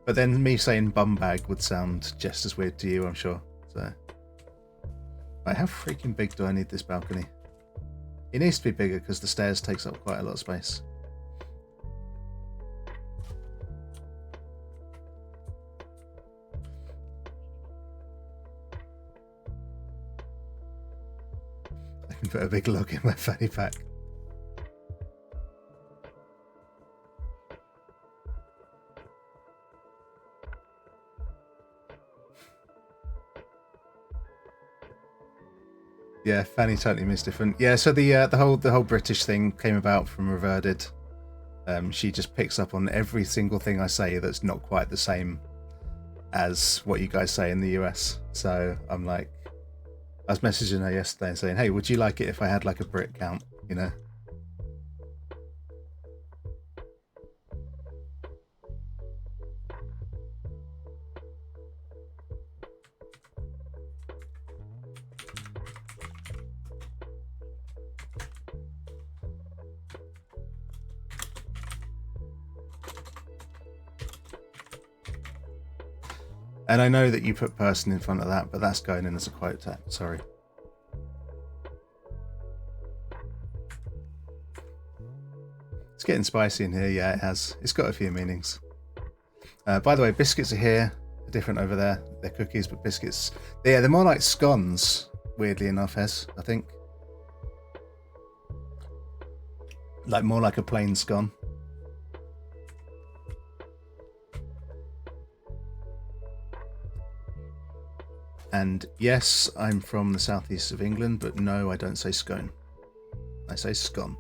But then me saying bum bag would sound just as weird to you, I'm sure. So, right, how freaking big do I need this balcony? It needs to be bigger because the stairs takes up quite a lot of space. I can put a big log in my fanny pack. Yeah, Fanny totally means different. Yeah, so the whole British thing came about from Reverted. She just picks up on every single thing I say that's not quite the same as what you guys say in the US. So I'm like, I was messaging her yesterday and saying, hey, would you like it if I had like a Brit count, you know? And I know that you put person in front of that, but that's going in as a quote tag. Sorry. It's getting spicy in here. Yeah, it has. It's got a few meanings. By the way, biscuits are here. They're different over there. They're cookies, but biscuits. Yeah, they're more like scones, weirdly enough, Hez, I think. Like more like a plain scone. And yes, I'm from the southeast of England, but no, I don't say scone. I say scone.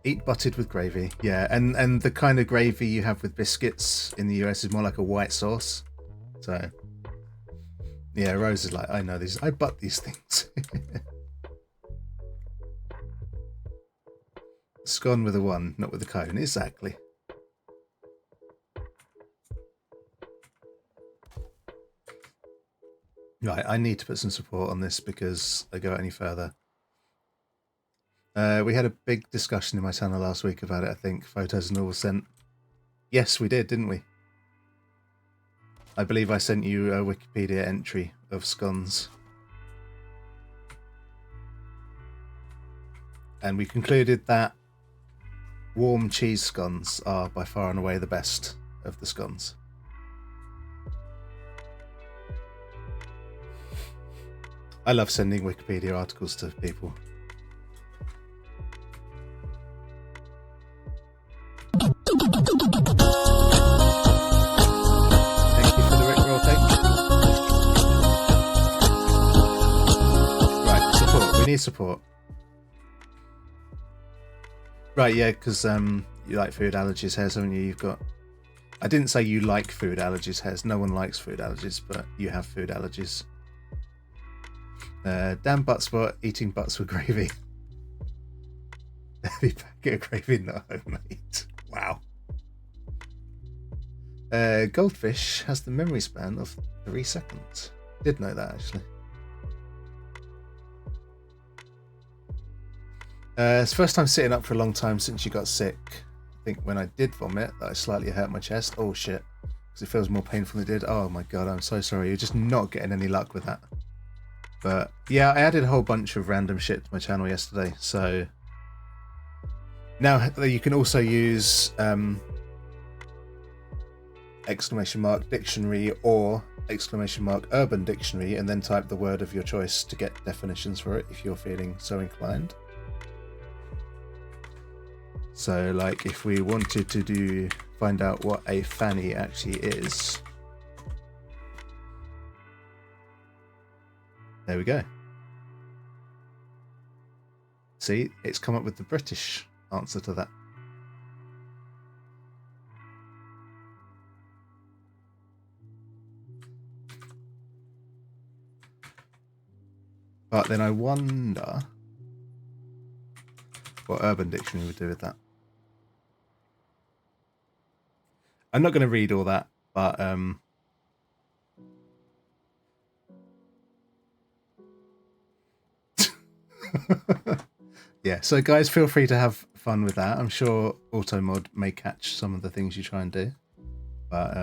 Eat buttered with gravy. Yeah, and the kind of gravy you have with biscuits in the US is more like a white sauce. So, yeah, Rose is like, I know these. I butt these things. Scone with a one, not with a cone. Exactly. Right, I need to put some support on this because I go any further. We had a big discussion in my channel last week about it, I think. Photos and all were sent. Yes, we did, didn't we? I believe I sent you a Wikipedia entry of scones. And we concluded that warm cheese scones are by far and away the best of the scones. I love sending Wikipedia articles to people. Thank you for the Rickroll take. Right, support. We need support. Right, yeah, because you like food allergies, Hez, haven't you? You've got... I didn't say you like food allergies, Hez. No one likes food allergies, but you have food allergies. Damn butt spot, eating butts with gravy. Heavy packet of gravy, not homemade. Wow. Goldfish has the memory span of 3 seconds. Did know that, actually. It's the first time sitting up for a long time since you got sick. I think when I did vomit, that I slightly hurt my chest. Oh shit. Because it feels more painful than it did. Oh my god, I'm so sorry. You're just not getting any luck with that. But yeah, I added a whole bunch of random shit to my channel yesterday. So now you can also use !dictionary or !urban dictionary and then type the word of your choice to get definitions for it if you're feeling so inclined. So like if we wanted to find out what a fanny actually is, there we go. See, it's come up with the British answer to that. But then I wonder what Urban Dictionary would do with that. I'm not going to read all that, but yeah, so guys, feel free to have fun with that. I'm sure Automod may catch some of the things you try and do, but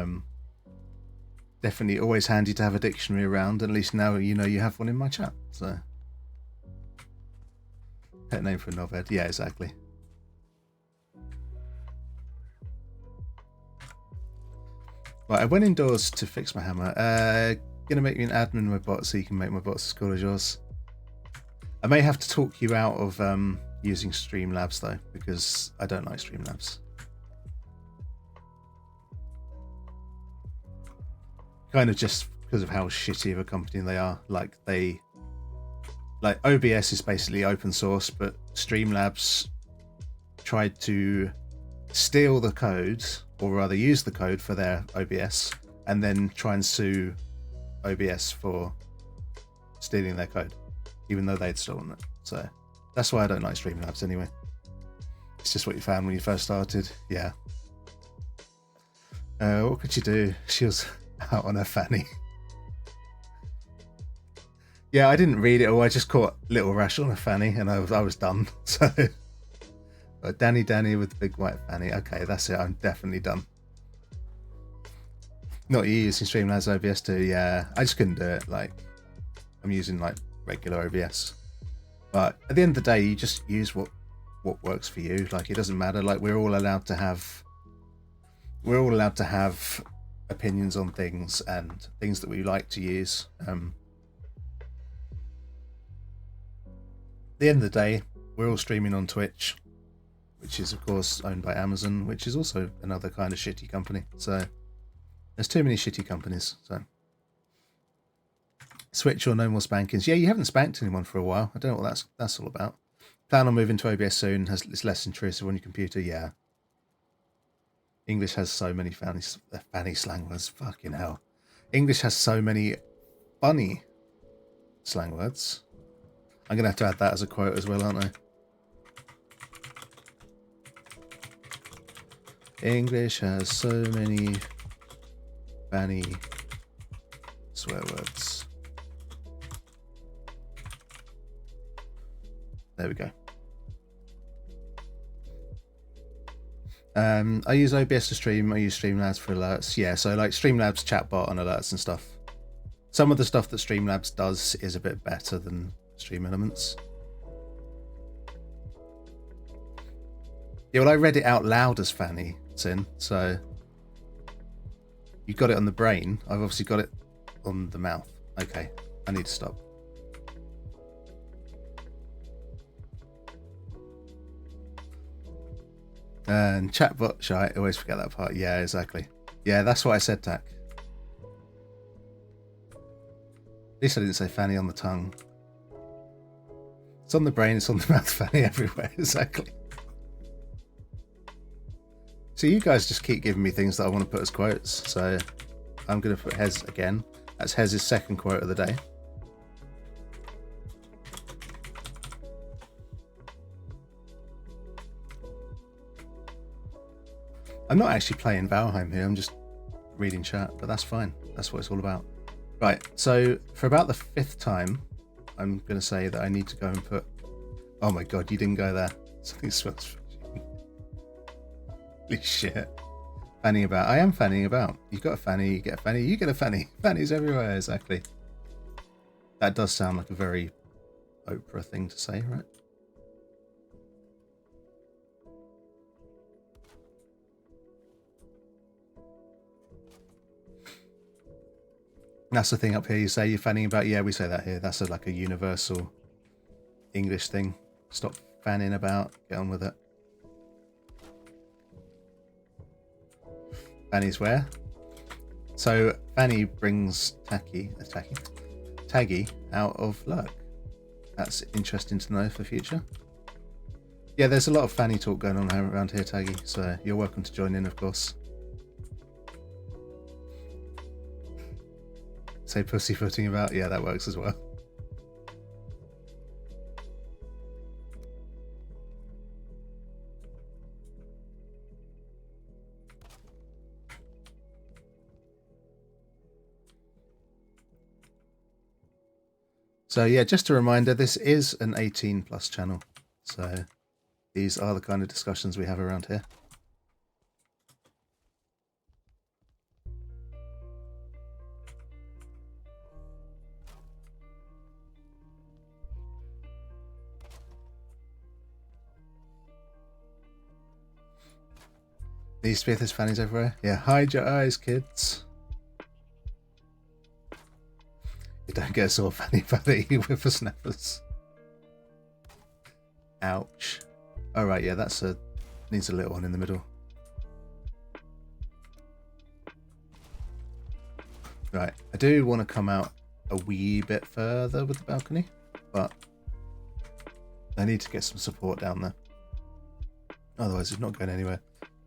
definitely always handy to have a dictionary around. At least now you know you have one in my chat. So pet name for a knobhead. Yeah, exactly. Right, I went indoors to fix my hammer. Gonna make me an admin in my bot so you can make my bots as cool as yours. I may have to talk you out of using Streamlabs though, because I don't like Streamlabs. Kind of just because of how shitty of a company they are. Like OBS is basically open source, but Streamlabs tried to steal the code, or rather use the code for their OBS, and then try and sue OBS for stealing their code, even though they'd stolen it. So that's why I don't like Streamlabs anyway. It's just what you found when you first started. Yeah. What could you do? She was out on her fanny. Yeah, I didn't read it all. I just caught little rash on her fanny, and I was done. So, Danny with the big white fanny. Okay, that's it. I'm definitely done. Not you using Streamlabs OBS too. Yeah, I just couldn't do it. Like, I'm using like regular OBS. But at the end of the day, you just use what works for you. Like, it doesn't matter. Like, we're all allowed to have opinions on things and things that we like to use. At the end of the day, we're all streaming on Twitch, which is of course owned by Amazon, which is also another kind of shitty company. So there's too many shitty companies. So Switch or no more spankings. Yeah, you haven't spanked anyone for a while. I don't know what that's all about. Plan on moving to OBS soon. It's less intrusive on your computer. Yeah. English has so many fanny slang words. Fucking hell. English has so many funny slang words. I'm going to have to add that as a quote as well, aren't I? English has so many fanny swear words. There we go. I use OBS to stream. I use Streamlabs for alerts. Yeah, so like Streamlabs chatbot and alerts and stuff. Some of the stuff that Streamlabs does is a bit better than Stream Elements. Yeah, well, I read it out loud as Fanny, Sin, so you got it on the brain. I've obviously got it on the mouth. Okay, I need to stop. And chatbot shy. I always forget that part. Yeah, exactly. Yeah, that's what I said, Tack. At least I didn't say fanny on the tongue. It's on the brain, it's on the mouth, fanny everywhere. Exactly. So you guys just keep giving me things that I want to put as quotes. So I'm going to put Hez again. That's Hez's second quote of the day. I'm not actually playing Valheim here. I'm just reading chat, but that's fine. That's what it's all about. Right. So for about the 5th time, I'm going to say that I need to go and put... Oh my god, you didn't go there. Something smells fishy. Holy shit. Fanning about. I am fanning about. You've got a fanny, you get a fanny, you get a fanny. Fannies everywhere, exactly. That does sound like a very Oprah thing to say, right? That's the thing up here. You say you're fanning about. Yeah, we say that here. That's like a universal English thing. Stop fanning about. Get on with it. Fanny's where? So Fanny brings Taggy out of luck. That's interesting to know for future. Yeah, there's a lot of Fanny talk going on around here, Taggy. So you're welcome to join in, of course. Say pussyfooting about. Yeah, that works as well. So yeah, just a reminder, this is an 18 plus channel. So these are the kind of discussions we have around here. These there's fannies everywhere. Yeah, hide your eyes, kids. You don't get a sore fanny fanny whippersnappers. Ouch. All right, yeah, that's needs a little one in the middle. Right, I do want to come out a wee bit further with the balcony, but I need to get some support down there. Otherwise, it's not going anywhere.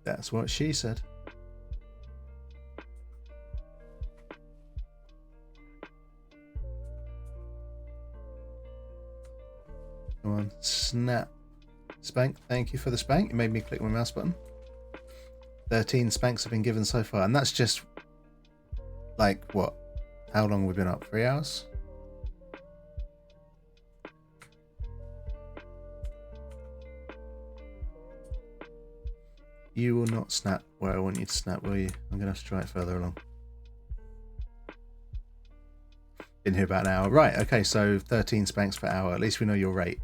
That's what she said. Come on, snap. Spank, thank you for the spank. It made me click my mouse button. 13 spanks have been given so far, and that's just like what? How long have we been up? 3 hours? You will not snap where I want you to snap, will you? I'm going to have to try it further along. Been here about an hour. Right, okay, so 13 spanks per hour. At least we know your rate.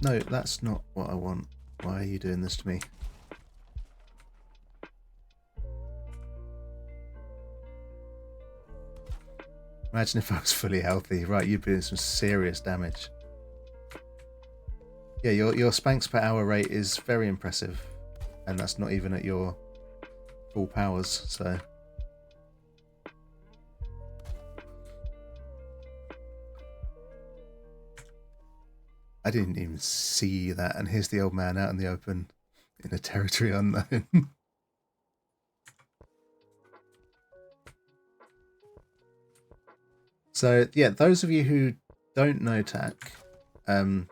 No, that's not what I want. Why are you doing this to me? Imagine if I was fully healthy. Right, you'd be doing some serious damage. Yeah, your spanks per hour rate is very impressive. And that's not even at your full powers, so... I didn't even see that, and here's the old man out in the open in a territory unknown. So yeah, those of you who don't know Tack, it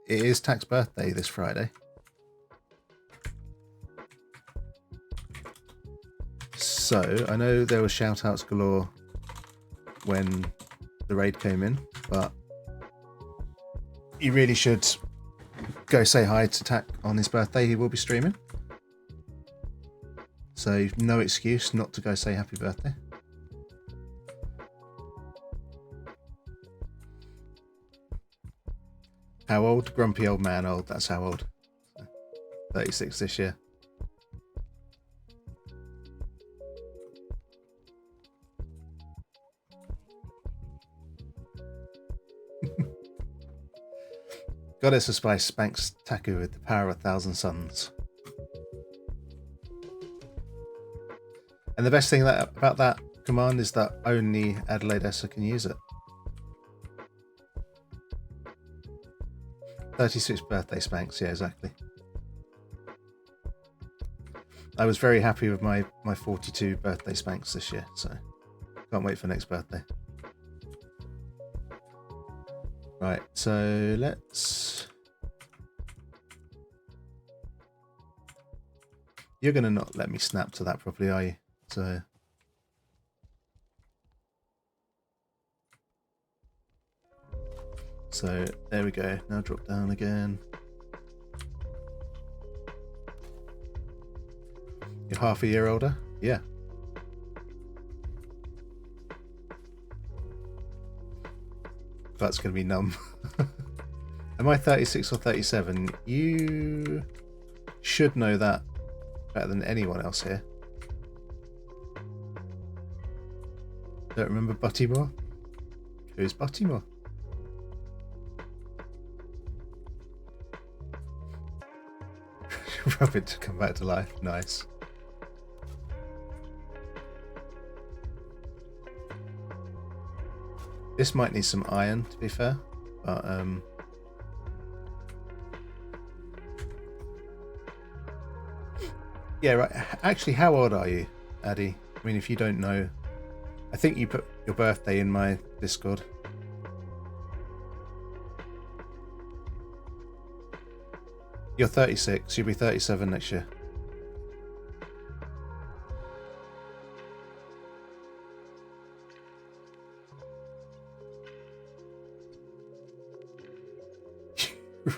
is Tack's birthday this Friday. So I know there were shout outs galore when the raid came in, but you really should go say hi to Tack on his birthday. He will be streaming. So no excuse not to go say happy birthday. How old? Grumpy old man old. That's how old. 36 this year. Goddess of Spice spanks Taku with the power of 1,000 suns. And the best thing about that command is that only Adelaide can use it. 36th birthday spanks, yeah, exactly. I was very happy with my 42 birthday spanks this year, so can't wait for next birthday. Right, so let's... You're going to not let me snap to that properly, are you? So there we go. Now drop down again. You're half a year older? Yeah. That's going to be numb. Am I 36 or 37? You should know that better than anyone else here. Don't remember Buttymore? Who's Buttymore? Rub it to come back to life. Nice. This might need some iron, to be fair, but yeah, right. Actually, how old are you, Addy? I mean, if you don't know, I think you put your birthday in my Discord. You're 36. You'll be 37 next year.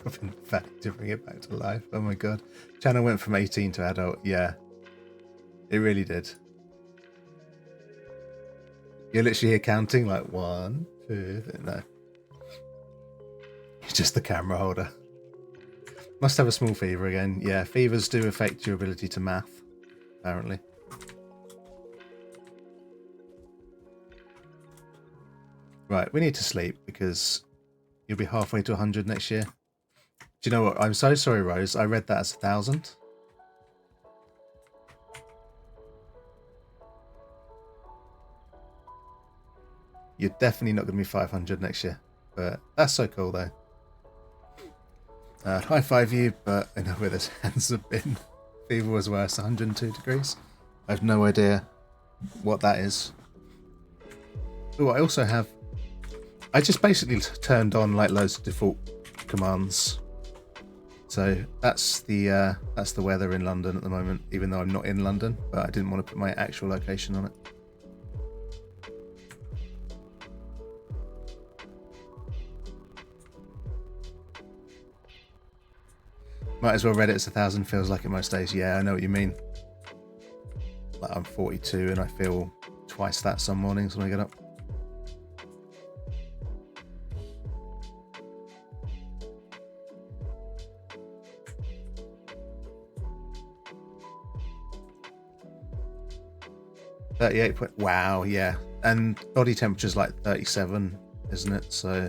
Robin back to bring it back to life. Oh my god. Channel went from 18 to adult. Yeah. It really did. You're literally here counting like 1, 2, 3. No. You're just the camera holder. Must have a small fever again. Yeah, fevers do affect your ability to math, apparently. Right, we need to sleep because you'll be halfway to 100 next year. Do you know what? I'm so sorry, Rose. I read that as 1,000. You're definitely not going to be 500 next year. But that's so cool, though. High five you, but I know where this hands have been. Fever was worse, 102 degrees. I have no idea what that is. Oh, I also have... I just basically turned on like loads of default commands. So that's the weather in London at the moment, even though I'm not in London, but I didn't want to put my actual location on it. Might as well read it as 1,000, feels like it most days. Yeah, I know what you mean. Like I'm 42 and I feel twice that some mornings when I get up. Wow, yeah. And body temperature's like 37, isn't it? So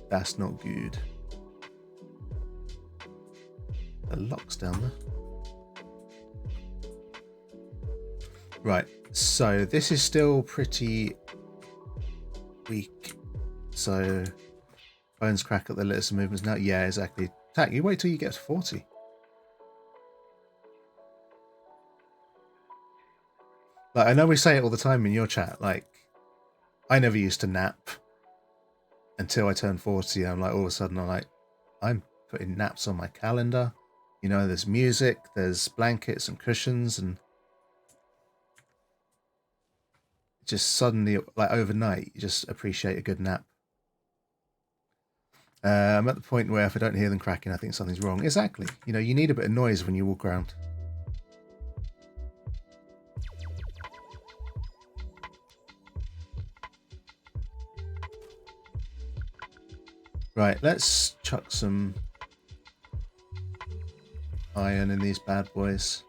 that's not good. The lock's down there. Right, so this is still pretty weak. So bones crack at the littlest of movements now. Yeah, exactly. Tak, you wait till you get to 40. Like, I know we say it all the time in your chat. Like, I never used to nap until I turned 40. I'm like, all of a sudden, I'm putting naps on my calendar. You know, there's music, there's blankets and cushions, and just suddenly, like overnight, you just appreciate a good nap. I'm at the point where if I don't hear them cracking, I think something's wrong. Exactly. You know, you need a bit of noise when you walk around. Right, let's chuck some iron in these bad boys.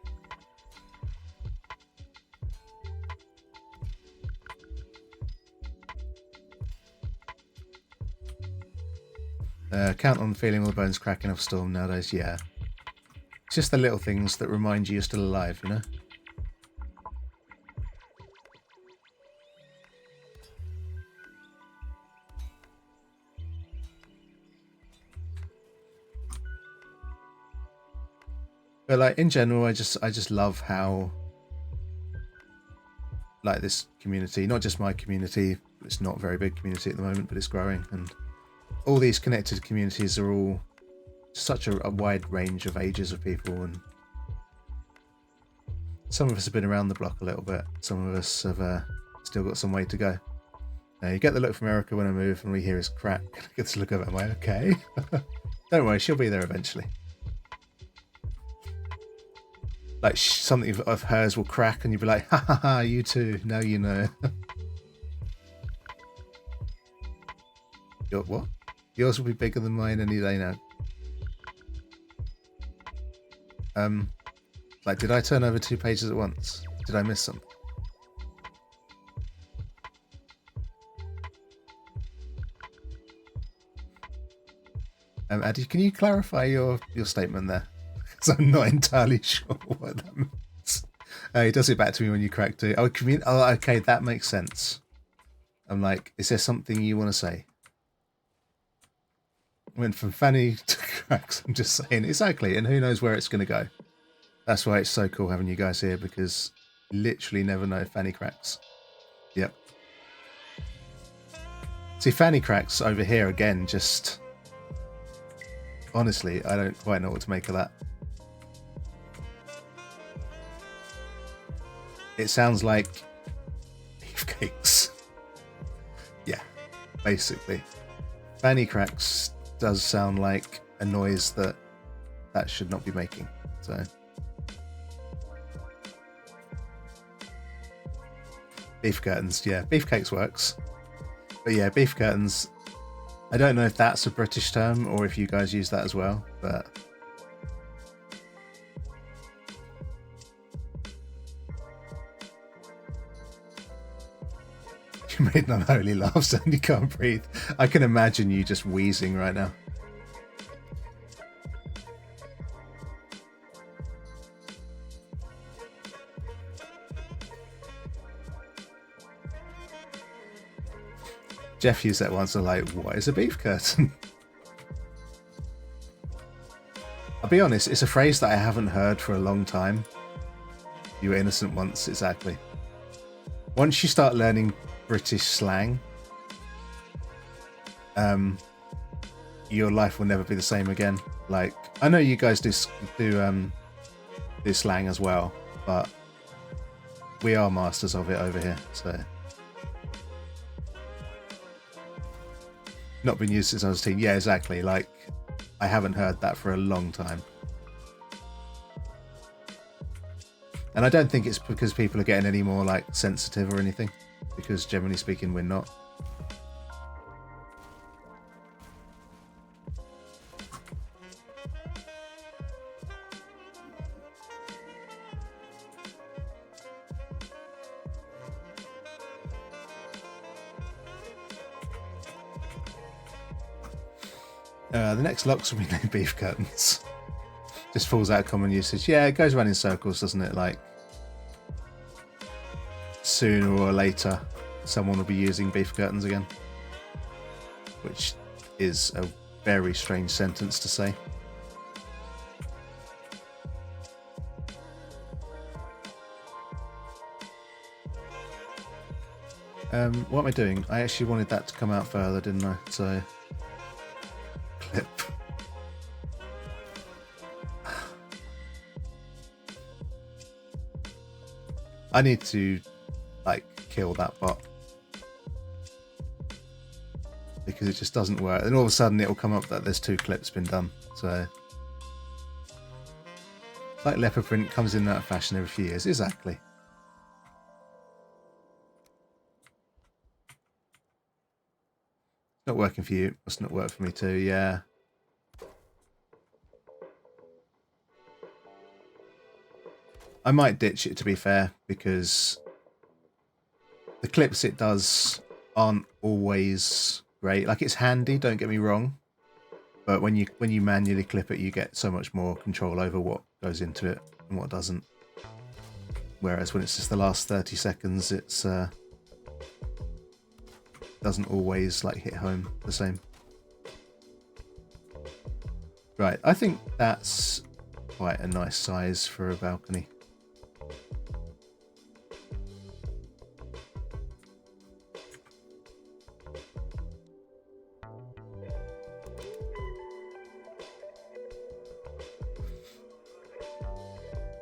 Count on feeling all the bones cracking off storm nowadays. Yeah. It's just the little things that remind you you're still alive, you know? But like in general, I just love how like this community, not just my community, it's not a very big community at the moment, but it's growing, and all these connected communities are all such a wide range of ages of people, and some of us have been around the block a little bit, some of us have still got some way to go. You get the look from Erica when I move and we hear his crack. I get to look over at him, like, okay. Don't worry, she'll be there eventually. Like something of hers will crack and you'll be like, ha ha ha, you too, now you know. What? Yours will be bigger than mine any day now. Like, did I turn over 2 pages at once? Did I miss something? Addy, can you clarify your statement there? Because I'm not entirely sure what that means. He does it back to me when you crack too. Oh, okay, that makes sense. I'm like, is there something you want to say? Went from fanny to cracks. I'm just saying, exactly, and who knows where it's going to go. That's why it's so cool having you guys here, because you literally never know fanny cracks. Yep. See, fanny cracks over here again, just... Honestly, I don't quite know what to make of that. It sounds like beefcakes. Yeah, basically. Fanny cracks does sound like a noise that should not be making. So beef curtains, yeah, beefcakes works. But yeah, beef curtains, I don't know if that's a British term or if you guys use that as well, but you made an unholy laughs and you can't breathe. I can imagine you just wheezing right now. Jeff used that once, so like, what is a beef curtain? I'll be honest, it's a phrase that I haven't heard for a long time. You were innocent once, exactly. Once you start learning British slang, your life will never be the same again. Like, I know you guys do slang as well, but we are masters of it over here, so... Not been used since I was a teen. Yeah, exactly. Like, I haven't heard that for a long time. And I don't think it's because people are getting any more, like, sensitive or anything. Because, generally speaking, we're not. The next locks will be named beef curtains. Just falls out of common usage. Yeah, it goes around in circles, doesn't it? Like, sooner or later, someone will be using beef curtains again. Which is a very strange sentence to say. What am I doing? I actually wanted that to come out further, didn't I? So... clip. I need to, like, kill that bot. Because it just doesn't work. And all of a sudden it'll come up that there's 2 clips been done. So... like leopard print comes in and out of fashion every few years. Exactly. Not working for you. Must not work for me too, yeah. I might ditch it, to be fair, because the clips it does aren't always great. Like, it's handy, don't get me wrong, But when you manually clip it, you get so much more control over what goes into it and what doesn't. Whereas when it's just the last 30 seconds, it's doesn't always like hit home the same. Right, I think that's quite a nice size for a balcony.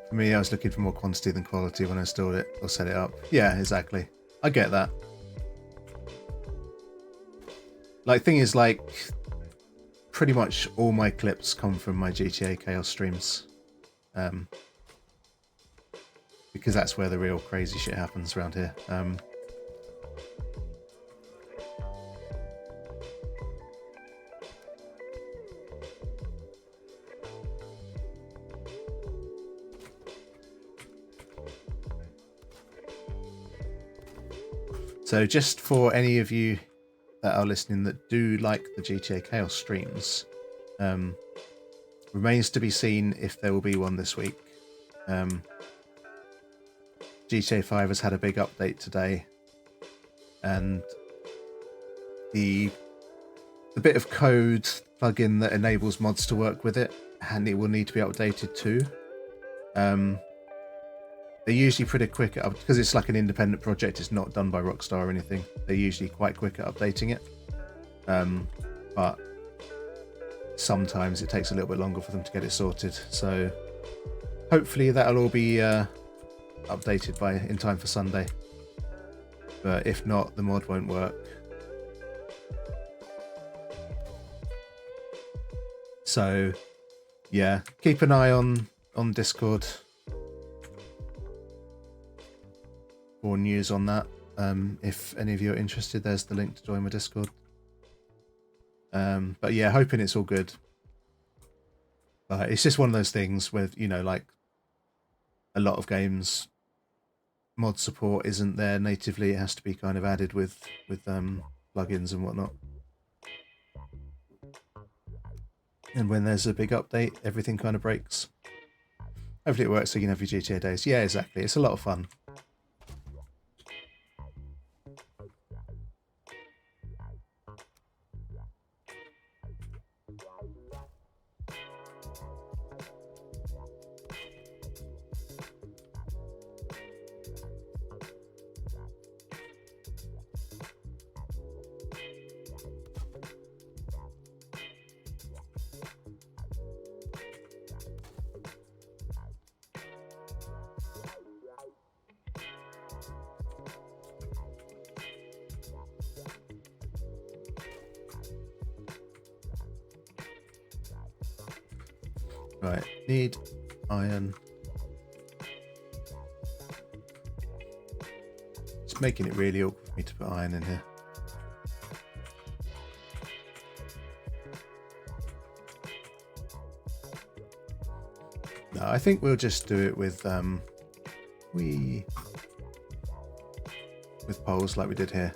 For me, I was looking for more quantity than quality when I installed it or set it up. Yeah, exactly. I get that. Like, thing is, like, pretty much all my clips come from my GTA Chaos streams. Because that's where the real crazy shit happens around here. So just for any of you that are listening that do like the GTA Chaos streams, remains to be seen if there will be one this week. GTA 5 has had a big update today, and the bit of code plugin that enables mods to work with it, and it will need to be updated too. They're usually pretty quick at because it's like an independent project. It's not done by Rockstar or anything. They're usually quite quick at updating it, but sometimes it takes a little bit longer for them to get it sorted. So hopefully that'll all be updated in time for Sunday. But if not, the mod won't work. So yeah, keep an eye on Discord for news on that. If any of you are interested, there's the link to join my Discord. But yeah, hoping it's all good. It's just one of those things where, you know, like a lot of games, mod support isn't there natively. It has to be kind of added with plugins and whatnot. And when there's a big update, everything kind of breaks. Hopefully it works so you can have your GTA days. Yeah, exactly. It's a lot of fun. Right, need iron. It's making it really awkward for me to put iron in here. No, I think we'll just do it with poles like we did here.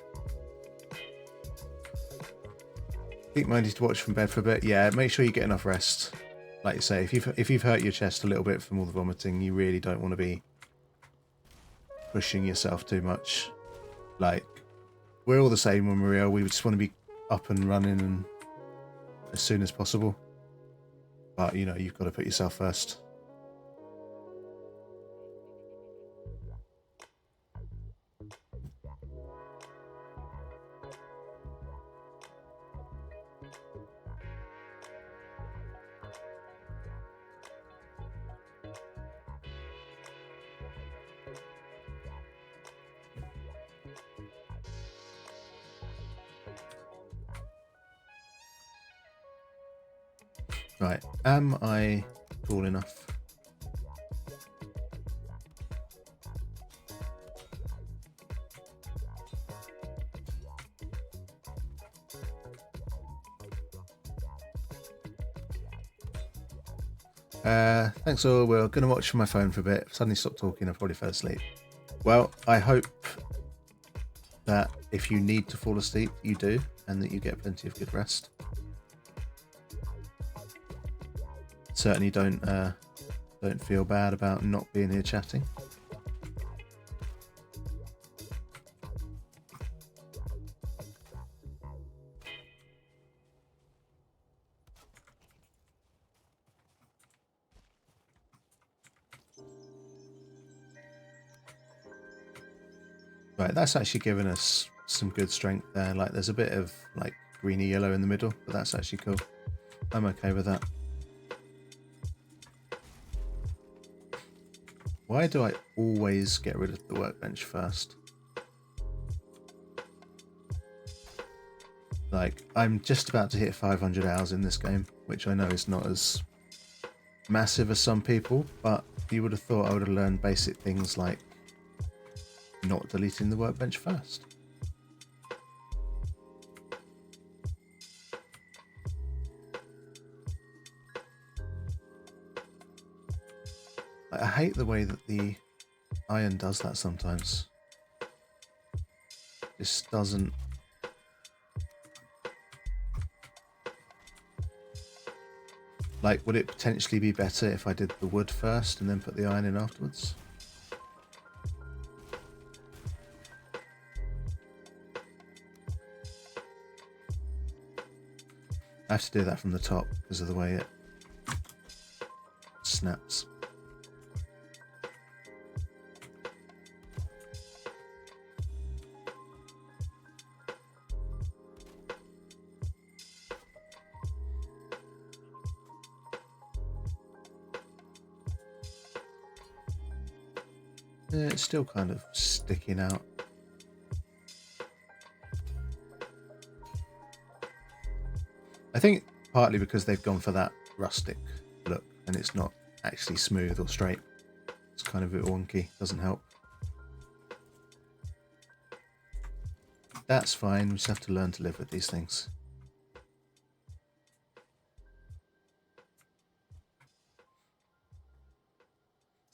Keep minded to watch from bed for a bit. Yeah, make sure you get enough rest. Like you say, if you've hurt your chest a little bit from all the vomiting, you really don't want to be pushing yourself too much. Like, we're all the same when we're ill. We just want to be up and running and as soon as possible. But, you know, you've got to put yourself first. Right, am I cool enough? Thanks all. We're going to watch my phone for a bit. Suddenly stopped talking, I probably fell asleep. Well, I hope that if you need to fall asleep, you do, and that you get plenty of good rest. certainly don't feel bad about not being here chatting. Right, that's actually given us some good strength there. Like, there's a bit of like greeny yellow in the middle, but that's actually cool. I'm okay with that. Why do I always get rid of the workbench first? Like, I'm just about to hit 500 hours in this game, which I know is not as massive as some people, but you would have thought I would have learned basic things like not deleting the workbench first. I hate the way that the iron does that sometimes. Just doesn't... Like, would it potentially be better if I did the wood first and then put the iron in afterwards? I have to do that from the top because of the way it snaps. Yeah, it's still kind of sticking out. I think partly because they've gone for that rustic look and it's not actually smooth or straight. It's kind of a bit wonky, doesn't help. That's fine, we just have to learn to live with these things.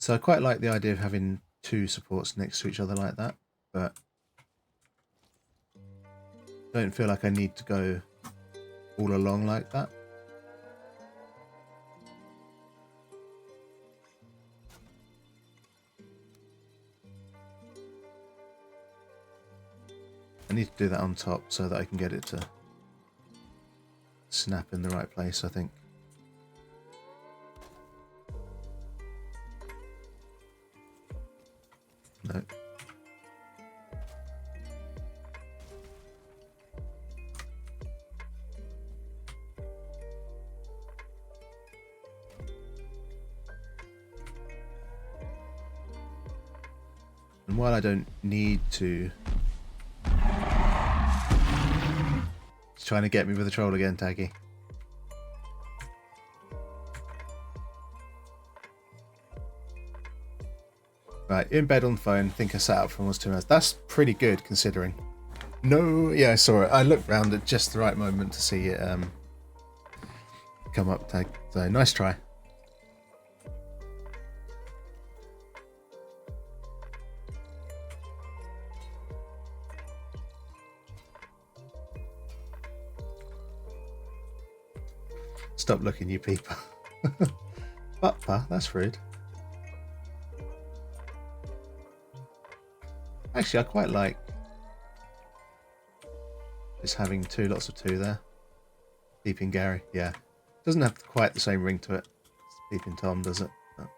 So I quite like the idea of having two supports next to each other like that, but don't feel like I need to go all along like that. I need to do that on top so that I can get it to snap in the right place, I think. No. And while I don't need to... It's trying to get me with the troll again, Taggy. Right, in bed on phone, think I sat up for almost 2 hours. That's pretty good considering. No, yeah, I saw it. I looked round at just the right moment to see it come up. Tag. So nice try. Stop looking, you people. Butpa, that's rude. Actually, I quite like just having lots of two there. Peeping Gary, yeah. Doesn't have quite the same ring to it. Peeping Tom, does it? But...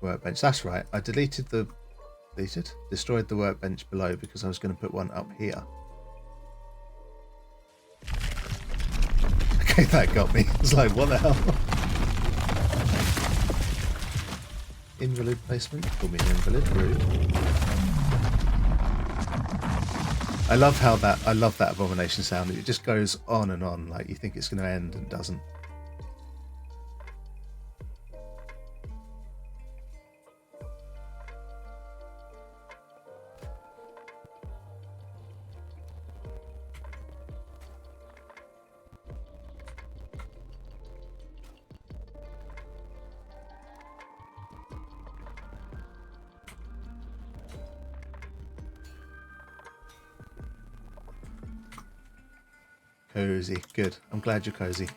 Workbench, that's right. I destroyed the workbench below because I was going to put one up here. Okay, that got me. It's like, what the hell? Invalid placement? Call me invalid, rude. I love that abomination sound. It just goes on and on, like you think it's going to end and doesn't. Cozy. Good. I'm glad you're cozy.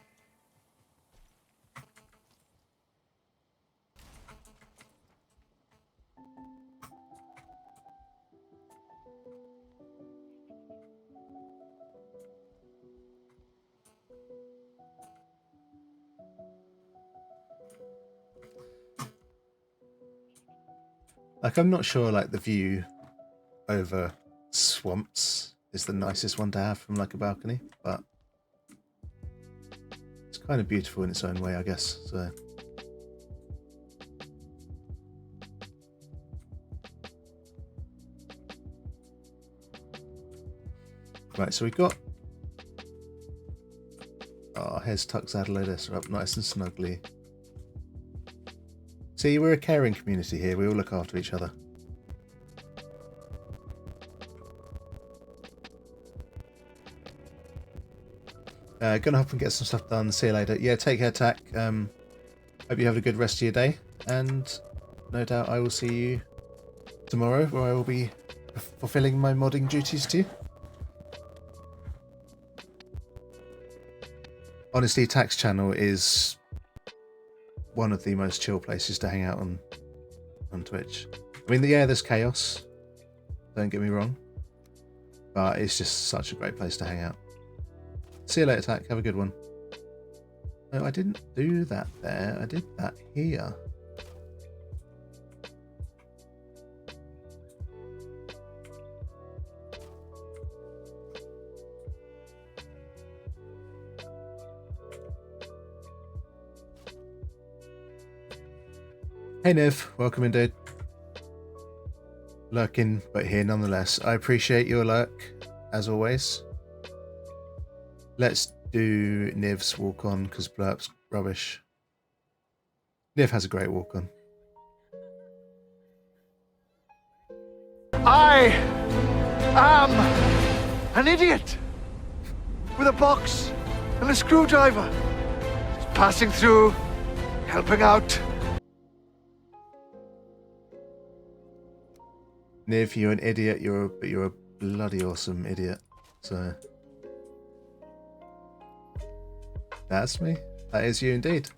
Like, I'm not sure, like, the view over swamps is the nicest one to have from, like, a balcony, but it's kind of beautiful in its own way, I guess, so... Right, so we got... Oh, here's Tux Adelaide are up nice and snugly. See, we're a caring community here. We all look after each other. Gonna hop and get some stuff done. See you later. Yeah, take care, Tack. Hope you have a good rest of your day. And no doubt I will see you tomorrow, where I will be fulfilling my modding duties too. Honestly, Tack's channel is one of the most chill places to hang out on Twitch. I mean, yeah, there's chaos, don't get me wrong, but it's just such a great place to hang out. See you later, Tack. Have a good one. No, I didn't do that there. I did that here. Hey Niv, welcome in, dude. Lurking, but here nonetheless. I appreciate your lurk, as always. Let's do Niv's walk on, because Blurp's rubbish. Niv has a great walk on. I am an idiot with a box and a screwdriver. Just passing through, helping out. Niv, you're an idiot, but you're a bloody awesome idiot. So that's me. That is you indeed.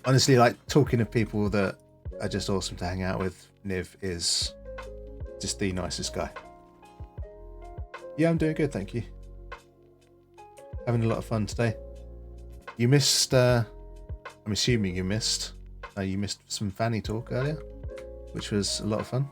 Honestly, like, talking to people that are just awesome to hang out with, Niv is just the nicest guy. Yeah, I'm doing good, thank you. Having a lot of fun today. You missed, I'm assuming you missed some Fanny talk earlier, which was a lot of fun.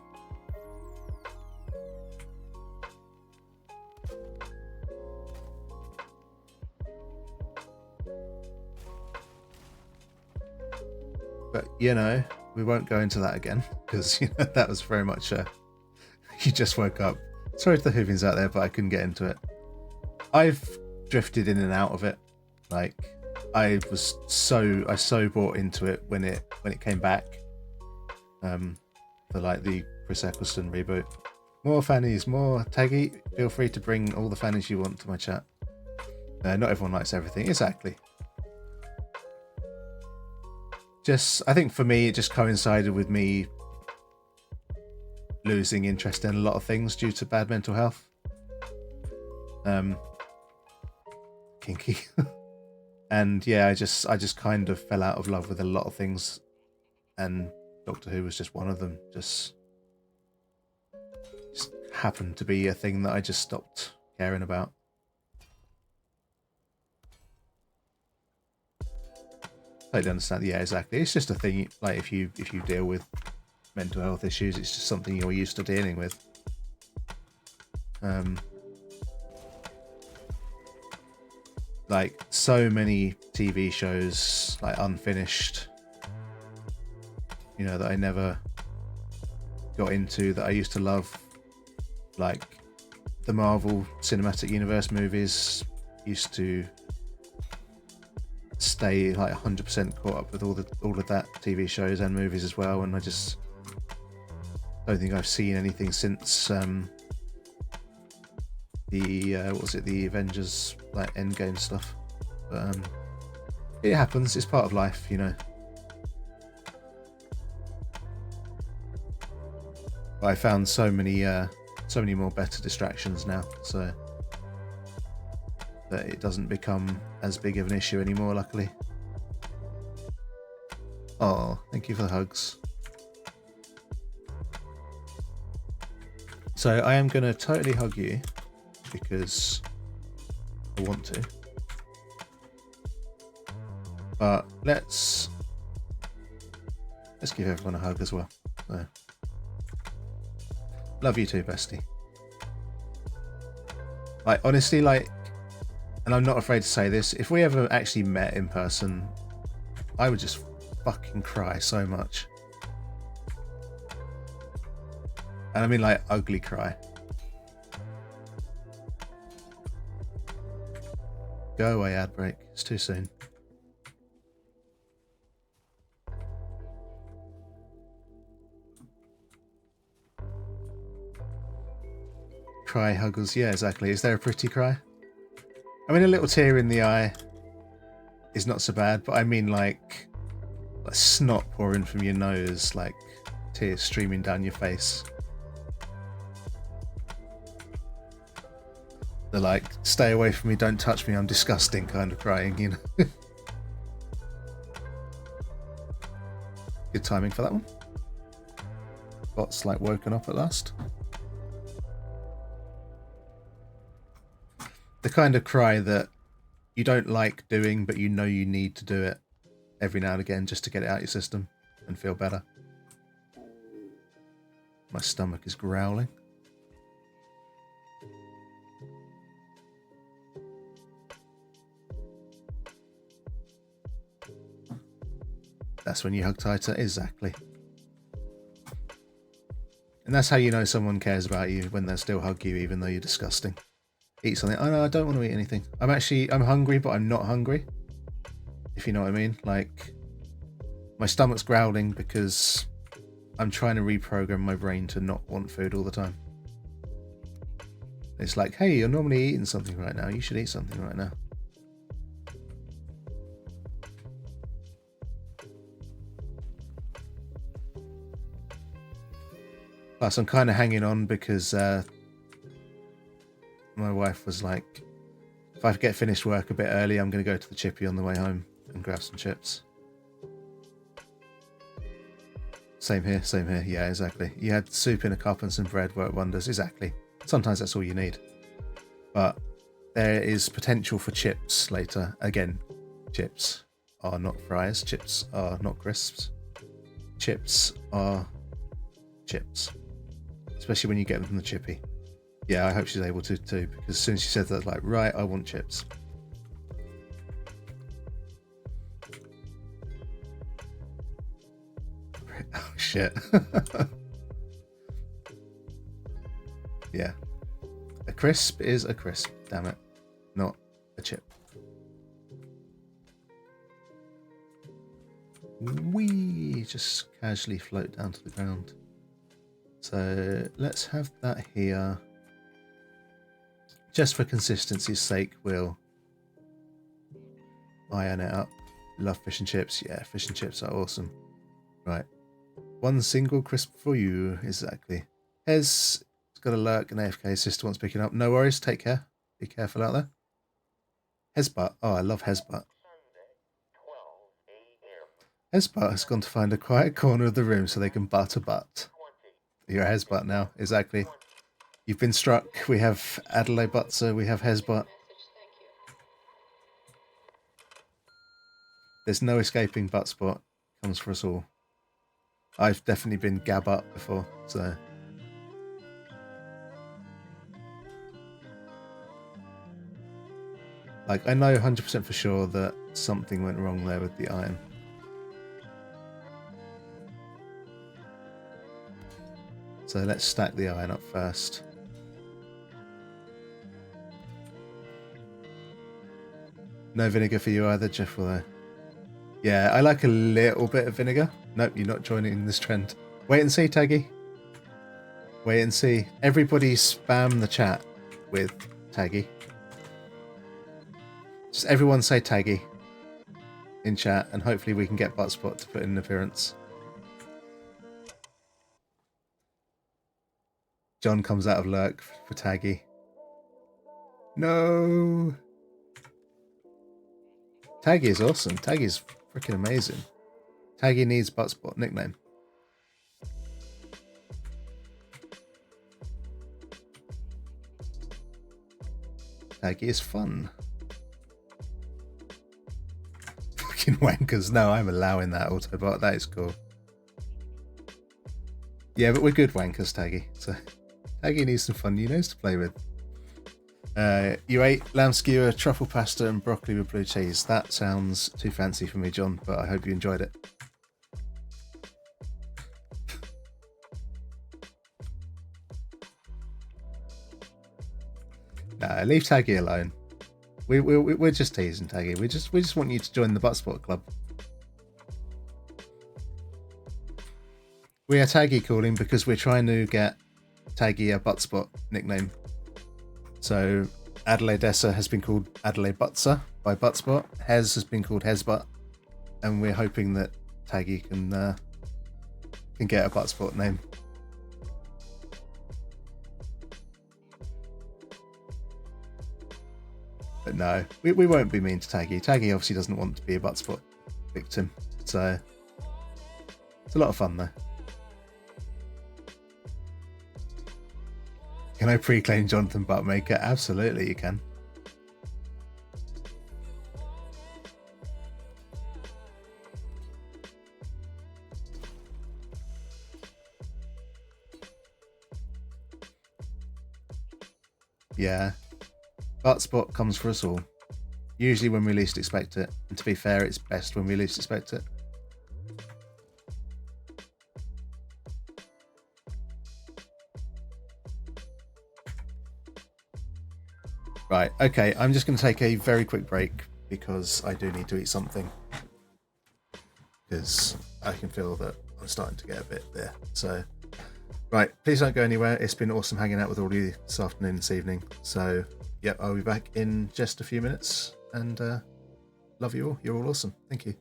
But, you know, we won't go into that again, because, you know, that was very much you just woke up. Sorry to the Hoovings out there, but I couldn't get into it. I've drifted in and out of it. Like, I so bought into it when it came back. For like the Chris Eccleston reboot. More fannies, more Taggy. Feel free to bring all the fannies you want to my chat. Not everyone likes everything, exactly. I think for me, it just coincided with me losing interest in a lot of things due to bad mental health. Kinky. And yeah, I just kind of fell out of love with a lot of things, and Doctor Who was just one of them. Just happened to be a thing that I just stopped caring about. Totally understand. Yeah, exactly. It's just a thing. Like, if you deal with mental health issues, it's just something you're used to dealing with. Like, so many TV shows, like, unfinished, you know, that I never got into, that I used to love. Like, the Marvel Cinematic Universe movies, used to stay like 100% caught up with all of that TV shows and movies as well, and I just don't think I've seen anything since the Avengers, like, Endgame stuff. But it happens, it's part of life, you know. But I found so many more better distractions now, so that it doesn't become as big of an issue anymore, luckily. Oh, thank you for the hugs. So I am going to totally hug you because I want to. But let's give everyone a hug as well. So, love you too, bestie. Like, honestly, like, and I'm not afraid to say this, if we ever actually met in person, I would just fucking cry so much. And I mean, like, ugly cry. Go away, ad break. It's too soon. Cry, huggles. Yeah, exactly. Is there a pretty cry? I mean, a little tear in the eye is not so bad, but I mean, like snot pouring from your nose, like tears streaming down your face. The like, stay away from me, don't touch me, I'm disgusting kind of crying, you know. Good timing for that one. Bot's like woken up at last. The kind of cry that you don't like doing, but you know you need to do it every now and again just to get it out your system and feel better. My stomach is growling. That's when you hug tighter, exactly. And that's how you know someone cares about you, when they'll still hug you even though you're disgusting. Eat something. Oh no, I don't want to eat anything. I'm hungry, but I'm not hungry. If you know what I mean. Like, my stomach's growling because I'm trying to reprogram my brain to not want food all the time. It's like, hey, you're normally eating something right now. You should eat something right now. Plus, I'm kind of hanging on because my wife was like, if I get finished work a bit early, I'm going to go to the chippy on the way home and grab some chips. Same here, same here. Yeah, exactly. You had soup in a cup and some bread, work wonders. Exactly. Sometimes that's all you need. But there is potential for chips later. Again, chips are not fries. Chips are not crisps. Chips are chips. Especially when you get them from the chippy. Yeah, I hope she's able to too, because as soon as she said that, like, right, I want chips. Oh, shit. Yeah. A crisp is a crisp, damn it. Not a chip. We just casually float down to the ground. So let's have that here. Just for consistency's sake, we'll iron it up. Love fish and chips. Yeah, fish and chips are awesome. Right. One single crisp for you. Exactly. Hez got a lurk and AFK. Sister wants picking up. No worries. Take care. Be careful out there. Hezbutt. Oh, I love Hezbutt. Hezbutt has gone to find a quiet corner of the room so they can butt a butt. You're a Hezbutt now. Exactly. You've been struck. We have Adelaide Butzer. We have Hezbutt. There's no escaping Buttspot. Comes for us all. I've definitely been Gabutt before, so. Like, I know 100% for sure that something went wrong there with the iron. So let's stack the iron up first. No vinegar for you either, Jeff, will I? Yeah, I like a little bit of vinegar. Nope, you're not joining this trend. Wait and see, Taggy. Wait and see. Everybody spam the chat with Taggy. Just everyone say Taggy in chat, and hopefully we can get Buttspot to put in an appearance. John comes out of lurk for Taggy. No. Taggy is awesome. Taggy is freaking amazing. Taggy needs Buttspot nickname. Taggy is fun. Fucking wankers. No, I'm allowing that Autobot. That is cool. Yeah, but we're good wankers, Taggy. So Taggy needs some fun. He knows to play with. You ate lamb skewer, truffle pasta, and broccoli with blue cheese. That sounds too fancy for me, John, but I hope you enjoyed it. Nah, leave Taggy alone. We're just teasing Taggy. We just want you to join the Buttspot Club. We are Taggy calling because we're trying to get Taggy a Buttspot nickname. So Adelaide Dessa has been called Adelaide Butser by Buttspot. Hez has been called Hezbutt, and we're hoping that Taggy can get a Buttspot name. But no, we won't be mean to Taggy. Taggy obviously doesn't want to be a Buttspot victim, so it's a lot of fun though. Can I pre-claim Jonathan Buttmaker? Absolutely, you can. Yeah. Buttspot comes for us all. Usually when we least expect it. And to be fair, it's best when we least expect it. Right, okay, I'm just going to take a very quick break because I do need to eat something. Because I can feel that I'm starting to get a bit there. So, right, please don't go anywhere. It's been awesome hanging out with all of you this afternoon, this evening. So, yep, I'll be back in just a few minutes. And love you all. You're all awesome. Thank you.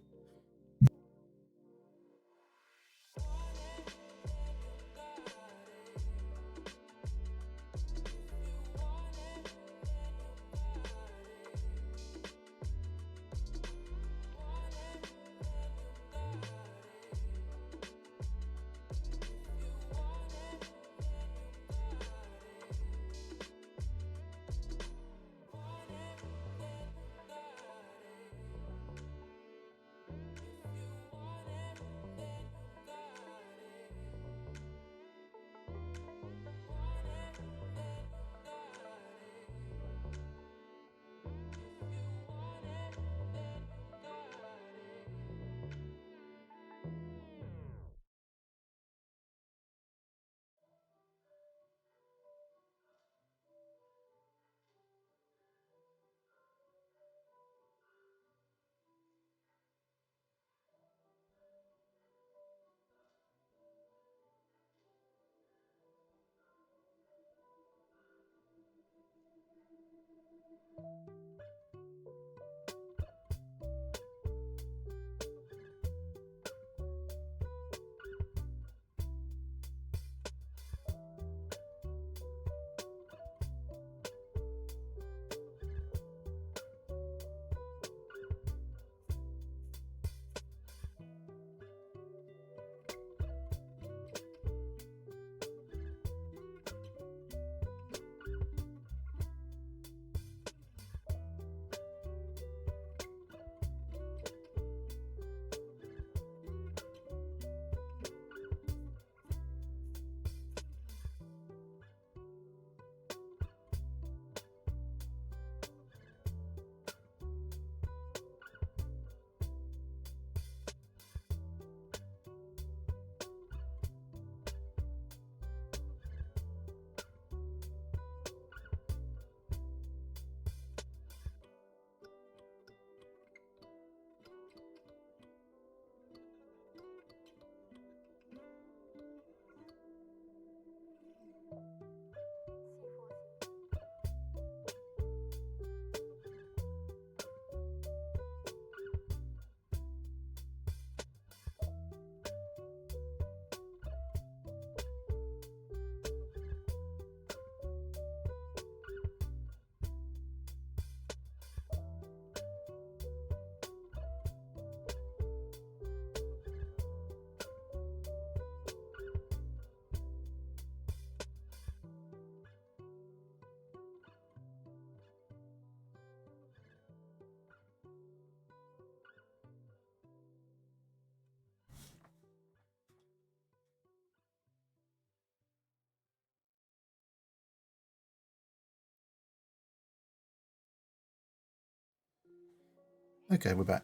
Okay, we're back.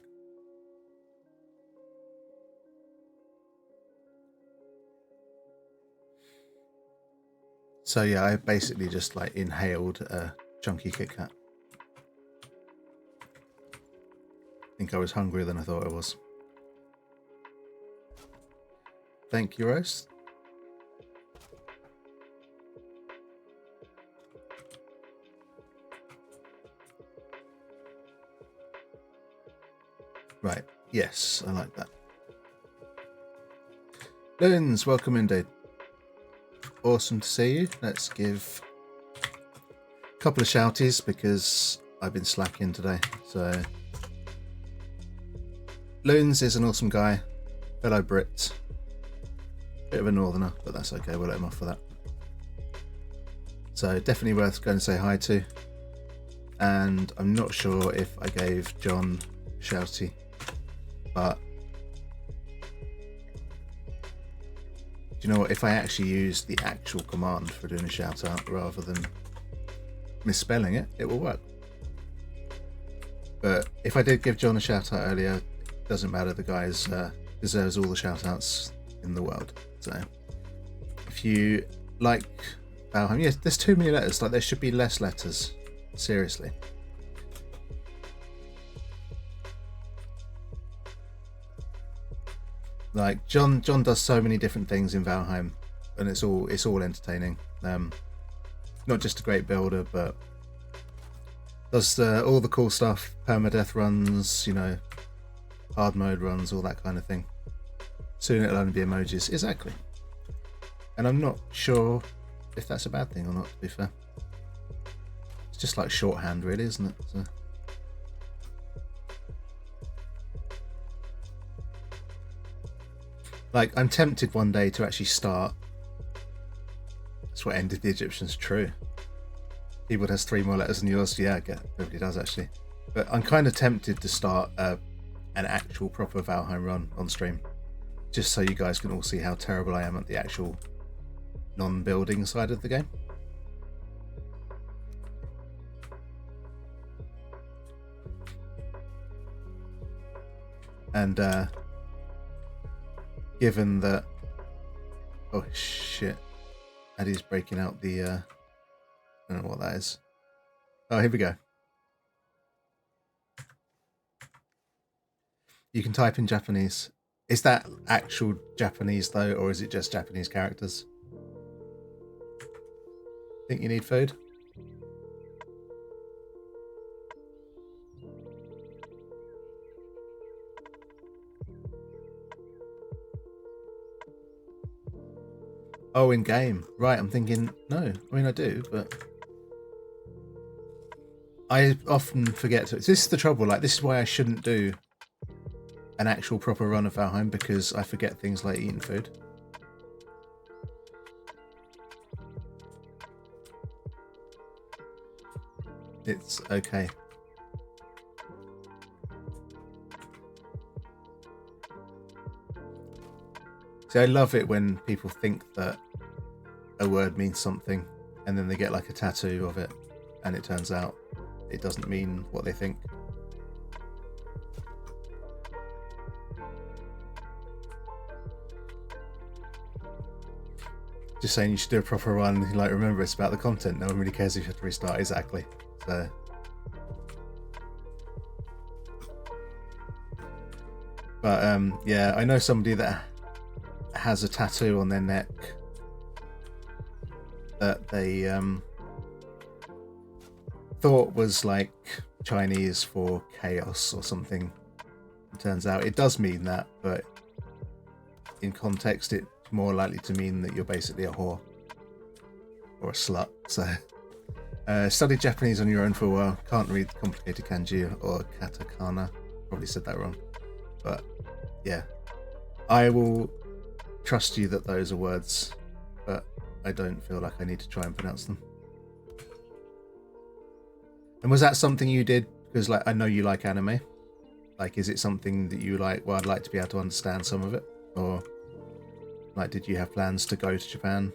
So yeah, I basically just like inhaled a chunky Kit Kat. I think I was hungrier than I thought I was. Thank you, Roast. Right, yes, I like that. Loons, welcome indeed. Awesome to see you. Let's give a couple of shouties because I've been slacking today. So, Loons is an awesome guy, fellow Brit. Bit of a northerner, but that's okay, we'll let him off for that. So, definitely worth going to say hi to. And I'm not sure if I gave John a shouty, but do you know what? If I actually use the actual command for doing a shout out rather than misspelling it, it will work. But if I did give John a shout out earlier, it doesn't matter. The guy deserves all the shout outs in the world. So if you like Valheim, yes, there's too many letters. Like there should be less letters. Seriously. Like John does so many different things in Valheim, and it's all entertaining. Not just a great builder, but does all the cool stuff, permadeath runs, you know, hard mode runs, all that kind of thing. Soon it'll only be emojis, exactly. And I'm not sure if that's a bad thing or not. To be fair, it's just like shorthand, really, isn't it? So. Like, I'm tempted one day to actually start. That's what ended the Egyptians. True. Keyboard has 3 more letters than yours. Yeah, everybody does actually. But I'm kind of tempted to start an actual proper Valheim run on stream, just so you guys can all see how terrible I am at the actual non-building side of the game. And given that, oh shit, Eddie's breaking out the I don't know what that is. Oh, here we go. You can type in Japanese. Is that actual Japanese though, or is it just Japanese characters? Think you need food? Oh, in game. Right, I'm thinking, no. I mean, I do, but I often forget to. This is the trouble. Like, this is why I shouldn't do an actual proper run of Valheim, because I forget things like eating food. It's okay. See, I love it when people think that a word means something and then they get like a tattoo of it and it turns out it doesn't mean what they think. Just saying you should do a proper run. Like, remember, it's about the content. No one really cares if you have to restart. Exactly. So, but yeah, I know somebody that has a tattoo on their neck that they thought was like Chinese for chaos or something. It turns out it does mean that, but in context it's more likely to mean that you're basically a whore or a slut. So study Japanese on your own for a while. Can't read complicated kanji or katakana. Probably said that wrong, but yeah, I will trust you that those are words, but I don't feel like I need to try and pronounce them. And was that something you did because, like, I know you like anime? Like, is it something that you like? Well, I'd like to be able to understand some of it, or like, did you have plans to go to Japan?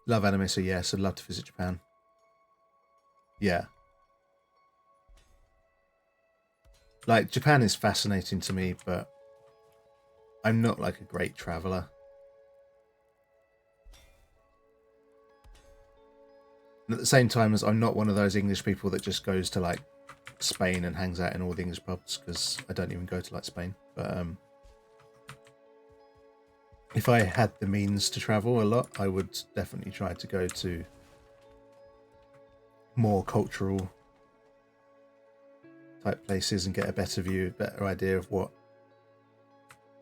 Love anime, so yes, I'd love to visit Japan. Yeah. Like, Japan is fascinating to me, but I'm not like a great traveller. And at the same time as I'm not one of those English people that just goes to like Spain and hangs out in all the English pubs, because I don't even go to like Spain. But if I had the means to travel a lot, I would definitely try to go to more cultural type places and get a better view, better idea of what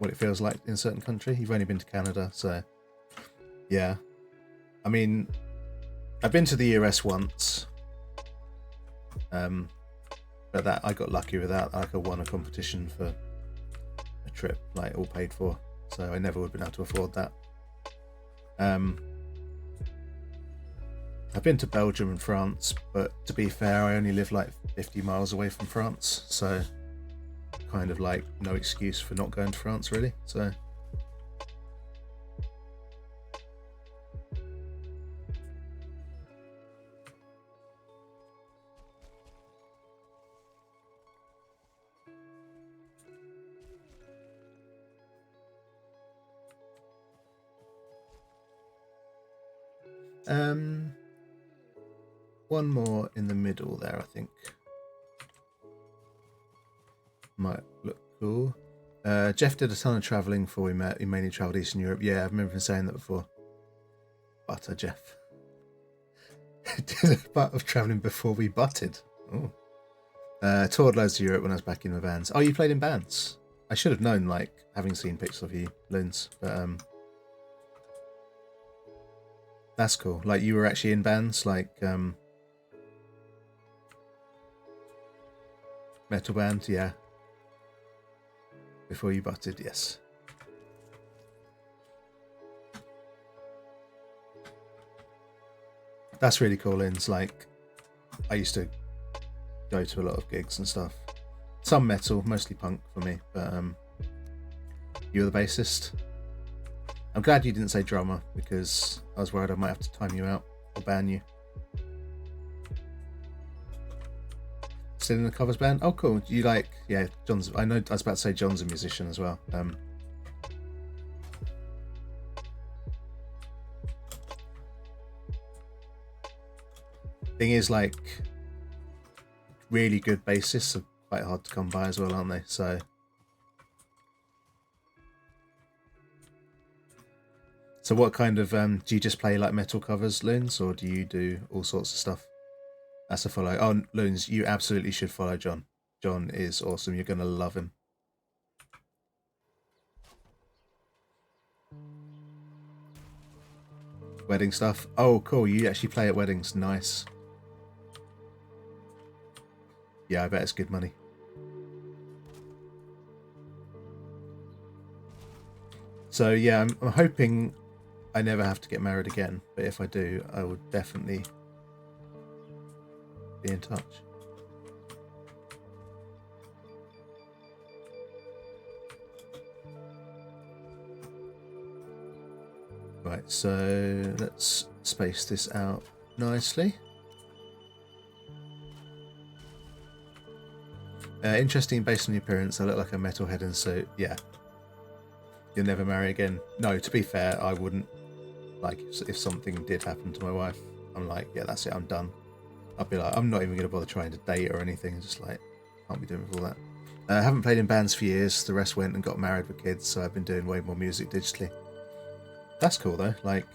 it feels like in a certain country. You've only been to Canada, so yeah. I mean, I've been to the US once, but that I got lucky with that. Like, I won a competition for a trip, like all paid for, so I never would have been able to afford that. I've been to Belgium and France, but to be fair, I only live like 50 miles away from France, so kind of like no excuse for not going to France, really. So one more in the middle there, I think. Might look cool. Jeff did a ton of travelling before we met. He mainly travelled Eastern Europe. Yeah, I remember him saying that before. Butter Jeff. Did a butt of travelling before we butted. Oh. Toured loads of Europe when I was back in my bands. Oh, you played in bands? I should have known, like, having seen pictures of you, Loons. But that's cool. Like, you were actually in bands, like metal band, yeah. Before you butted, yes. That's really cool, Linz. Like, I used to go to a lot of gigs and stuff. Some metal, mostly punk for me, but you were the bassist. I'm glad you didn't say drummer, because I was worried I might have to time you out or ban you. Still in the covers band? Oh, cool. You like, yeah, John's, I know, I was about to say John's a musician as well. Thing is, like, really good bassists are quite hard to come by as well, aren't they? So what kind of, do you just play like metal covers, Loons, or do you do all sorts of stuff? That's a follow. Oh, Loons, you absolutely should follow John. John is awesome. You're going to love him. Wedding stuff. Oh, cool. You actually play at weddings. Nice. Yeah, I bet it's good money. So yeah, I'm hoping I never have to get married again. But if I do, I will definitely be in touch. Right, so let's space this out nicely. Interesting based on your appearance. I look like a metalhead in a suit. Yeah. You'll never marry again. No, to be fair, I wouldn't. Like, if something did happen to my wife, I'm like, yeah, that's it, I'm done. I'd be like, I'm not even going to bother trying to date or anything. Just like, can't be doing with all that. I haven't played in bands for years. The rest went and got married with kids, so I've been doing way more music digitally. That's cool though. Like,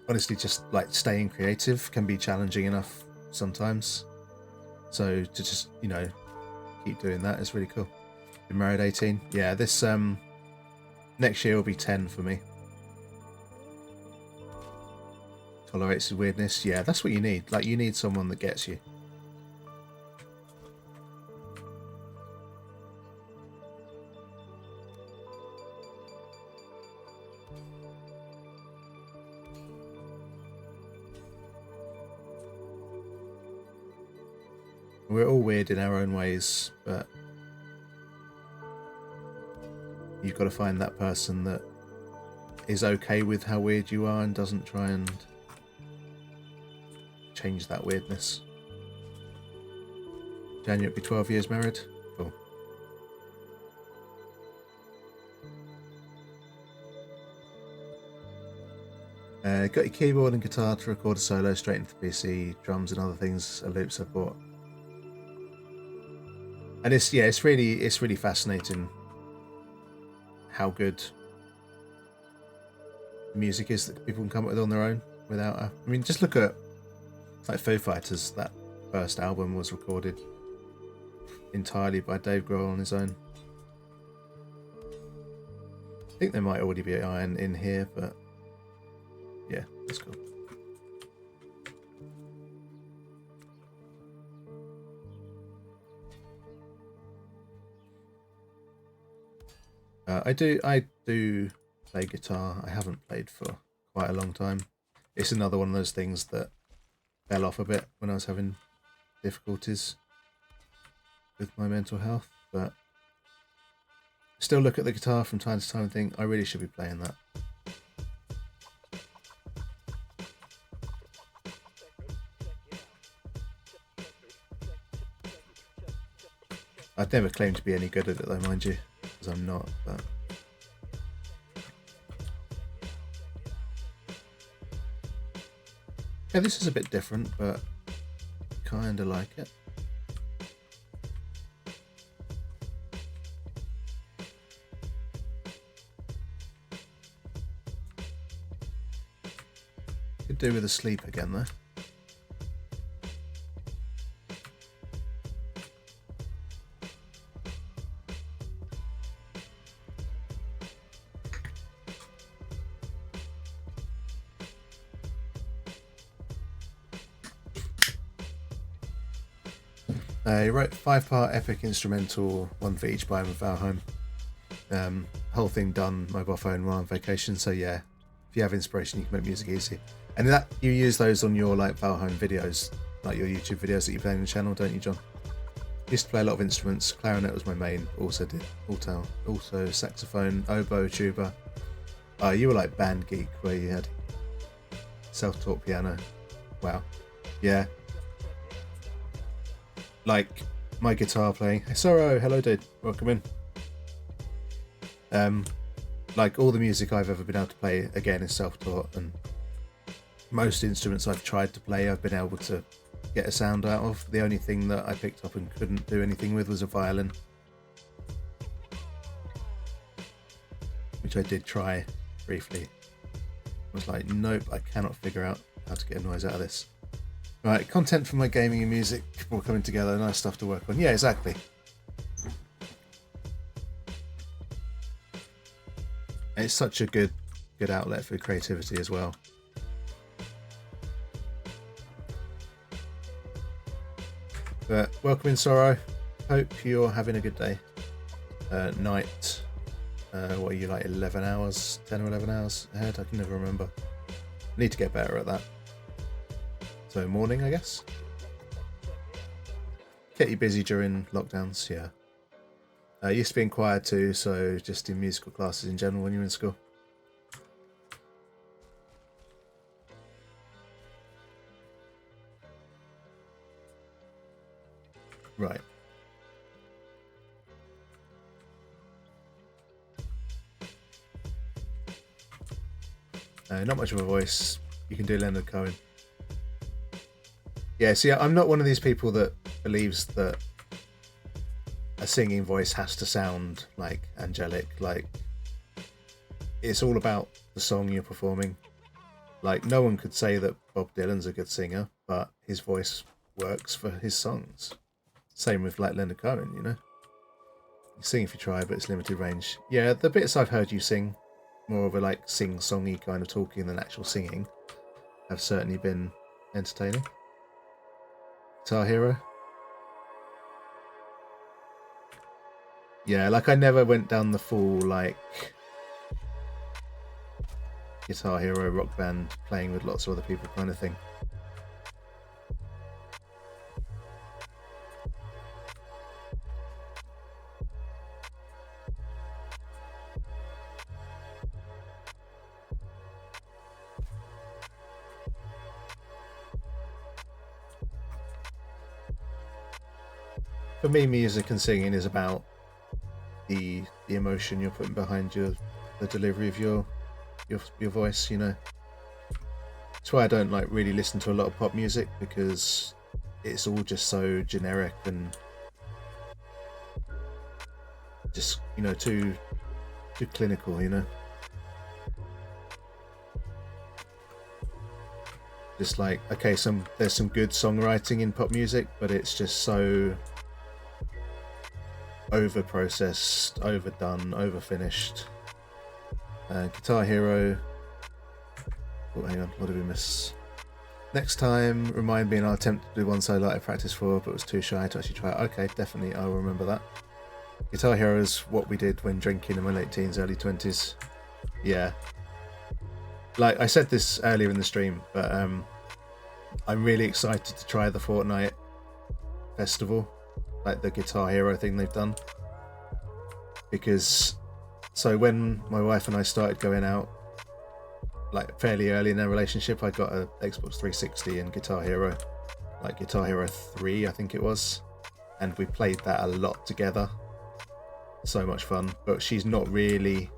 honestly, just like staying creative can be challenging enough sometimes. So to just, you know, keep doing that is really cool. Been married 18. Yeah, this next year will be 10 for me. Tolerates the weirdness. Yeah, that's what you need. Like, you need someone that gets you. We're all weird in our own ways, but you've got to find that person that is okay with how weird you are and doesn't try and change that weirdness. January will be 12 years married. Cool. Got your keyboard and guitar to record a solo straight into the PC, drums and other things, a loop support. And it's really fascinating how good music is that people can come up with on their own without I mean, just look at like Foo Fighters. That first album was recorded entirely by Dave Grohl on his own. I think there might already be iron in here, but yeah, that's cool. I do play guitar. I haven't played for quite a long time. It's another one of those things that fell off a bit when I was having difficulties with my mental health, but still look at the guitar from time to time and think I really should be playing that. I'd never claim to be any good at it though, mind you, because I'm not, but yeah, this is a bit different, but kinda like it. Could do with a sleep again though. He wrote 5-part epic instrumental, one for each biome of Valheim. Whole thing done mobile phone while on vacation. So yeah, if you have inspiration, you can make music easy. And that you use those on your like Valheim videos, like your YouTube videos that you play on the channel, don't you, John? Used to play a lot of instruments. Clarinet was my main. Also did alto, also saxophone, oboe, tuba. You were like band geek where you had self-taught piano. Wow. Yeah. Like my guitar playing. Hey, Sorrow, hello dude, welcome in. Like all the music I've ever been able to play again is self-taught, and most instruments I've tried to play I've been able to get a sound out of. The only thing that I picked up and couldn't do anything with was a violin, which I did try briefly. I was like, nope, I cannot figure out how to get a noise out of this. Right, content for my gaming and music all coming together, nice stuff to work on. Yeah, exactly. It's such a good outlet for creativity as well. But welcome in, Sorrow. Hope you're having a good day. Night. What are you, like 11 hours? 10 or 11 hours ahead? I can never remember. Need to get better at that. So morning, I guess. Get you busy during lockdowns, yeah. Used to be in choir too, so just in musical classes in general when you're in school. Right. Not much of a voice. You can do Leonard Cohen. Yeah, see, I'm not one of these people that believes that a singing voice has to sound like angelic. Like, it's all about the song you're performing. Like, no one could say that Bob Dylan's a good singer, but his voice works for his songs. Same with like Leonard Cohen, you know. You sing if you try, but it's limited range. Yeah, the bits I've heard you sing, more of a like sing-songy kind of talking than actual singing, have certainly been entertaining. Guitar Hero. Yeah, like I never went down the full like Guitar Hero rock band playing with lots of other people kind of thing. For me, music and singing is about the emotion you're putting behind the delivery of your voice, you know. That's why I don't like really listen to a lot of pop music, because it's all just so generic and just, you know, too clinical, you know. Just like, okay, there's some good songwriting in pop music, but it's just so over processed, overdone, over finished. Guitar Hero. Oh, hang on, what did we miss? Next time, remind me, and I'll attempt to do one solo I practiced for, but was too shy to actually try it. Okay, definitely, I will remember that. Guitar Hero is what we did when drinking in my late teens, early 20s. Yeah. Like, I said this earlier in the stream, but I'm really excited to try the Fortnite festival, like the Guitar Hero thing they've done. Because, so when my wife and I started going out, like fairly early in our relationship, I got a Xbox 360 and Guitar Hero, like Guitar Hero 3, I think it was, and we played that a lot together. So much fun. But she's not really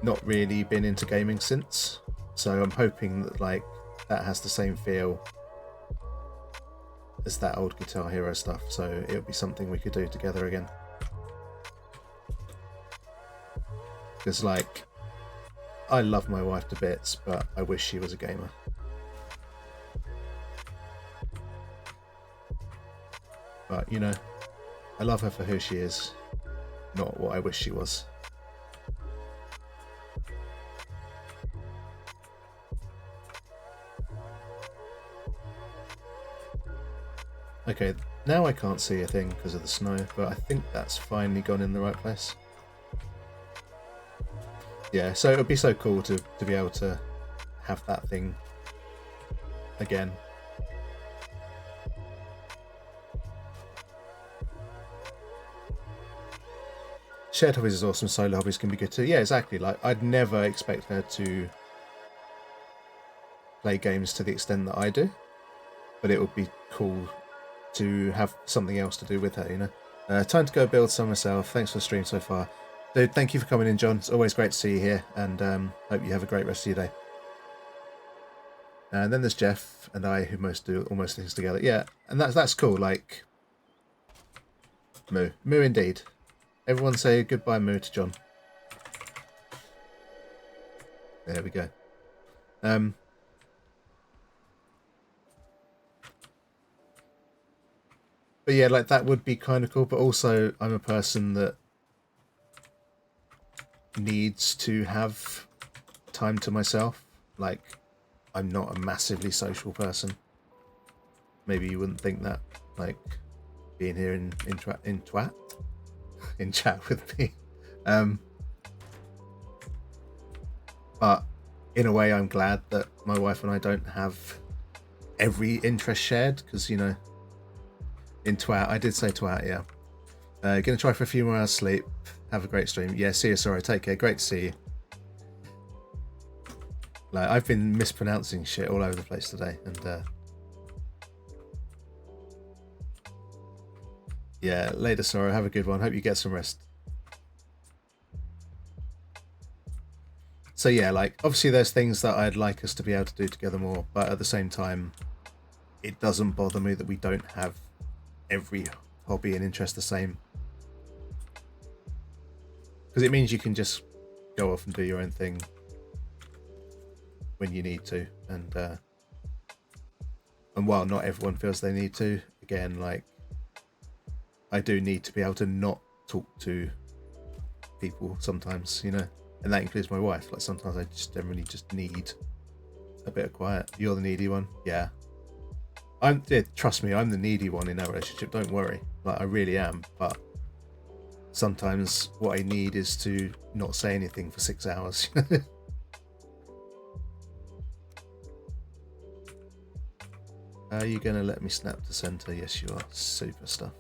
been into gaming since, so I'm hoping that like that has the same feel as that old Guitar Hero stuff, so it would be something we could do together again. Because like, I love my wife to bits, but I wish she was a gamer. But you know, I love her for who she is, not what I wish she was. Okay, now I can't see a thing because of the snow, but I think that's finally gone in the right place. Yeah, so it would be so cool to be able to have that thing again. Shared hobbies is awesome, solo hobbies can be good too. Yeah, exactly. Like, I'd never expect her to play games to the extent that I do, but it would be cool to have something else to do with her, you know. Time to go build some myself. Thanks for the stream so far. Dude, thank you for coming in, John. It's always great to see you here, and hope you have a great rest of your day. And then there's Jeff and I, who do almost things together. Yeah, and that's cool. Like, Moo indeed. Everyone say goodbye, Moo, to John. There we go. But yeah, like that would be kind of cool. But also, I'm a person that needs to have time to myself. Like, I'm not a massively social person. Maybe you wouldn't think that, like being here in chat with me. But in a way, I'm glad that my wife and I don't have every interest shared, because, you know, in twat, I did say twat, yeah. Gonna try for a few more hours sleep. Have a great stream. Yeah, see you, sorry, take care, great to see you. Like, I've been mispronouncing shit all over the place today, and yeah, later, Sora, have a good one. Hope you get some rest. So yeah, like, obviously there's things that I'd like us to be able to do together more, but at the same time, it doesn't bother me that we don't have every hobby and interest the same. Because it means you can just go off and do your own thing when you need to. And while not everyone feels they need to, again, like, I do need to be able to not talk to people sometimes, you know, and that includes my wife. Like, sometimes I just generally just need a bit of quiet. You're the needy one. Yeah. Trust me, I'm the needy one in our relationship. Don't worry. Like, I really am. But sometimes what I need is to not say anything for 6 hours. Are you going to let me snap to center? Yes, you are. Super stuff.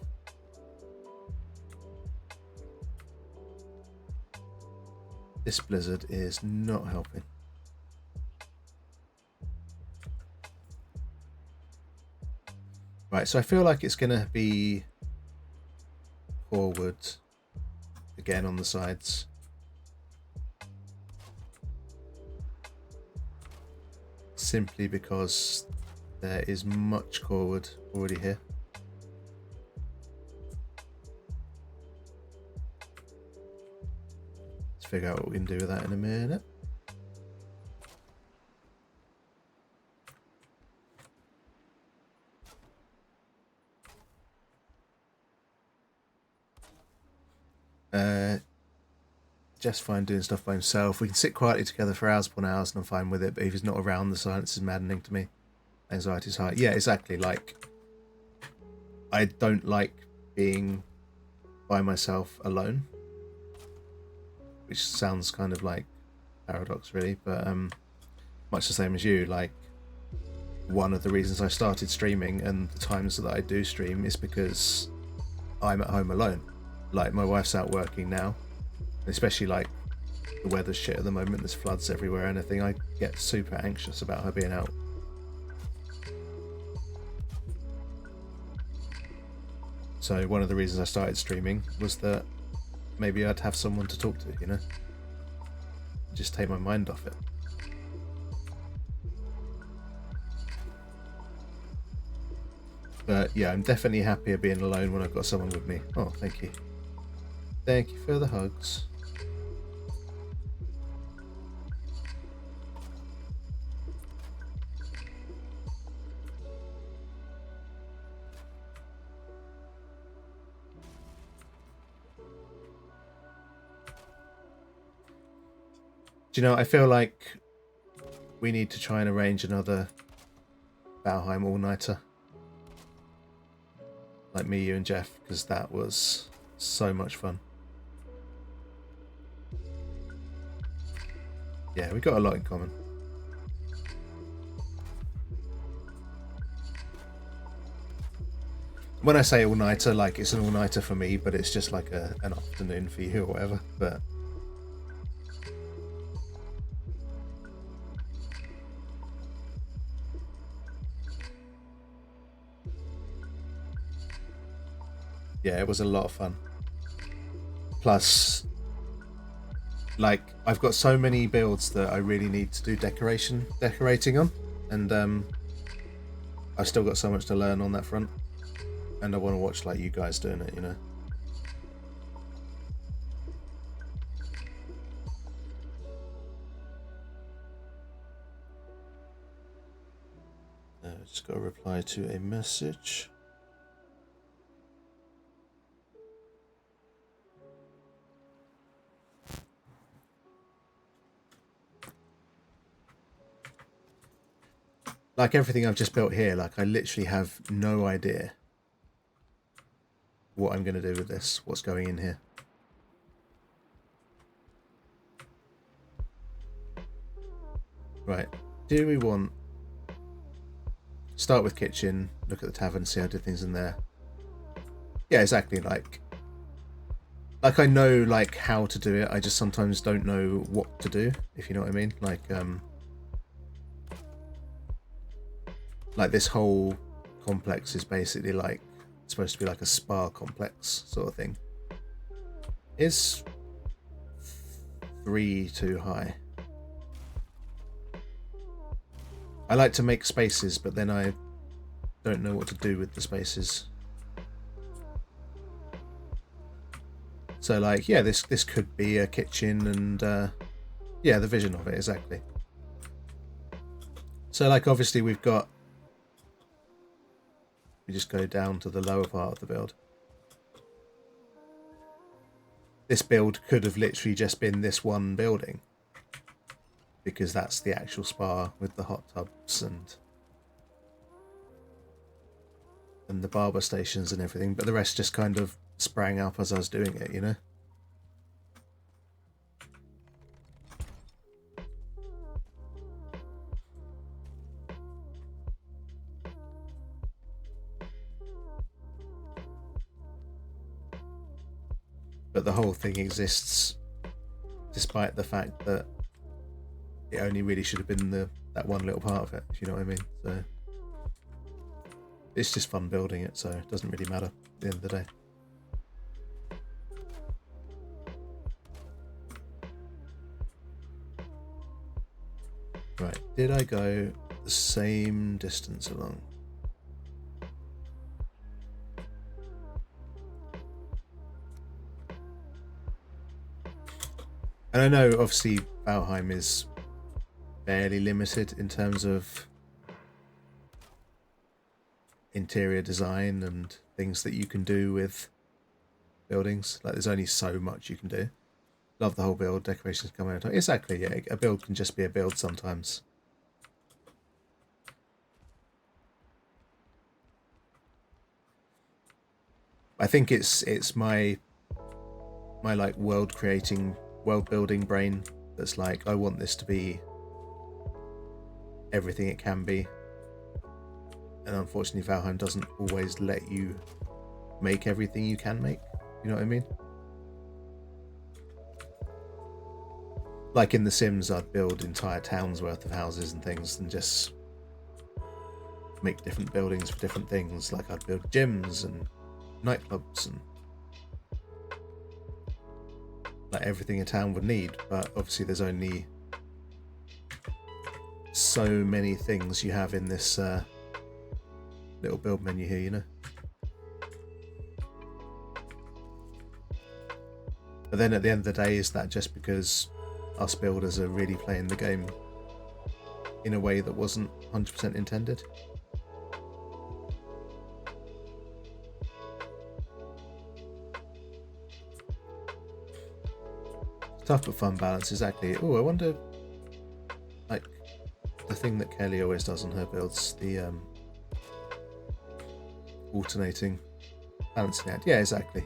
This blizzard is not helping. Right, so I feel like it's going to be forward again on the sides. Simply because there is much core wood already here. Let's figure out what we can do with that in a minute. Just fine doing stuff by himself. We can sit quietly together for hours upon hours and I'm fine with it, but if he's not around, the silence is maddening to me. Anxiety's high. Yeah, exactly. Like, I don't like being by myself alone, which sounds kind of like paradox really, but much the same as you. Like, one of the reasons I started streaming and the times that I do stream is because I'm at home alone. Like, my wife's out working now, especially like the weather's shit at the moment, there's floods everywhere and everything. I get super anxious about her being out. So one of the reasons I started streaming was that maybe I'd have someone to talk to, you know, just take my mind off it. But yeah, I'm definitely happier being alone when I've got someone with me. Oh, thank you. Thank you for the hugs. Do you know, I feel like we need to try and arrange another Valheim all-nighter. Like me, you and Jeff, because that was so much fun. Yeah, we got a lot in common. When I say all-nighter, like it's an all-nighter for me, but it's just like an afternoon for you or whatever, but... yeah, it was a lot of fun. Plus, like, I've got so many builds that I really need to do decorating on, and I've still got so much to learn on that front, and I want to watch like you guys doing it, you know. Just got to reply to a message. Like everything I've just built here, like I literally have no idea what I'm going to do with this, what's going in here. Right, do we want... start with kitchen, look at the tavern, see how I did things in there. Yeah, exactly, like I know like how to do it, I just sometimes don't know what to do, if you know what I mean. Like this whole complex is basically like supposed to be like a spa complex sort of thing. Is 3 too high? I like to make spaces, but then I don't know what to do with the spaces. So like, yeah, this could be a kitchen and yeah, the vision of it, exactly. So like obviously we just go down to the lower part of the build. This build could have literally just been this one building, because that's the actual spa with the hot tubs and the barber stations and everything, but the rest just kind of sprang up as I was doing it, you know? But the whole thing exists despite the fact that it only really should have been that one little part of it, if you know what I mean. So It's just fun building it, so it doesn't really matter at the end of the day. Right, did I go the same distance along? And I know obviously Valheim is fairly limited in terms of interior design and things that you can do with buildings. Like there's only so much you can do. Love the whole build, decorations come out. Exactly, yeah. A build can just be a build sometimes. I think it's my like world building brain that's like, I want this to be everything it can be. And unfortunately Valheim doesn't always let you make everything you can make. You know what I mean? Like in The Sims, I'd build entire towns worth of houses and things and just make different buildings for different things. Like I'd build gyms and nightclubs and like everything a town would need, but obviously there's only so many things you have in this little build menu here, you know. But then at the end of the day, is that just because us builders are really playing the game in a way that wasn't 100% intended? Tough but fun balance, exactly. Oh, I wonder, like, the thing that Kelly always does on her builds, the alternating balancing act. Yeah, exactly.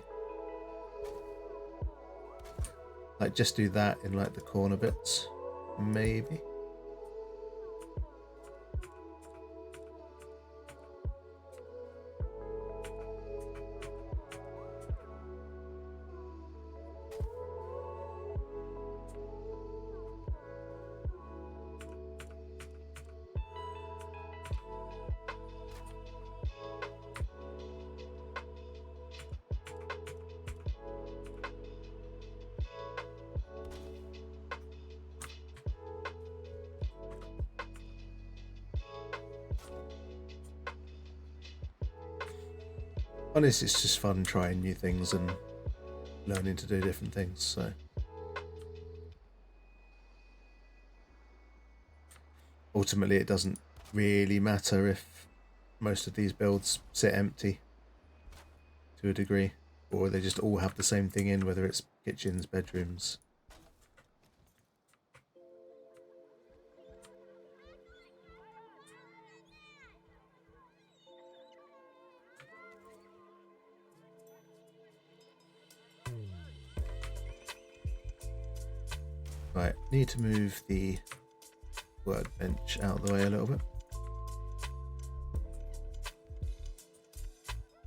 Like, just do that in, like, the corner bits, maybe. Honestly, it's just fun trying new things and learning to do different things, so. Ultimately, it doesn't really matter if most of these builds sit empty to a degree, or they just all have the same thing in, whether it's kitchens, bedrooms. Right, need to move the workbench out of the way a little bit.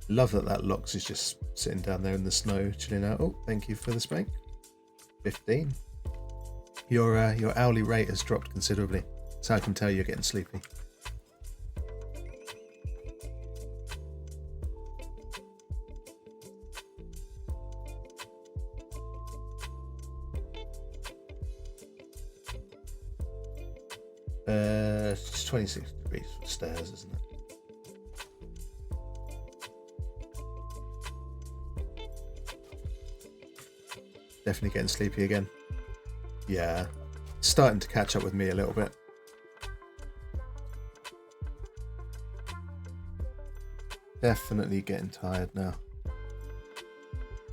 Love that that Lox is just sitting down there in the snow, chilling out. Oh, thank you for the spank. 15. Your hourly rate has dropped considerably, so I can tell you're getting sleepy. It's 26 degrees for stairs, isn't it? Definitely getting sleepy again. Yeah, it's starting to catch up with me a little bit. Definitely getting tired now.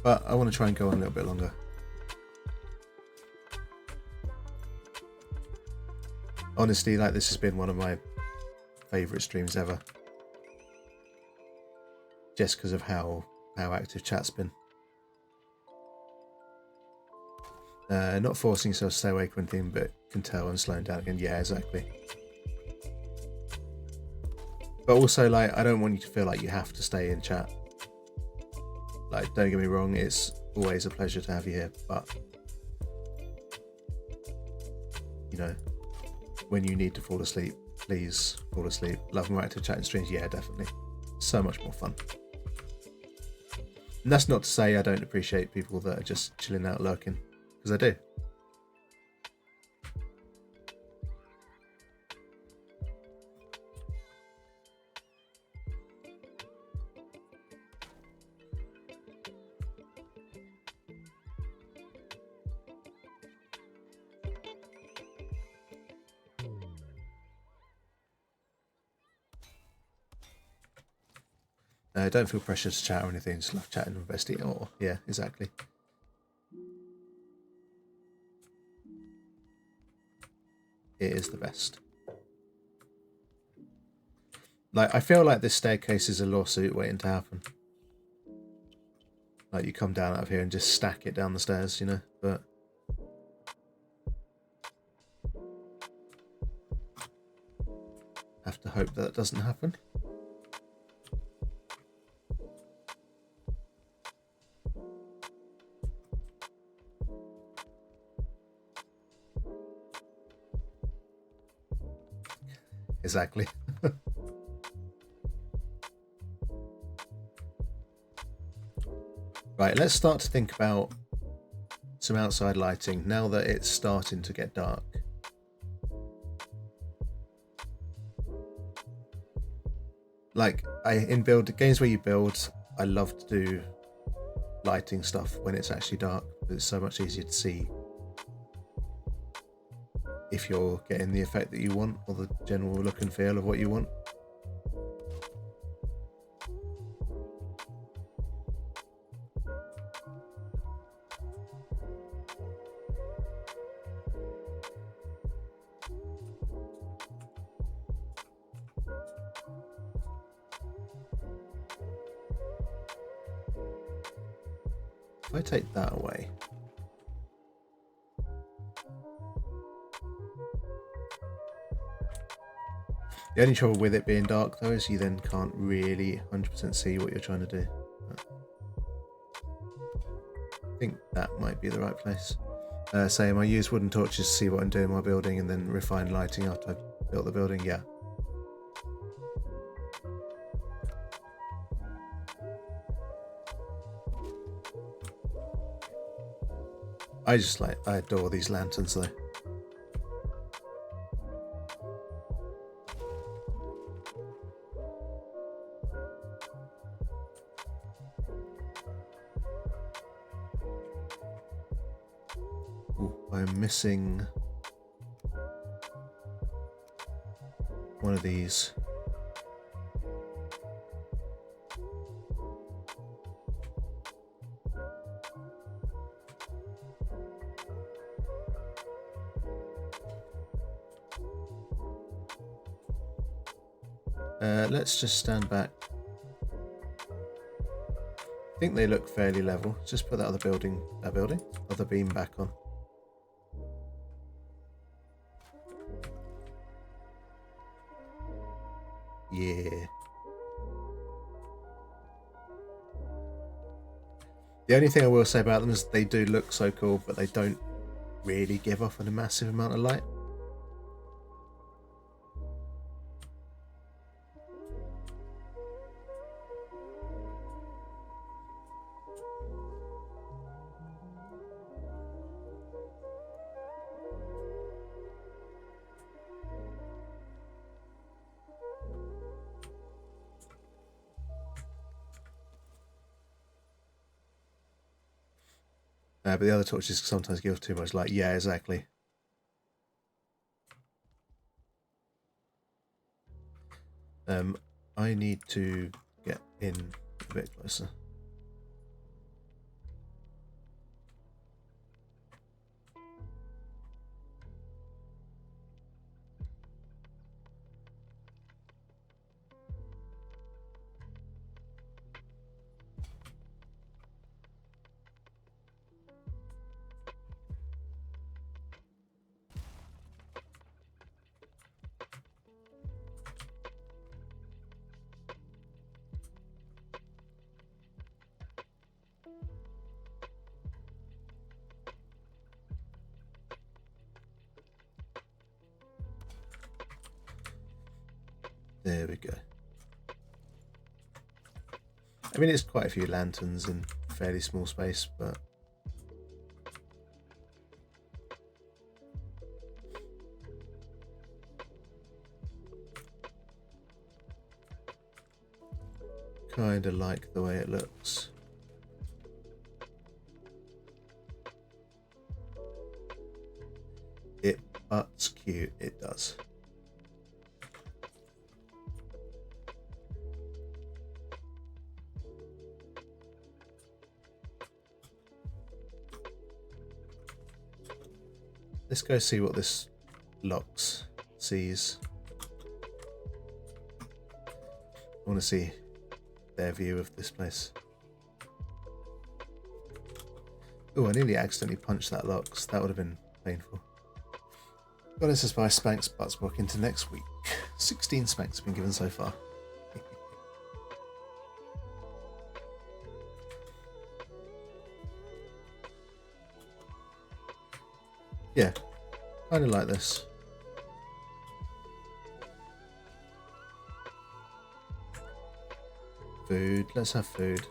But I want to try and go on a little bit longer. Honestly, like, this has been one of my favourite streams ever. Just because of how active chat's been. Not forcing yourself to stay awake or anything, but can tell I'm slowing down again. Yeah, exactly. But also, like, I don't want you to feel like you have to stay in chat. Like, don't get me wrong, it's always a pleasure to have you here, but, you know, when you need to fall asleep, please fall asleep. Love more active chat and streams, yeah, definitely. So much more fun. And that's not to say I don't appreciate people that are just chilling out lurking, because I do. Don't feel pressure to chat or anything, just love chatting with bestie. Oh, yeah, exactly. It is the best. Like, I feel like this staircase is a lawsuit waiting to happen. Like, you come down out of here and just stack it down the stairs, you know, but... have to hope that doesn't happen. Exactly. Right, let's start to think about some outside lighting now that it's starting to get dark. Like, in games where you build, I love to do lighting stuff when it's actually dark. It's so much easier to see if you're getting the effect that you want or the general look and feel of what you want. If I take that away, the only trouble with it being dark though is you then can't really 100% see what you're trying to do. But I think that might be the right place. Same, I use wooden torches to see what I'm doing in my building and then refine lighting after I've built the building, yeah. I adore these lanterns though. Ooh, I'm missing one of these. Let's just stand back. I think they look fairly level. Just put that other beam back on. Yeah. The only thing I will say about them is they do look so cool, but they don't really give off a massive amount of light. But the other torches sometimes give too much light. Yeah, exactly. I need to get in a bit closer. There we go. I mean, it's quite a few lanterns in a fairly small space, but kind of like the way it looks. It butts cute, it does. Let's go see what this sees. I want to see their view of this place. Oh, I nearly accidentally punched that Lox. That would have been painful. Goddess is by Spanx Butts book into next week. 16 Spanks have been given so far. Yeah, kind of like this. Food, let's have food.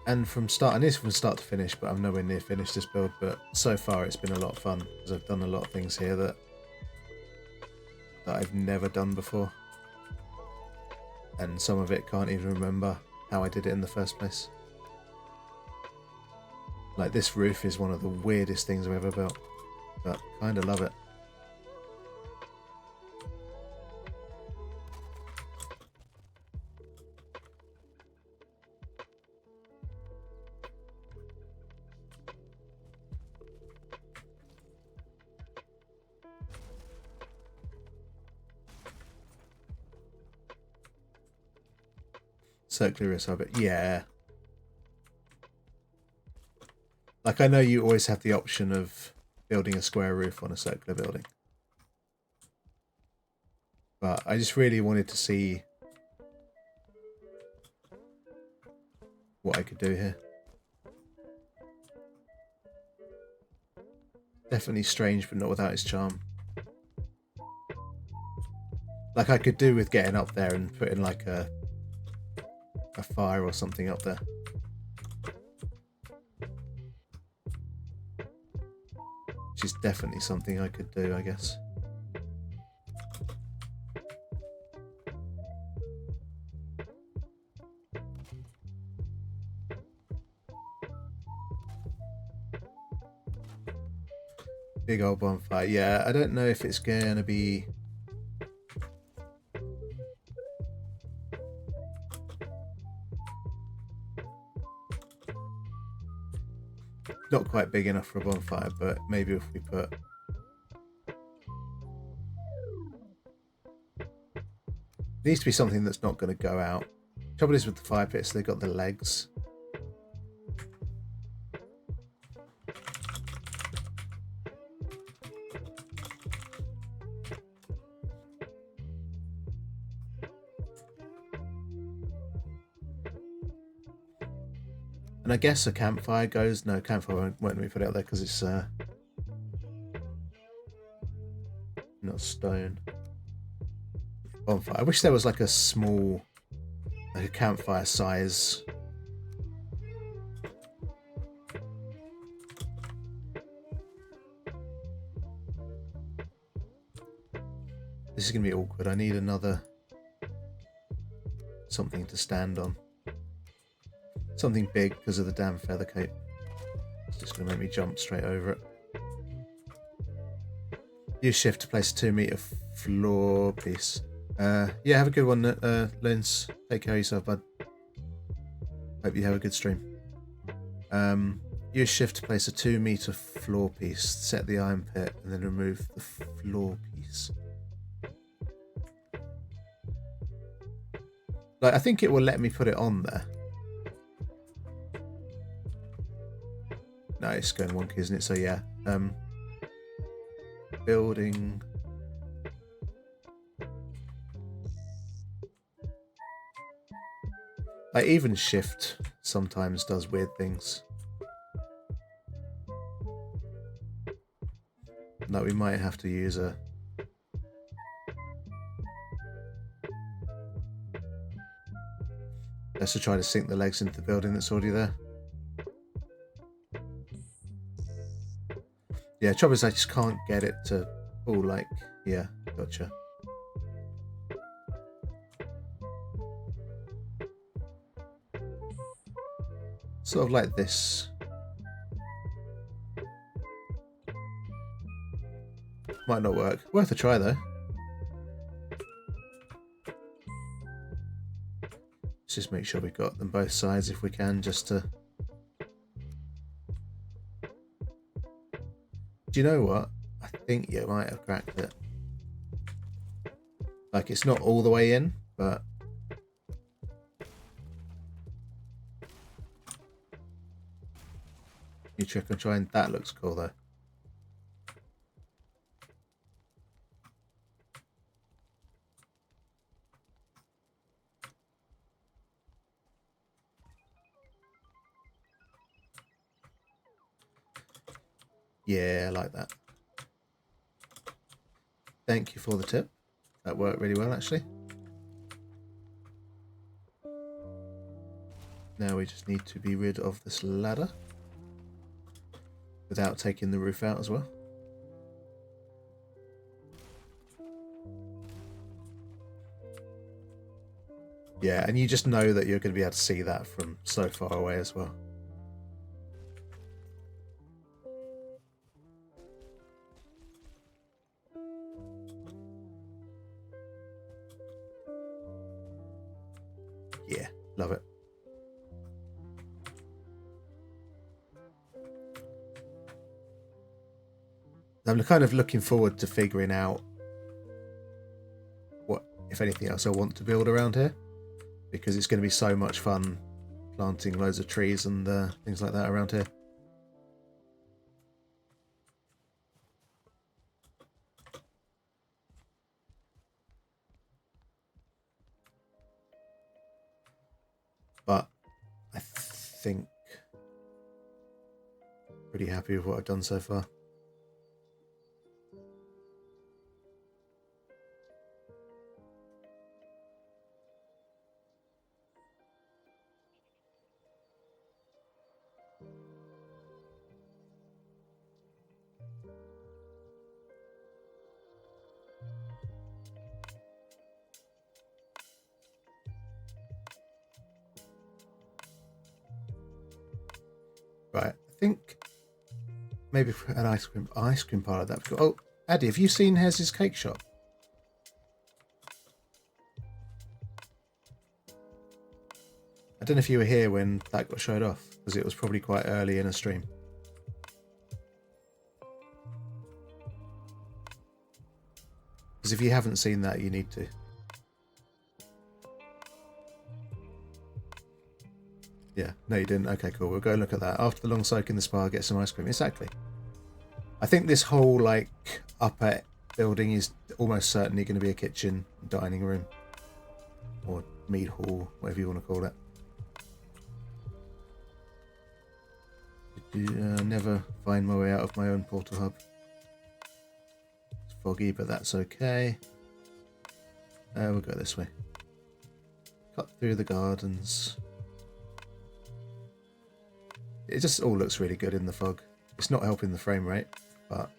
And from start, and this from start to finish, but I'm nowhere near finished this build, but so far it's been a lot of fun, because I've done a lot of things here that I've never done before. And some of it can't even remember how I did it in the first place. Like this roof is one of the weirdest things I've ever built, but kind of love it. Circular roof, but yeah. Like, I know you always have the option of building a square roof on a circular building. But I just really wanted to see what I could do here. Definitely strange, but not without its charm. Like, I could do with getting up there and putting like a fire or something up there. Which is definitely something I could do, I guess. Big old bonfire. Yeah, I don't know if it's gonna be not quite big enough for a bonfire, but maybe if we put it needs to be something that's not going to go out. Trouble is with the fire pits, they've got the legs. And I guess a campfire goes. No, campfire won't let me put it out there because it's not stone. Bonfire. I wish there was like a small, like a campfire size. This is gonna be awkward. I need another something to stand on. Something big because of the damn feather cape. It's just going to make me jump straight over it. Use shift to place a 2-meter floor piece. Yeah, have a good one, Linz. Take care of yourself, bud. Hope you have a good stream. Use shift to place a 2-meter floor piece. Set the iron pit and then remove the floor piece. Like, I think it will let me put it on there. No, it's going wonky, isn't it? So yeah, building. Like, even shift sometimes does weird things. No, we might have to use a Let's try to sink the legs into the building that's already there. Yeah, trouble is I just can't get it to... Oh, like... Yeah, gotcha. Sort of like this. Might not work. Worth a try, though. Let's just make sure we've got them both sides if we can, just to... Do you know what? I think you might have cracked it. Like, it's not all the way in, but... You trick on trying. That looks cool, though. Yeah, I like that. Thank you for the tip. That worked really well, actually. Now we just need to be rid of this ladder without taking the roof out as well. Yeah, and you just know that you're going to be able to see that from so far away as well. Yeah, love it. I'm kind of looking forward to figuring out what, if anything else, I want to build around here, because it's going to be so much fun planting loads of trees and things like that around here. But I think pretty happy with what I've done so far. Right, I think maybe an ice cream parlour. That'd be cool. Oh, Addy, have you seen Hez's cake shop? I don't know if you were here when that got showed off, because it was probably quite early in a stream. Because if you haven't seen that, you need to. Yeah, no you didn't. Okay, cool. We'll go look at that. After the long soak in the spa, get some ice cream. Exactly. I think this whole, like, upper building is almost certainly going to be a kitchen, dining room, or mead hall, whatever you want to call it. Never find my way out of my own portal hub. It's foggy, but that's okay. We'll go this way. Cut through the gardens. It just all looks really good in the fog. It's not helping the frame rate, but...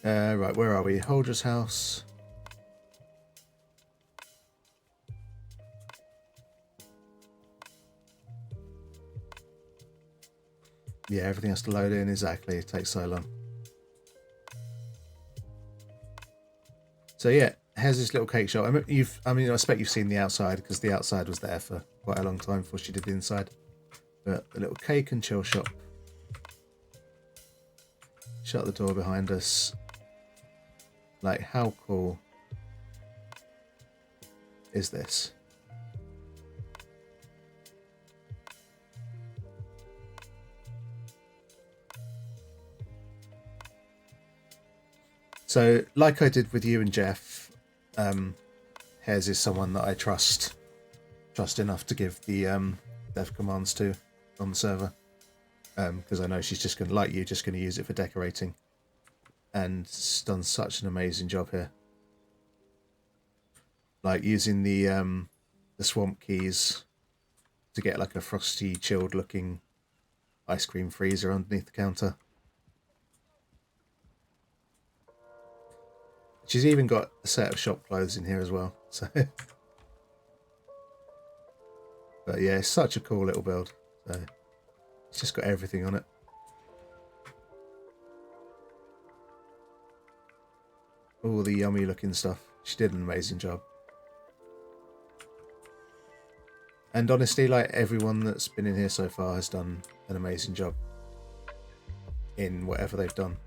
right, where are we? Holdress house. Yeah, everything has to load in, exactly. It takes so long. So yeah, here's this little cake shop. I expect you've seen the outside, because the outside was there for quite a long time before she did the inside. But the little cake and chill shop. Shut the door behind us. Like, how cool is this? So, like I did with you and Jeff, Hez is someone that I trust enough to give the dev commands to on the server, because I know she's just going to, like you, just going to use it for decorating. and it's done such an amazing job here. Like using the swamp keys to get like a frosty, chilled looking ice cream freezer underneath the counter. She's even got a set of shop clothes in here as well. So, but yeah, it's such a cool little build. So it's just got everything on it. All the yummy looking stuff. She did an amazing job. And honestly, like everyone that's been in here so far has done an amazing job in whatever they've done.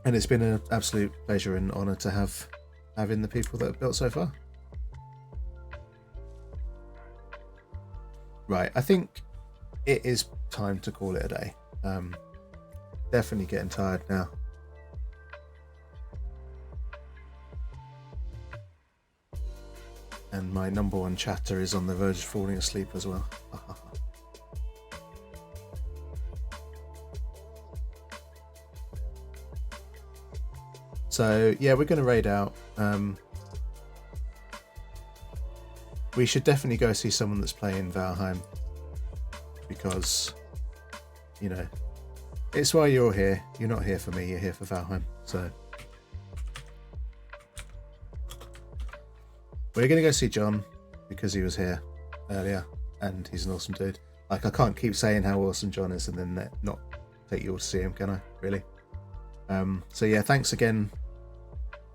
And it's been an absolute pleasure and honour to having the people that have built so far. Right, I think it is time to call it a day. Definitely getting tired now. And my number one chatter is on the verge of falling asleep as well. So yeah, we're going to raid out. We should definitely go see someone that's playing Valheim, because, you know, it's why you're here. You're not here for me, you're here for Valheim. So we're going to go see John because he was here earlier and he's an awesome dude. Like, I can't keep saying how awesome John is and then not take you all to see him, can I? Really? So yeah, thanks again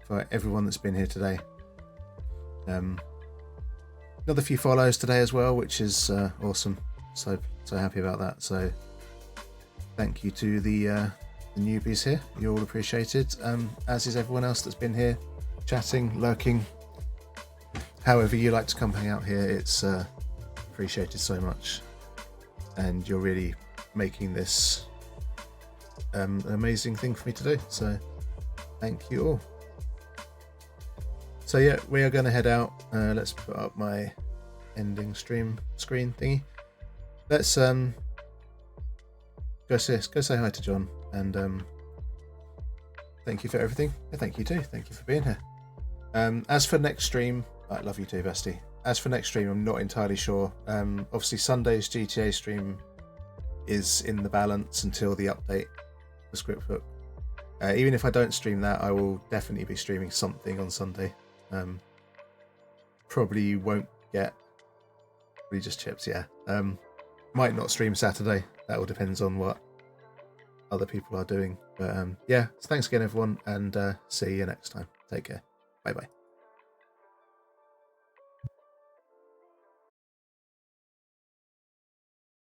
for everyone that's been here today. Another few follows today as well, which is awesome. So happy about that. So thank you to the newbies here. You're all appreciated, as is everyone else that's been here chatting, lurking, however you like to come hang out here. It's appreciated so much, and you're really making this an amazing thing for me to do. So thank you all. So yeah, we are going to head out. Let's put up my ending stream screen thingy. Let's go say hi to John, and thank you for everything. Yeah, thank you too. Thank you for being here. As for next stream, I love you too, bestie. As for next stream, I'm not entirely sure. Obviously, Sunday's GTA stream is in the balance until the update for script book. Even if I don't stream that, I will definitely be streaming something on Sunday. Probably won't get just chips, yeah. Might not stream Saturday. That all depends on what other people are doing. But yeah, so thanks again, everyone, and see you next time. Take care. Bye bye.